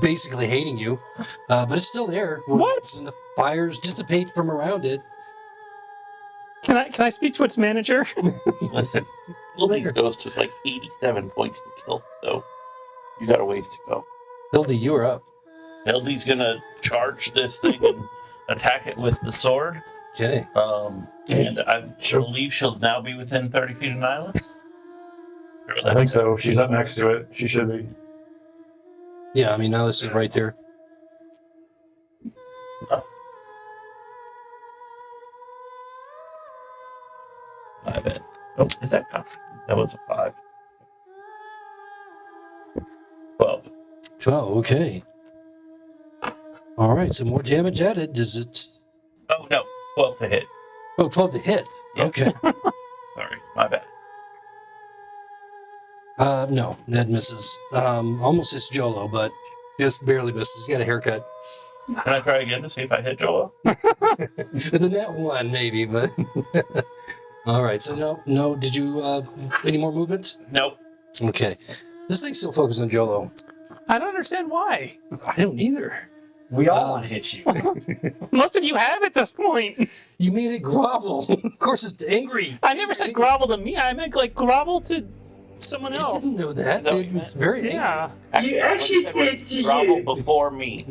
basically hating you. But it's still there. What? When the fires dissipate from around it. Can I speak to its manager? Listen, Hildy's ghost was like 87 points to kill, so you got a ways to go. Hildy, you are up. Hildy's gonna charge this thing and attack it with the sword. Okay. And I believe she'll now be within 30 feet of Nihilus. I think so. She's up next to it. She should be. Yeah, I mean, now this is right there. I bet. Oh, is that tough? That was a 5. 12. 12, okay. All right, so more damage added. Is it. Oh, no. 12 to hit. Oh, 12 to hit. Yeah. Okay. Sorry, my bad. No, that misses. Almost hits Jolo, but just barely misses. He's got a haircut. Can I try again to see if I hit Joel? The net 1, maybe, but. All right, so no. Did you, any more movement? Nope. Okay. This thing's still focused on Jolo. I don't understand why. I don't either. We all want to hit you. Most of you have at this point. You made it grovel. Of course, it's angry. I never said grovel to me. I meant like grovel to someone I didn't else. know that. No, It was very angry. Yeah. You actually said to Grovel you. before me.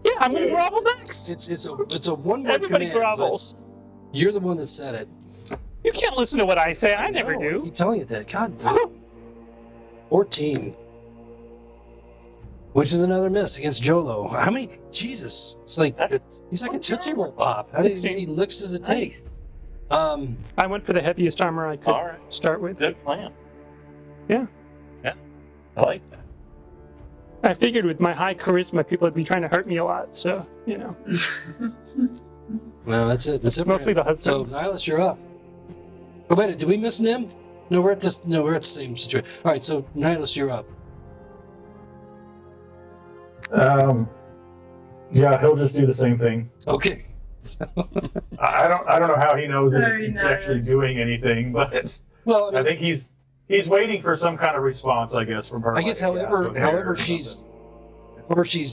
Yeah, I'm gonna grovel next. It's a one-word Everybody command, but grovels. You're the one that said it. You can't listen to what I say. I never No, I do. keep telling you that. God damn. 14. Which is another miss against Jolo. How many? Jesus. It's like, he's like a Tootsie Roll Pop. How many licks does it take? I went for the heaviest armor I could start with. Good plan. Yeah. Yeah. I like that. I figured with my high charisma, people would be trying to hurt me a lot, so, Well, that's it. That's it. Mostly the husbands. So, Nihilus, you're up. Oh, wait, did we miss Nim? No, we're at the same situation. All right, so Nihilus, you're up. Yeah, he'll just do the same thing. Okay. I don't know how he knows that Very it's nice. actually doing anything, but Well, I think he's waiting for some kind of response, I guess, from her. I guess like a gasp of air however or she's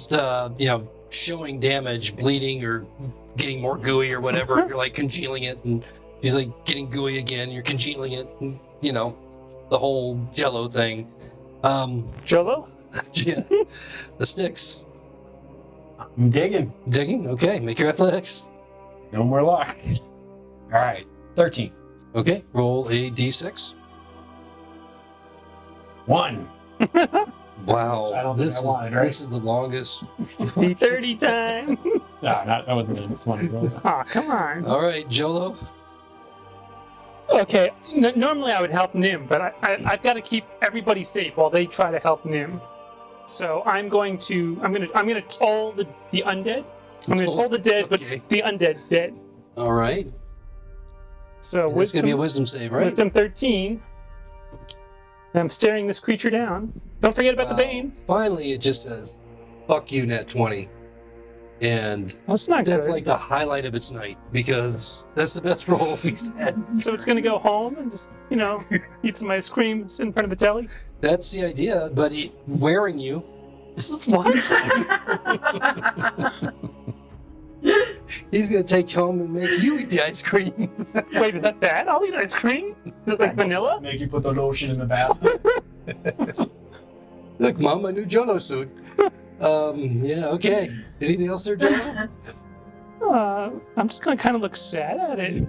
something. showing damage, bleeding, or getting more gooey or whatever, you're like congealing it, and she's like getting gooey again, you're congealing it, and, the whole Jello thing. Jolo? Yeah, the sticks. I'm digging. Digging? Okay, make your athletics. No more luck. All right. 13. Okay, roll a d6. 1. Wow, I don't think this I wanted, right? this is the longest. 50-30 time. No, that wasn't the 20. Aw, come on. All right, Jolo. Okay, normally I would help Nim, but I've got to keep everybody safe while they try to help Nim. So I'm going to toll the undead. I'm going to toll the dead, but Okay. the undead dead. All right, So it's gonna be a wisdom save, right? Wisdom 13. I'm staring this creature down. Don't forget about the Bane. Finally, it just says, "Fuck you, Nat 20," and That's not that's good. like the highlight of its night because that's the best roll he's had. So it's going to go home and just, eat some ice cream, sit in front of the telly? That's the idea, but wearing you. What? He's gonna take you home and make you eat the ice cream. Wait, is that bad? I'll eat ice cream? Is it like vanilla? Make you put the lotion in the bathroom. Look, Mom, my new Jolo suit. Yeah, okay. Anything else there, Jolo? I'm just going to kind of look sad at it.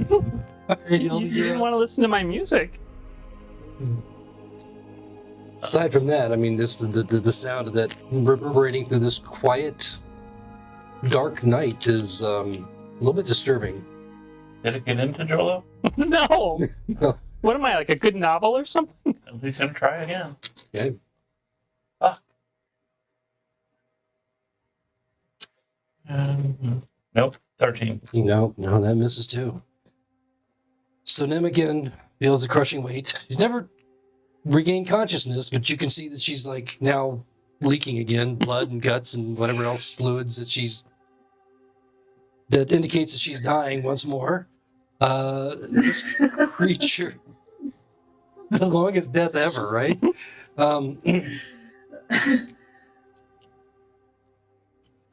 Alright, You didn't want to listen to my music. Aside from that, I mean, just the sound of that reverberating through this quiet, dark night is a little bit disturbing. Did it get into Jolo? No. What am I, like a good novel or something? At least gonna try again. Okay. Nope. 13. No, that misses too. So Nim again feels a crushing weight. She's never regained consciousness, but you can see that she's like now leaking again, blood and guts and whatever else fluids that indicates that she's dying once more. This creature, the longest death ever, right?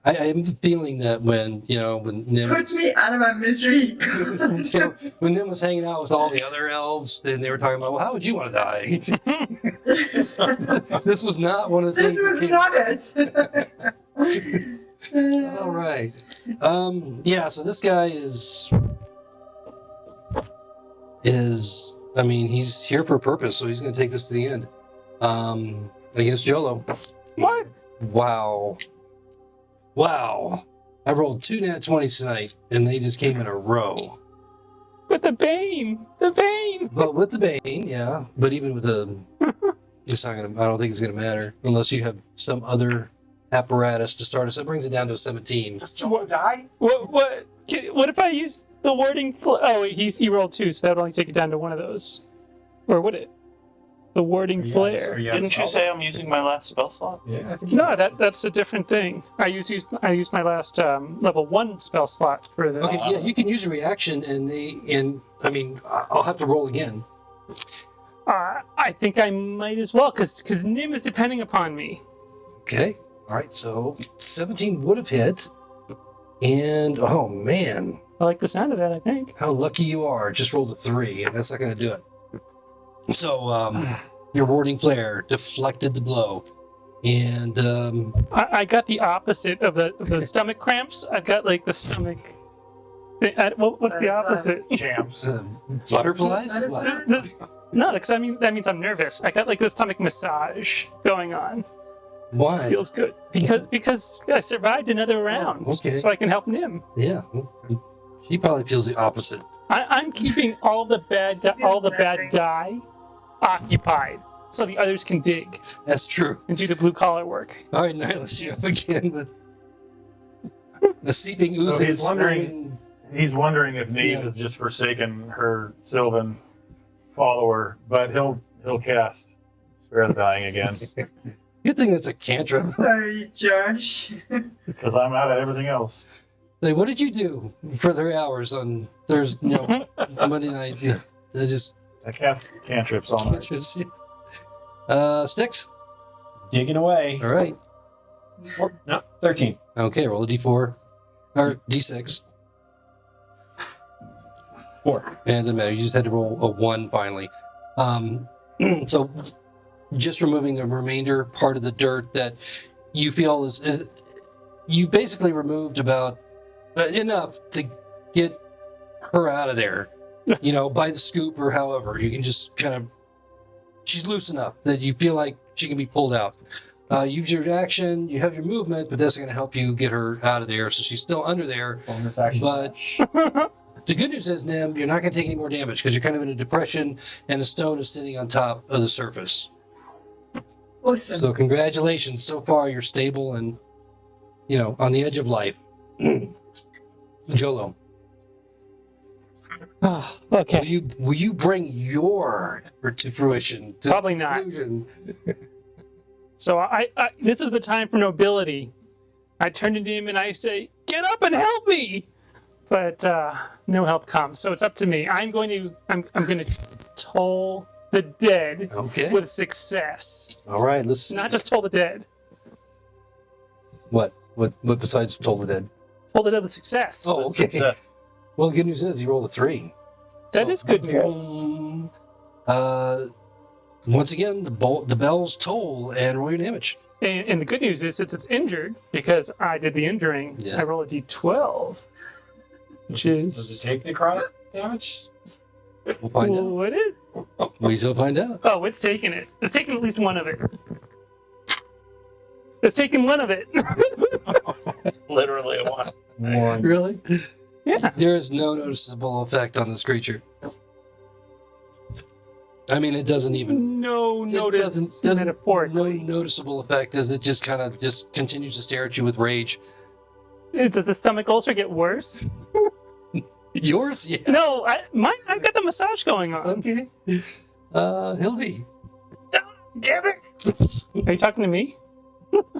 I have a feeling that when Nim Put me out of my misery. when Nim was hanging out with all the other elves, then they were talking about, well, how would you want to die? This was not one of the This things. was not it. All right. Yeah. So this guy is. I mean, he's here for a purpose, so he's going to take this to the end. Against Jolo. What? Wow. I rolled 2 nat 20s tonight, and they just came in a row. With the Bane! The Bane! Well, with the Bane, yeah. But even with it's not gonna. I don't think it's gonna matter unless you have some other apparatus to start us. That brings it down to a 17. Does Jolo die? What if I use the warding... wait, he rolled 2, so that would only take it down to one of those. Or would it? The warding flare. Didn't you say I'm using my last spell slot? Yeah, I think No, that's a different thing. I used my last level 1 spell slot for the... Okay, yeah, you can use a reaction, and I mean, I'll have to roll again. I think I might as well, because Nim is depending upon me. Okay, all right. So 17 would have hit, and oh man, I like the sound of that, I think. how lucky you are! Just rolled a 3, and that's not going to do it. So your warding flare deflected the blow, and I got the opposite of the stomach cramps. I've got like the stomach What's the opposite? Champs. Butterflies? What? No, because that means I'm nervous. I got like the stomach massage going on. Why? Feels good because I survived another round, okay. so I can help Nim. Yeah. She probably feels the opposite. I'm keeping all the bad die occupied, so the others can dig That's true. and do the blue collar work. All right, Nihilus, you up again with the seeping ooze. So he's wondering if Neve Yeah. has just forsaken her Sylvan follower, but he'll cast Spare the Dying again You think that's a cantrip? Sorry, Josh. because I'm out of everything else. Like, what did you do for 3 hours on Thursday, Monday night? Yeah, they just I cast cantrips on her. cantrips. Sticks. Digging away. All right. No, 13. Okay, roll a d4 or d6. 4. And it doesn't matter. You just had to roll a 1 finally. So just removing the remainder part of the dirt that you feel is you basically removed about enough to get her out of there, by the scoop or however. You can just kind of, she's loose enough that you feel like she can be pulled out. Use your action, you have your movement, but that's going to help you get her out of there. So she's still under there. Bonus action. But the good news is, Nim, you're not going to take any more damage because you're kind of in a depression and the stone is sitting on top of the surface. Awesome. So congratulations. So far, you're stable and, on the edge of life. Jolo, Okay. will you bring your effort to fruition? To Probably not. conclusion? So I this is the time for nobility. I turn to him and I say, "Get up and help me!" But no help comes. So it's up to me. I'm going to toll the dead Okay. with success. All right. Let's. Not just toll the dead. What besides Toll the Dead? Toll the dead with success. Oh, okay. Well, good news is you rolled a 3. That is good news. Once again, the bells toll and roll your damage. And the good news is, since it's injured, because I did the injuring, Yeah. I roll a d12, which Does is it take necrotic damage? We'll find out. would it? We shall find out. Oh, it's taking it. It's taking at least one of it. It's taking one of it. Literally a one. One. Really? Yeah. There is no noticeable effect on this creature. I mean, it doesn't even. No It notice doesn't metaphorically. no noticeable effect as it just kind of just continues to stare at you with rage. Does the stomach ulcer get worse? Yours? Yeah. No, I've got the massage going on. Okay. Hildy. Damn it! Are you talking to me?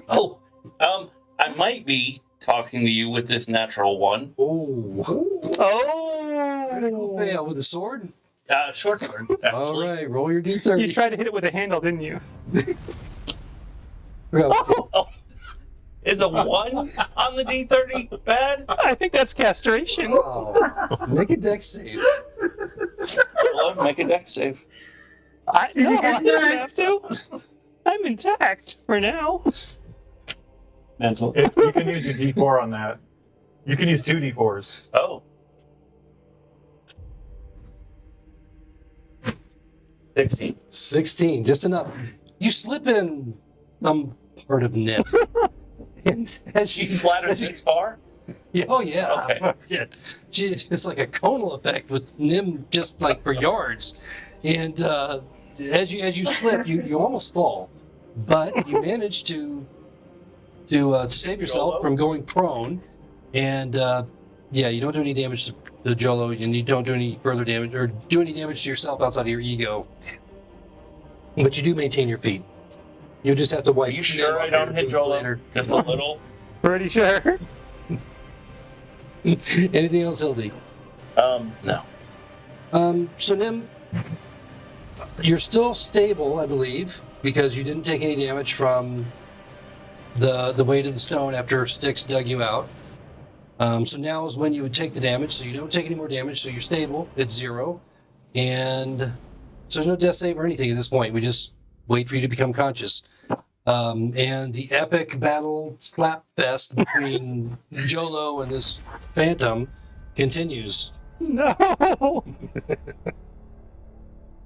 Oh, I might be talking to you with this natural one. Oh. Oh! Yeah, with a sword? Short sword, actually. All right, roll your d30. You tried to hit it with a handle, didn't you? Oh, is a 1 on the D30 bad? I think that's castration. Oh. Make a dex save. Well, make a dex save. No, I don't have to. I'm intact for now. Mental. You can use your D4 on that. You can use 2 D4s. Oh. 16. 16, just enough. You slip in some part of Nip. And as She's you flattered this far? Yeah, oh yeah. Okay. Yeah. It's like a conal effect with Nim just like for yards. And as you slip, you almost fall. But you manage to save yourself from going prone. And you don't do any damage to Jolo, and you don't do any further damage or do any damage to yourself outside of your ego. But you do maintain your feet. You'll just have to wipe. Are you sure I don't hit Jolo? later. Just a little? Pretty sure. Anything else, Hildy? No. So Nim, you're still stable, I believe, because you didn't take any damage from the weight of the stone after Styx dug you out. So now is when you would take the damage, so you don't take any more damage, so you're stable, it's 0. And so there's no death save or anything at this point. We just wait for you to become conscious. And the epic battle slap fest between Jolo and this phantom continues. No!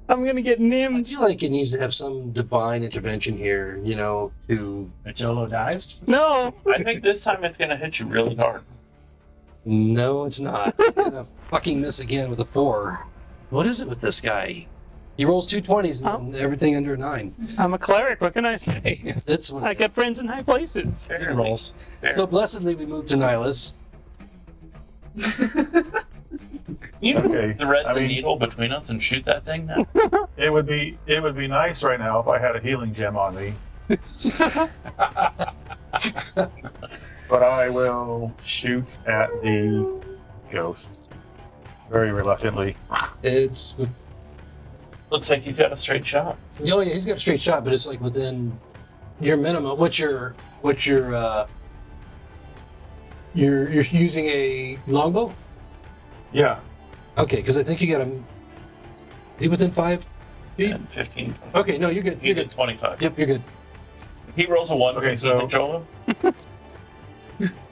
I'm gonna get I nimmed. feel like it needs to have some divine intervention here, to... That Jolo dies? No! I think this time it's gonna hit you really hard. No, it's not. It's gonna fucking miss again with a 4. What is it with this guy? He rolls 2 20s and then everything under a 9. I'm a cleric, what can I say? That's what. I got friends in high places. He rolls. So blessedly, we move to Nihilus. You Okay, thread I the mean- needle between us and shoot that thing now. It would be nice right now if I had a healing gem on me. But I will shoot at the ghost very reluctantly. It's Looks like he's got a straight shot. oh yeah, he's got a straight shot, but it's like within your minimum. You're using a longbow. Yeah. Okay, because I think you got him. He within 5 feet. And 15. Okay, no, you're good. He's You're at good. 25. Yep, you're good. He rolls a 1. Okay, Can so- he hit Jolo?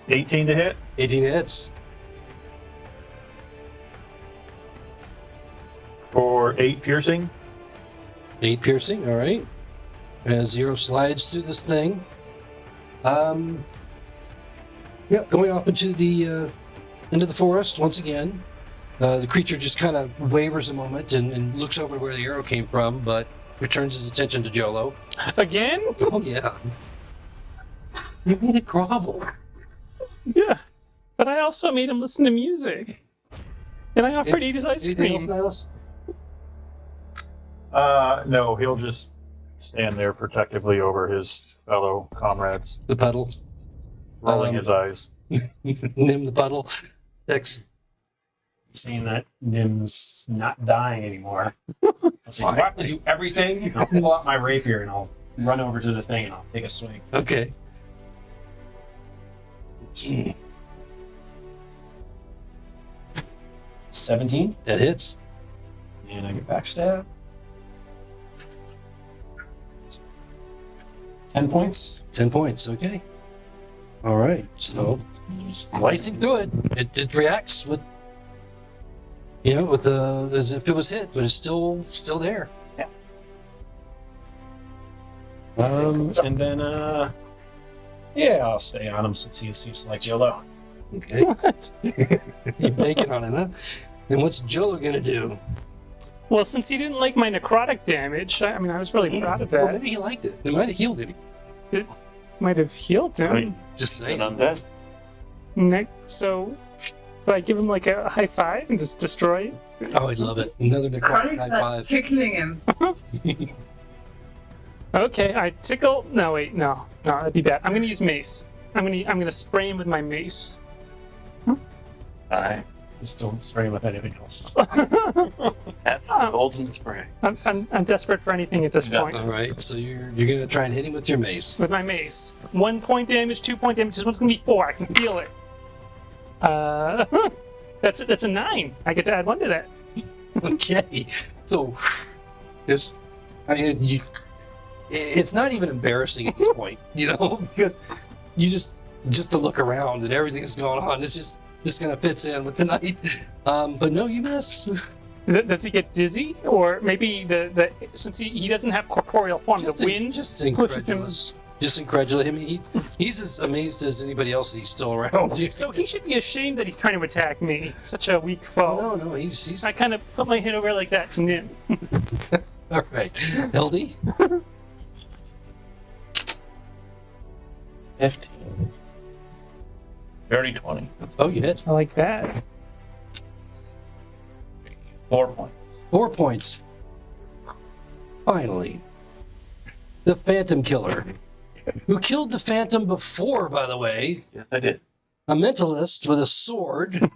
18 to hit. 18 hits. For 8 piercing. 8 piercing. All right. As Zero slides through this thing. Yep, going off into the forest once again. The creature just kind of wavers a moment and looks over where the arrow came from, but returns his attention to Jolo. Again? Oh yeah. You made it grovel. Yeah. But I also made him listen to music. And I offered to eat his ice Anything cream. else, Nihilus? No, he'll just stand there protectively over his fellow comrades, The puddle. rolling his eyes. Nim the puddle. 6. Seeing that Nim's not dying anymore. I'll say, you have to do everything. I'll pull out my rapier and I'll run over to the thing and I'll take a swing. Okay. 17. That hits. And I get backstab. 10 points. 10 points. Okay. All right. So, slicing through it, it reacts with, as if it was hit, but it's still there. And then, I'll stay on him since he seems to like Jolo. Okay. What? You're banking on it, huh? And what's Jolo gonna do? Well, since he didn't like my necrotic damage, I was really proud of Well, that. maybe he liked it. It might have healed him. It might have healed him. Right. Just And saying. undead. So, could I give him like a high five and just destroy it? Oh, I'd love it. Another necrotic Chronic's high like five. tickling him. Okay, I tickle. No, wait, no, that'd be bad. I'm gonna use mace. I'm gonna spray him with my mace. Alright. Just don't spray with anything else. That's the golden spray. I'm desperate for anything at this Yeah. point. All right. So you're gonna try and hit him with your mace. With my mace, 1 point damage, 2 point damage. This one's gonna be 4. I can feel it. That's a 9. I get to add 1 to that. Okay. So, it's not even embarrassing at this point, because you just to look around and everything that's going on, it's just kind of fits in with the night. But no, you miss. Does he get dizzy, or maybe the since he doesn't have corporeal form, the wind just pushes him. incredulous. Just incredulous. I mean, he's as amazed as anybody else that he's still around. So he should be ashamed that he's trying to attack me. Such a weak foe. No, he's I kind of put my head over like that to Nim. all right. LD. 15. Dirty 20. Oh, you hit. I like that. 4 points. 4 points. Finally, the Phantom Killer, who killed the Phantom before, by the way, Yes, I did. a mentalist with a sword,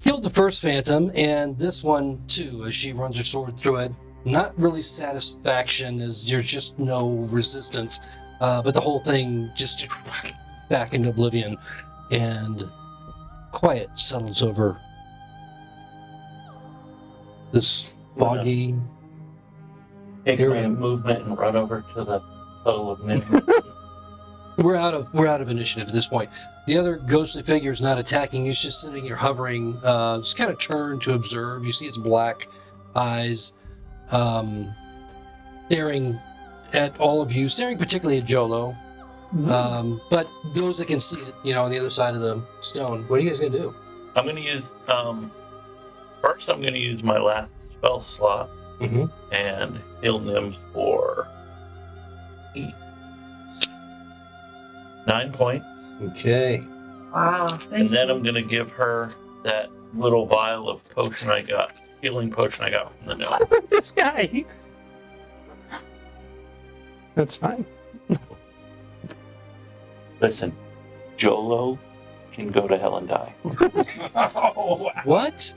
killed the first Phantom, and this one too, as she runs her sword through it. Not really satisfaction, as there's just no resistance, but the whole thing just back into oblivion, and quiet settles over this foggy. Take Here my I am. movement and run over to the puddle of Nim. We're out of initiative at this point. The other ghostly figure is not attacking. He's just sitting here hovering, just kind of turned to observe. You see his black eyes staring at all of you, staring particularly at Jolo. But those that can see it, on the other side of the stone, what are you guys going to do? I'm going to use, first I'm going to use my last spell slot and heal Nim for 9 points. Okay. Wow. And then I'm going to give her that little vial of healing potion I got from the gnome. This guy. That's fine. Listen, Jolo can go to hell and die. Oh, What?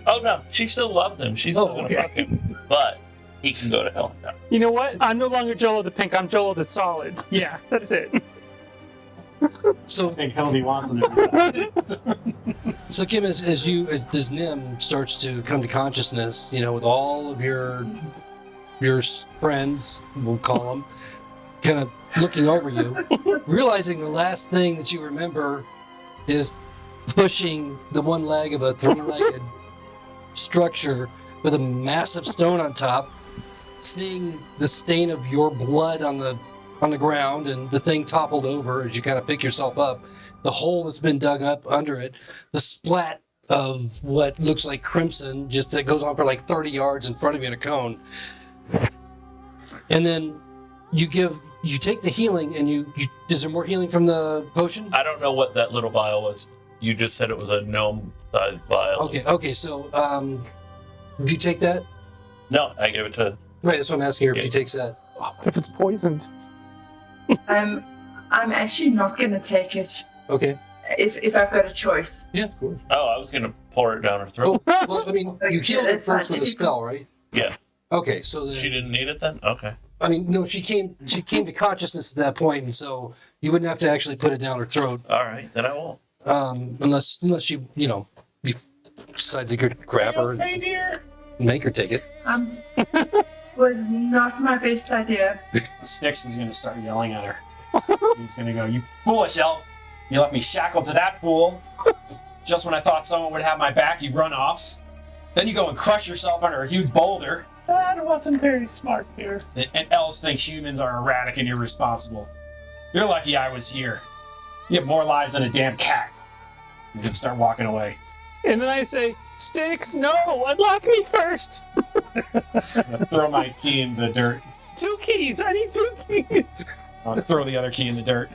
Oh no, she still loves him. She's still gonna fuck him. But he can go to hell and die. You know what? I'm no longer Jolo the Pink. I'm Jolo the Solid. Yeah, that's it. So, big hell he wants on every side. so Kim, as Nim starts to come to consciousness, with all of your friends, we'll call them, kind of looking over you, realizing the last thing that you remember is pushing the one leg of a three-legged structure with a massive stone on top, seeing the stain of your blood on the ground and the thing toppled over as you kind of pick yourself up, the hole that's been dug up under it, the splat of what looks like crimson just that goes on for like 30 yards in front of you in a cone. And then you take the healing, and you is there more healing from the potion? I don't know what that little vial was. You just said it was a gnome-sized vial. Okay. So, do you take that? No, I gave it to. Right. That's what I'm asking her if she takes that. What if it's poisoned? I'm actually not going to take it Okay. if I've got a choice. Yeah, of course. Oh, I was gonna pour it down her throat. Oh, well, I mean, you healed her That's first fine. with a spell, right? Yeah. Okay, so then, She didn't need it then. Okay. I mean, no, she came to consciousness at that point, and so you wouldn't have to actually put it down her throat, All right, then I won't. unless you you decide to grab her and make her take it. Was not my best idea. Styx is going to start yelling at her. He's going to go, "You foolish elf! You left me shackled to that fool. Just when I thought someone would have my back, you run off. Then you go and crush yourself under a huge boulder. That wasn't very smart here. And elves think humans are erratic and irresponsible. You're lucky I was here. You have more lives than a damn cat." He's going to start walking away. And then I say, Sticks, no, unlock me first. I'm going to throw my key in the dirt. 2 keys. I need 2 keys. I'm going to throw the other key in the dirt.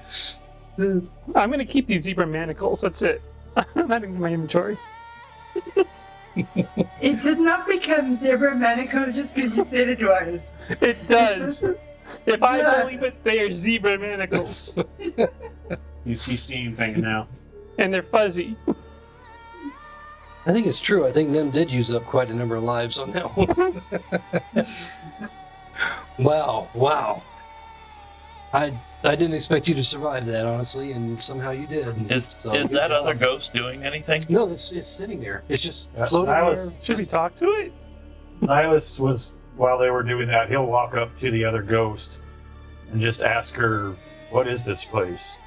I'm going to keep these zebra manacles. That's it. I'm not in my inventory. It did not become zebra manacles just because you said it was. It does. If I believe it, they are zebra manacles. He's seeing things now. And they're fuzzy. I think it's true. I think Nim did use up quite a number of lives on that one. Wow. I didn't expect you to survive that, honestly, and somehow you did. Is that other ghost doing anything? No, it's sitting there. It's just floating there. Should we talk to it? Nihilus was, while they were doing that, he'll walk up to the other ghost and just ask her, "What is this place?"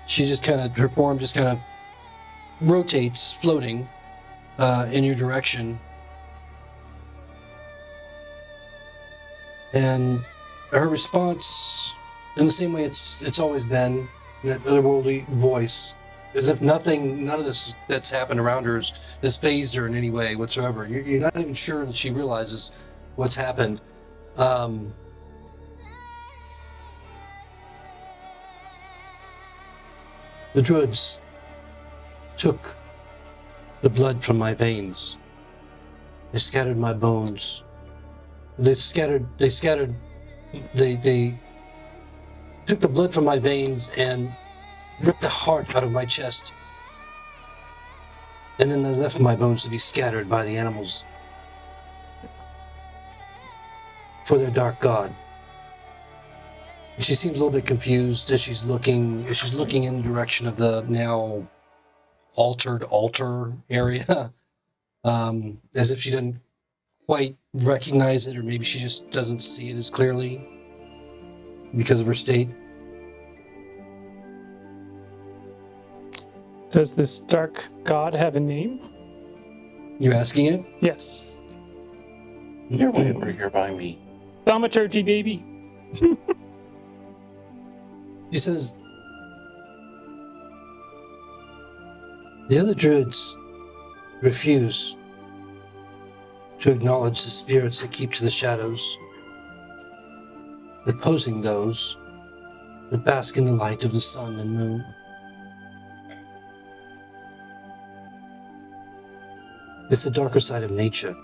She just her form just kind of rotates, floating in your direction. And her response, in the same way it's always been, that otherworldly voice, as if none of this that's happened around her has phased her in any way whatsoever. You're not even sure that she realizes what's happened. The druids took the blood from my veins. They scattered my bones. They took the blood from my veins and ripped the heart out of my chest. And then they left my bones to be scattered by the animals for their dark god. And she seems a little bit confused as she's looking in the direction of the now altered altar area, as if she didn't quite recognize it, or maybe she just doesn't see it as clearly. because of her state. Does this dark god have a name? You're asking it? Yes. You're way over here by me. Thaumaturgy, baby. She says, the other druids refuse to acknowledge the spirits that keep to the shadows, opposing those that bask in the light of the sun and moon. It's the darker side of nature.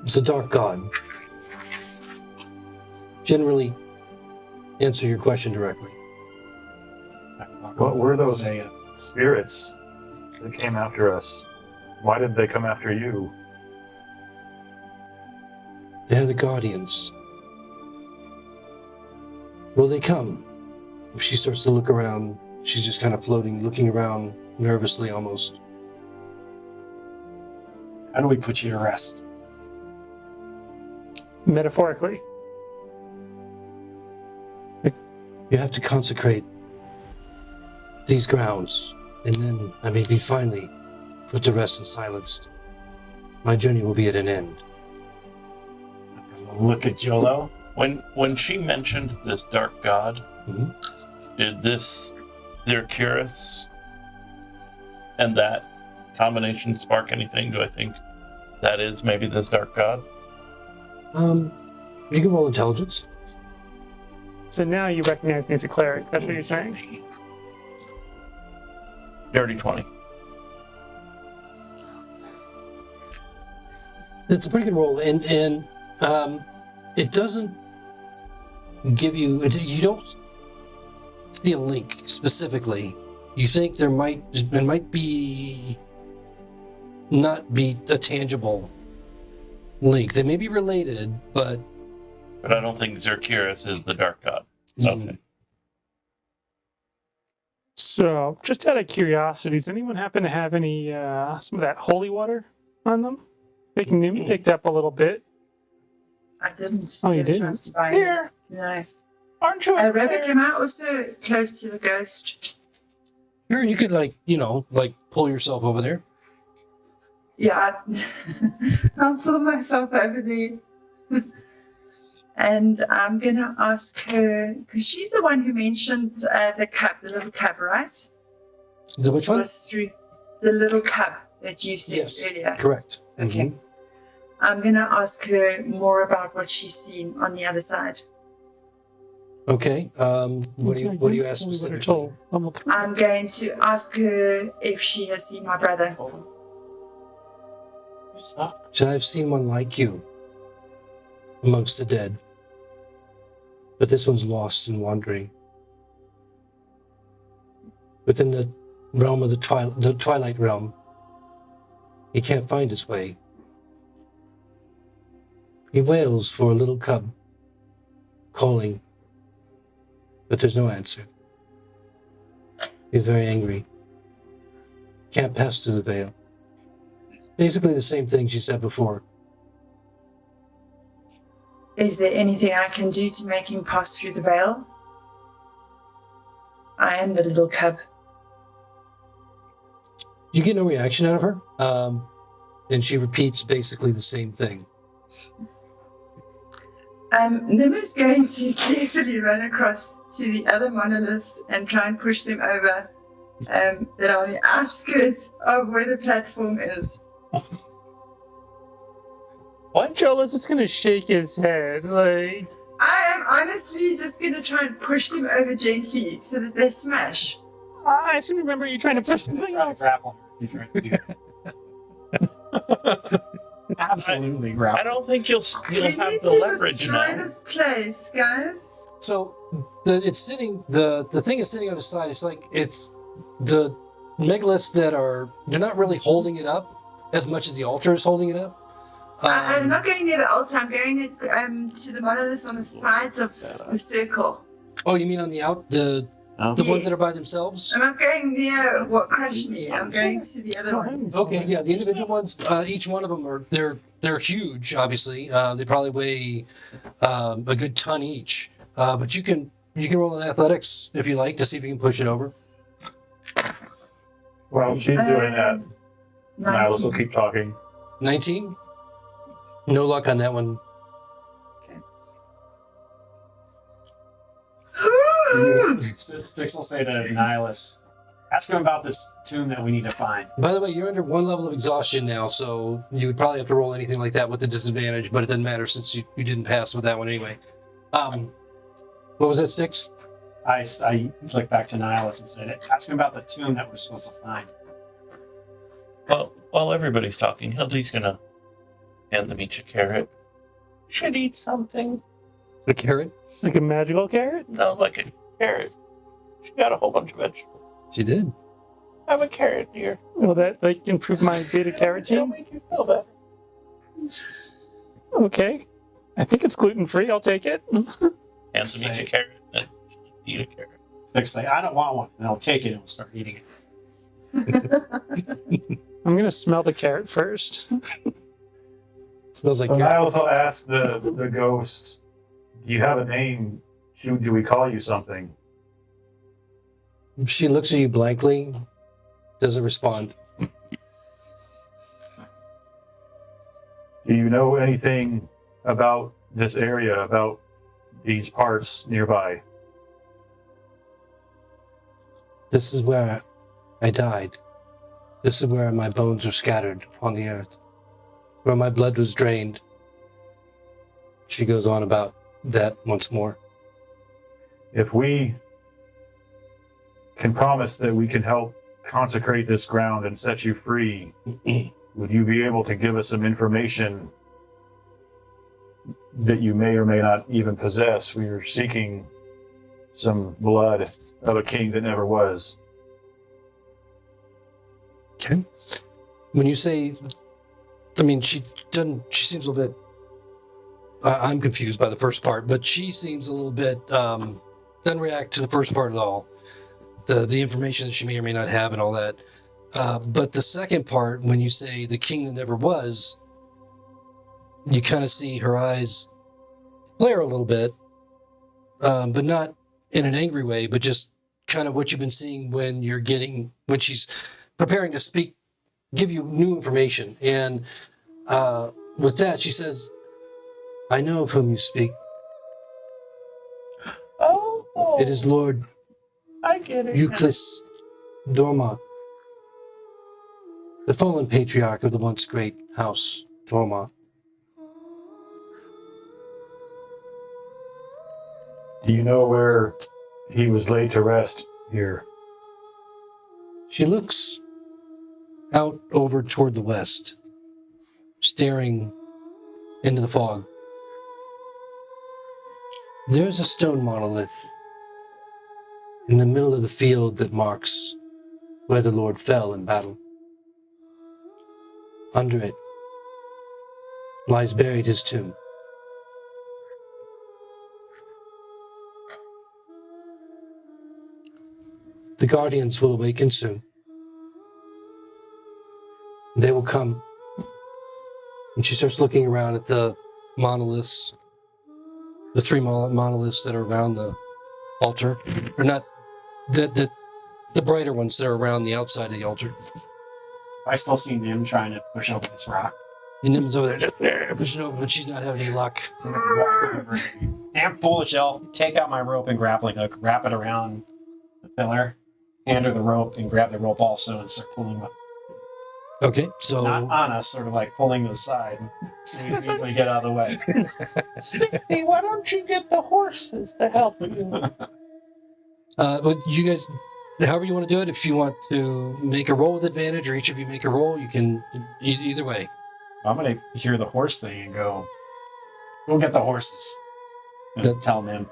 It's a dark god. Generally, answer your question directly. What were those spirits that came after us? Why did they come after you? They're the guardians. Will they come? She starts to look around. She's just kind of floating, looking around nervously almost. How do we put you to rest? Metaphorically. You have to consecrate these grounds, and then I may be finally put to rest and silenced. My journey will be at an end. Look at Jolo. When she mentioned this dark god, Mhm. did this their Curious and that combination spark anything? Do I think that is maybe this dark god? You can roll intelligence. So now you recognize me as a cleric. That's what you're saying? Dirty 20. It's a pretty good roll, and it doesn't give you. You don't see a link specifically. You think it might be not be a tangible link. They may be related, but But I don't think Zerkyrus is the dark god. Okay. So, just out of curiosity, does anyone happen to have any, some of that holy water on them? They can be picked up a little bit. I didn't. Oh, you get a didn't? chance to buy Here. it. No. Aren't you? Rabbit, am I also close to the ghost? sure, you could pull yourself over there. Yeah, I'll pull myself over there. And I'm going to ask her, because she's the one who mentioned the little cub, right? The which one? Was through the little cub that you said Yes, earlier. correct. Okay. Mhm. I'm going to ask her more about what she's seen on the other side. Okay. What do you ask Holy water specifically? toll, level 3. I'm going to ask her if she has seen my brother. Stop. So I've seen one like you amongst the dead, but this one's lost and wandering within the realm of the Twilight realm. He can't find his way. He wails for a little cub, calling, but there's no answer. He's very angry. Can't pass through the veil. Basically the same thing she said before. Is there anything I can do to make him pass through the veil? I am the little cub. You get no reaction out of her, and she repeats basically the same thing. Nim is going to carefully run across to the other monoliths and try and push them over that are on the outskirts of where the platform is. What? Jola's just gonna shake his head, like... I am honestly just going to try and push them over gently so that they smash. I seem to remember you trying to push something else. Grapple. You trying to do that. Absolutely I grapple. don't think you'll We have need the to leverage destroy now. this place, guys. So the thing is sitting on the side. It's like it's the megaliths they're not really holding it up as much as the altar is holding it up. I'm not going near the altar. I'm going to the monoliths on the sides of the circle. Oh, you mean on the the Oh. ones that are by themselves? I'm not going near what crushed me. I'm going to the other ones. Okay, yeah, the individual ones. Each one of them they're they're huge, obviously. They probably weigh a good ton each. But you can roll in athletics if you like to see if you can push it over. Well, she's doing that. 19. Niles will keep talking. 19? No luck on that one. Styx will say to Nihilus, ask him about this tomb that we need to find. By the way, you're under 1 level of exhaustion now, so you would probably have to roll anything like that with a disadvantage, but it doesn't matter since you didn't pass with that one anyway. What was that, Styx? I clicked back to Nihilus and said, ask him about the tomb that we're supposed to find. Well, while everybody's talking, Hildy's gonna hand them each a carrot. Should eat something. A carrot? Like a magical carrot? No, like a carrot. She got a whole bunch of vegetables. She did. Have a carrot, dear. Will that like improve my beta It'll carotene? make you feel better. Okay. I think it's gluten free. I'll take it. Hand them each Say- a carrot and eat a carrot. Styx will say, I don't want one. And I'll take it and we'll start eating it. I'm gonna smell the carrot first. Smells like So carrot. Niles will ask the ghost, do you have a name? Do we call you something? She looks at you blankly, doesn't respond. Do you know anything about this area, about these parts nearby? This is where I died. This is where my bones were scattered upon the earth, where my blood was drained. She goes on about that once more. If we can promise that we can help consecrate this ground and set you free, would you be able to give us some information that you may or may not even possess? We are seeking some blood of a king that never was. Okay. When you say, I mean, she seems a little bit, I'm confused by the first part, but she seems a little bit, doesn't react to the first part at all. The information that she may or may not have and all that. But the second part, when you say the king that never was, you kind of see her eyes flare a little bit, but not in an angry way, but just kind of what you've been seeing when she's preparing to speak, give you new information. And with that, she says, I know of whom you speak. Oh, It is Lord I get it. Euclid Dormont, the fallen patriarch of the once great house Dormont. Do you know where he was laid to rest here? She looks out over toward the west, staring into the fog. There's a stone monolith in the middle of the field that marks where the Lord fell in battle. Under it lies buried his tomb. The guardians will awaken soon. They will come. And she starts looking around at the monoliths, the three monoliths that are around the altar, or not the brighter ones that are around the outside of the altar. I still see Nim trying to push over this rock. And Nim's over there just pushing over, but she's not having any luck. Damn foolish elf. Take out my rope and grappling hook, wrap it around the pillar, hand her the rope, and grab the rope also and start pulling with. Okay, so Not on us, sort of like pulling to the side so we get out of the way. Sticky, why don't you get the horses to help you? but you guys, however you want to do it, if you want to make a roll with advantage, or each of you make a roll, you can either way. I'm going to hear the horse thing and go get the horses. And That- tell Nim.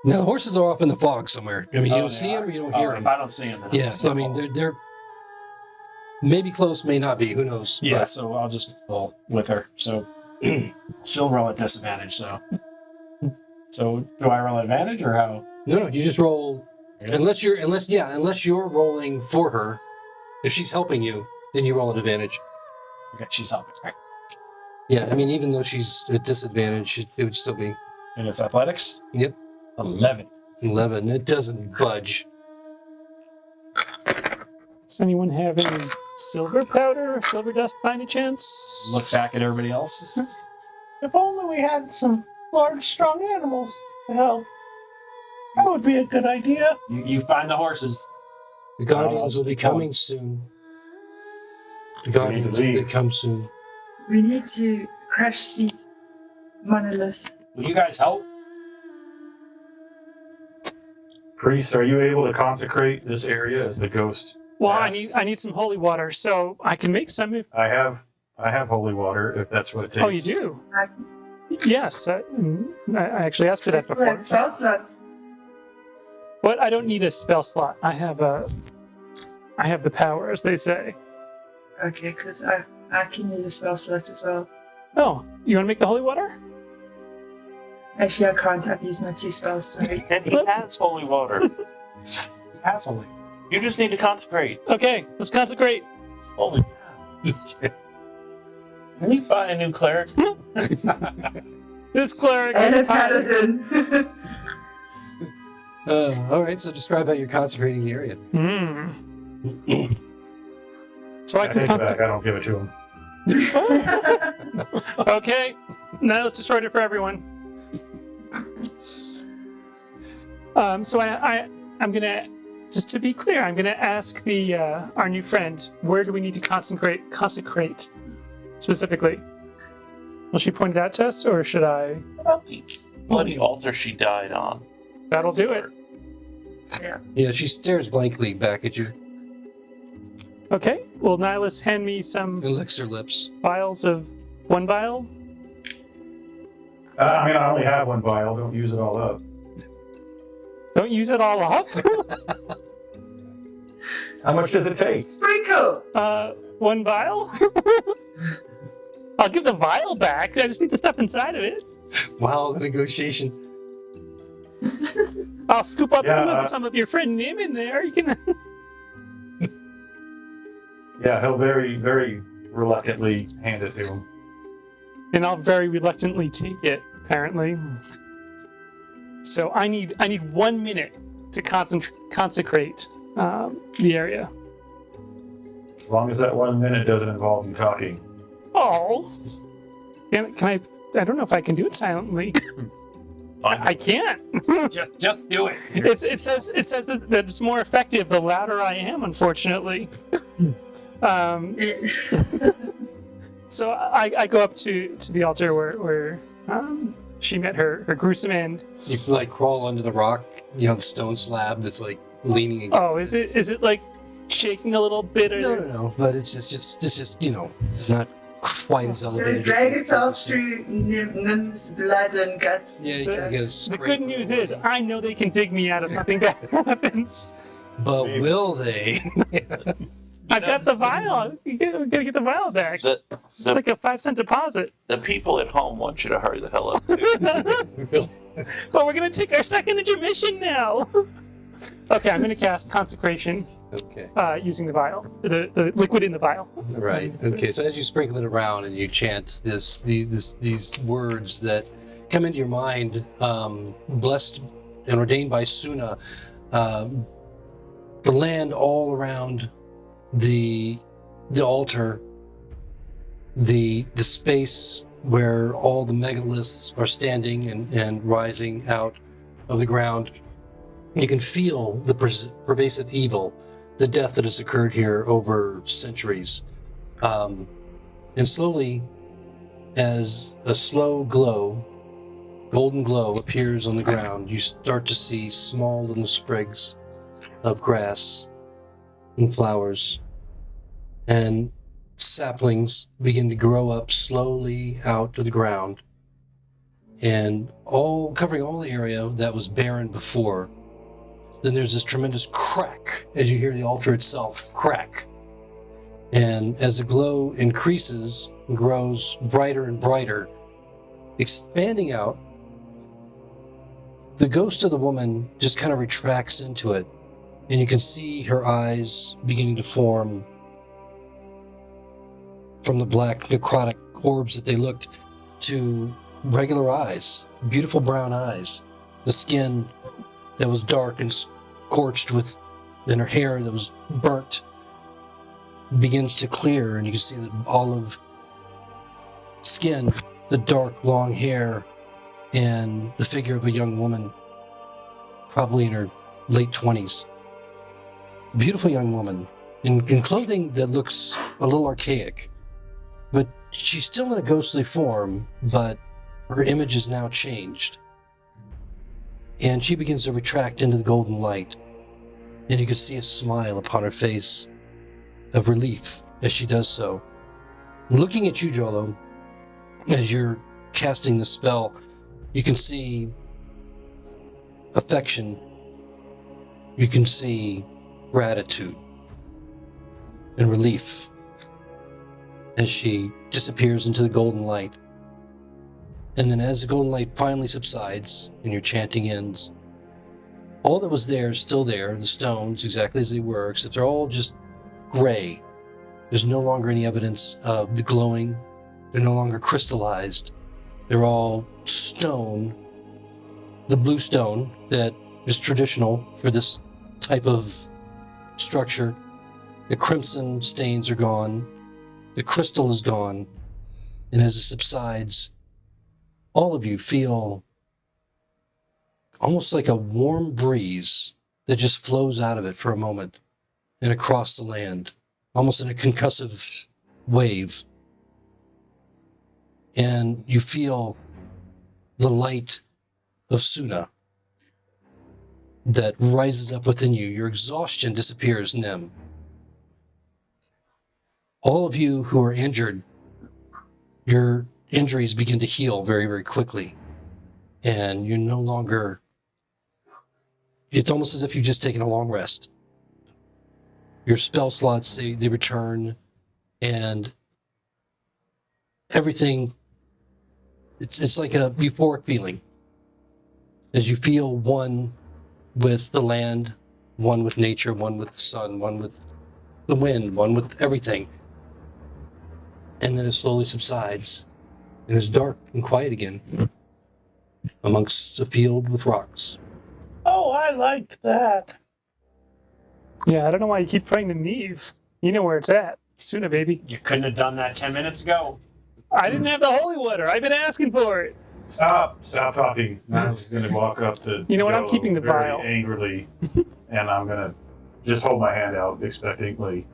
Now the horses are off in the fog somewhere. I mean, you Oh, don't they see are? them, or you don't Oh, hear if them. I don't see them, then Yeah, so I mean, they're maybe close, may not be. Who knows? yeah, But- so I'll just roll with her. So she'll roll at disadvantage. So do I roll advantage or how? No, you just roll. Unless you're rolling for her. If she's helping you, then you roll at advantage. Okay, she's helping, right? Yeah, I mean, even though she's at disadvantage, it would still be. And it's athletics? Yep. 11. 11. It doesn't budge. Does anyone have any silver powder or silver dust by any chance? Look back at everybody else. If only we had some large, strong animals to help. That would be a good idea. You find the horses. The Guardians will be coming soon. The Guardians, they come soon. We need to crush these monoliths. Will you guys help? Priest, are you able to consecrate this area as the ghost? Well, asked? I need some holy water, so I can make some. I have holy water if that's what it takes. Oh, you do? I Yes. I actually asked for that before. spell slots. But I don't need a spell slot. I have the power, as they say. Okay, because I can use a spell slot as well. Oh, you want to make the holy water? Actually, I can't. I've used my 2 spells, sorry. And he has holy water. Asshole. You just need to consecrate. Okay, let's consecrate. Holy cow. Can you buy a new cleric? This cleric And a is tired. paladin. All right, so describe how you're consecrating the area. So I I can take it back. consecrate. I don't give it to him. Okay, now let's destroy it for everyone. So I'm gonna, just to be clear, I'm gonna ask the our new friend, where do we need to consecrate specifically? Will she point it out to us, or should I? About the bloody altar she died on. That'll do it. Yeah, she stares blankly back at you Okay. Will Nihilus hand me some and licks her lips. vials of 1 vial? I mean, I only have 1 vial. Don't use it all up. Don't use it all up. How much does it take? Sprinkle! 1 vial? I'll give the vial back. I just need the stuff inside of it. Wow, the negotiation. I'll scoop up Yeah, some of your friend Nim in there. You can. Yeah, he'll very, very reluctantly hand it to him. And I'll very reluctantly take it, apparently. So I need 1 minute to consecrate the area. As long as that 1 minute doesn't involve you talking. Oh, can I? I don't know if I can do it silently. I can't. just do it. It says that it's more effective the louder I am. Unfortunately. So I go up to the altar where she met her gruesome end. You like crawl under the rock, the stone slab that's like leaning against. Oh, is it like shaking a little bit? Or... No. But it's just not quite as elevated. Drag itself through Nim's blood and guts. Yeah, you can get a The scrape good news is I know they can dig me out if something bad happens. But will they? I've got the vial. We gotta get the vial back. It's like a 5-cent deposit. The people at home want you to hurry the hell up. Too. But we're gonna take our second intermission now. Okay, I'm gonna cast consecration Okay. using the vial, the liquid in the vial. Right. Okay. So as you sprinkle it around and you chant these words that come into your mind, blessed and ordained by Suna, the land all around the altar, the space where all the megaliths are standing and rising out of the ground. You can feel the pervasive evil, the death that has occurred here over centuries. And slowly, as a slow glow, golden glow appears on the ground, you start to see small little sprigs of grass and flowers, and saplings begin to grow up slowly out of the ground, and all covering all the area that was barren before. Then there's this tremendous crack as you hear the altar itself crack. And as the glow increases and grows brighter and brighter, expanding out, the ghost of the woman just kind of retracts into it. And you can see her eyes beginning to form. from the black necrotic orbs that they looked to regular eyes, beautiful brown eyes. The skin that was dark and scorched with, and her hair that was burnt begins to clear, and you can see the olive skin, the dark long hair, and the figure of a young woman, probably in her late 20s. Beautiful young woman in clothing that looks a little archaic, but she's still in a ghostly form, but her image is now changed. And she begins to retract into the golden light, and you can see a smile upon her face of relief as she does so. Looking at you, Jolo, as you're casting the spell, you can see affection, you can see gratitude and relief as she disappears into the golden light. And then as the golden light finally subsides and your chanting ends, all that was there is still there, the stones exactly as they were, except they're all just gray. There's no longer any evidence of the glowing. They're no longer crystallized. They're all stone, the blue stone that is traditional for this type of structure. The crimson stains are gone. The crystal is gone. And as it subsides, all of you feel almost like a warm breeze that just flows out of it for a moment and across the land, almost in a concussive wave. And you feel the light of Suna that rises up within you. Your exhaustion disappears, Nim. All of you who are injured, your injuries begin to heal very, very quickly. And you're no longer... It's almost as if you've just taken a long rest. Your spell slots, they return, and everything, it's like a euphoric feeling. As you feel one with the land, one with nature, one with the sun, one with the wind, one with everything. And then it slowly subsides, and it's dark and quiet again amongst a field with rocks. Oh, I like that. Yeah, I don't know why you keep praying to Neve. You know where it's at. Suna, baby. You couldn't have done that 10 minutes ago. I didn't have the holy water. I've been asking for it. Stop talking. I'm just going to walk up to You know what? I'm Joe keeping the very vial. angrily, and I'm going to just hold my hand out expectantly.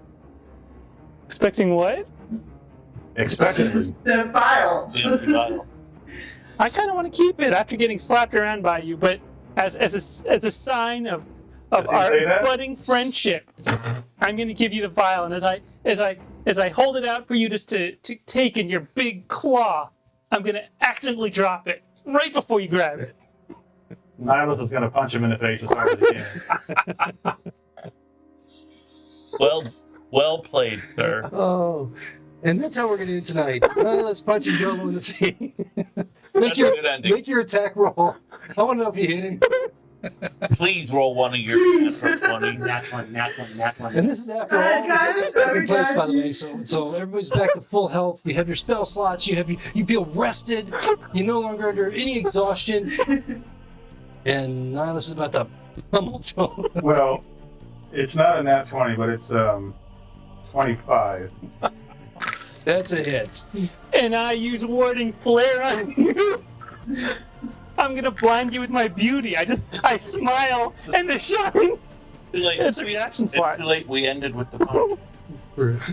Expecting what? Expectantly. The vial. The empty vial. I kind of want to keep it after getting slapped around by you, but as a sign of Does he our say that? budding friendship, I'm going to give you the vial, and as I hold it out for you just to take in your big claw, I'm going to accidentally drop it right before you grab it. Nihilus is going to punch him in the face as hard as he can. Well played, sir. Oh, and that's how we're going to do it tonight. Let's punch him Jolo in the face. That's a good ending. Make your attack roll. I want to know if you hit him. Please roll one of your natural 20. Nat one. And this is after all the taking place, by the way. So everybody's back to full health. You have your spell slots. You feel rested. You're no longer under any exhaustion. And Nihilus is about to pummel Jolo. Well, it's not a nat 20, but it's 25. That's a hit. And I use warding flare on you. I'm gonna blind you with my beauty. I smile and the shine. Too late. It's a reaction It's slot. too late. We ended with the punch.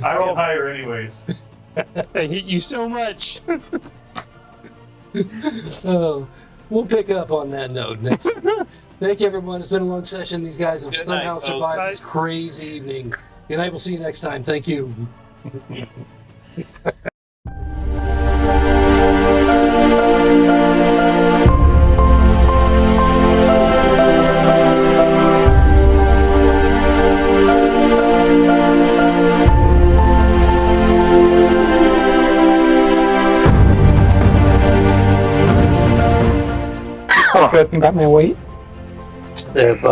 I rolled higher anyways. I hate you so much. Oh, we'll pick up on that note next week. Thank you, everyone. It's been a long session. These guys have Good night, somehow folks. survived this crazy evening. Good night. We'll see you next time. Thank you. Good. Got my weight. If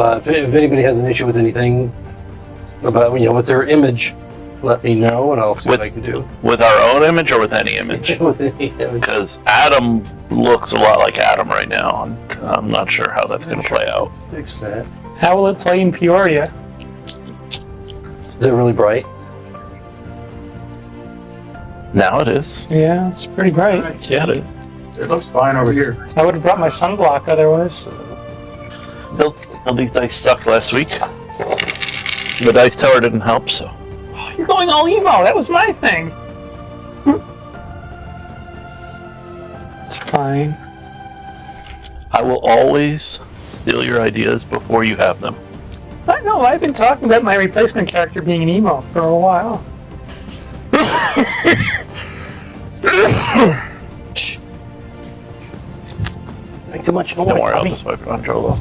anybody has an issue with anything about with their image, let me know, and I'll see what I can do. With our own image or with any image? With any image. Because Adam looks a lot like Adam right now, and I'm not sure how that's going to play out. Fix that. How will it play in Peoria? Is it really bright? Now it is. Yeah, it's pretty bright. Yeah, it is. It looks fine over here. I would have brought my sunblock otherwise. These dice sucked last week. The dice tower didn't help, so. You're going all emo. That was my thing. It's fine. I will always steal your ideas before you have them. I know. I've been talking about my replacement character being an emo for a while. Make too much noise. Don't worry, I'll Bobby. just wipe it on Jolo.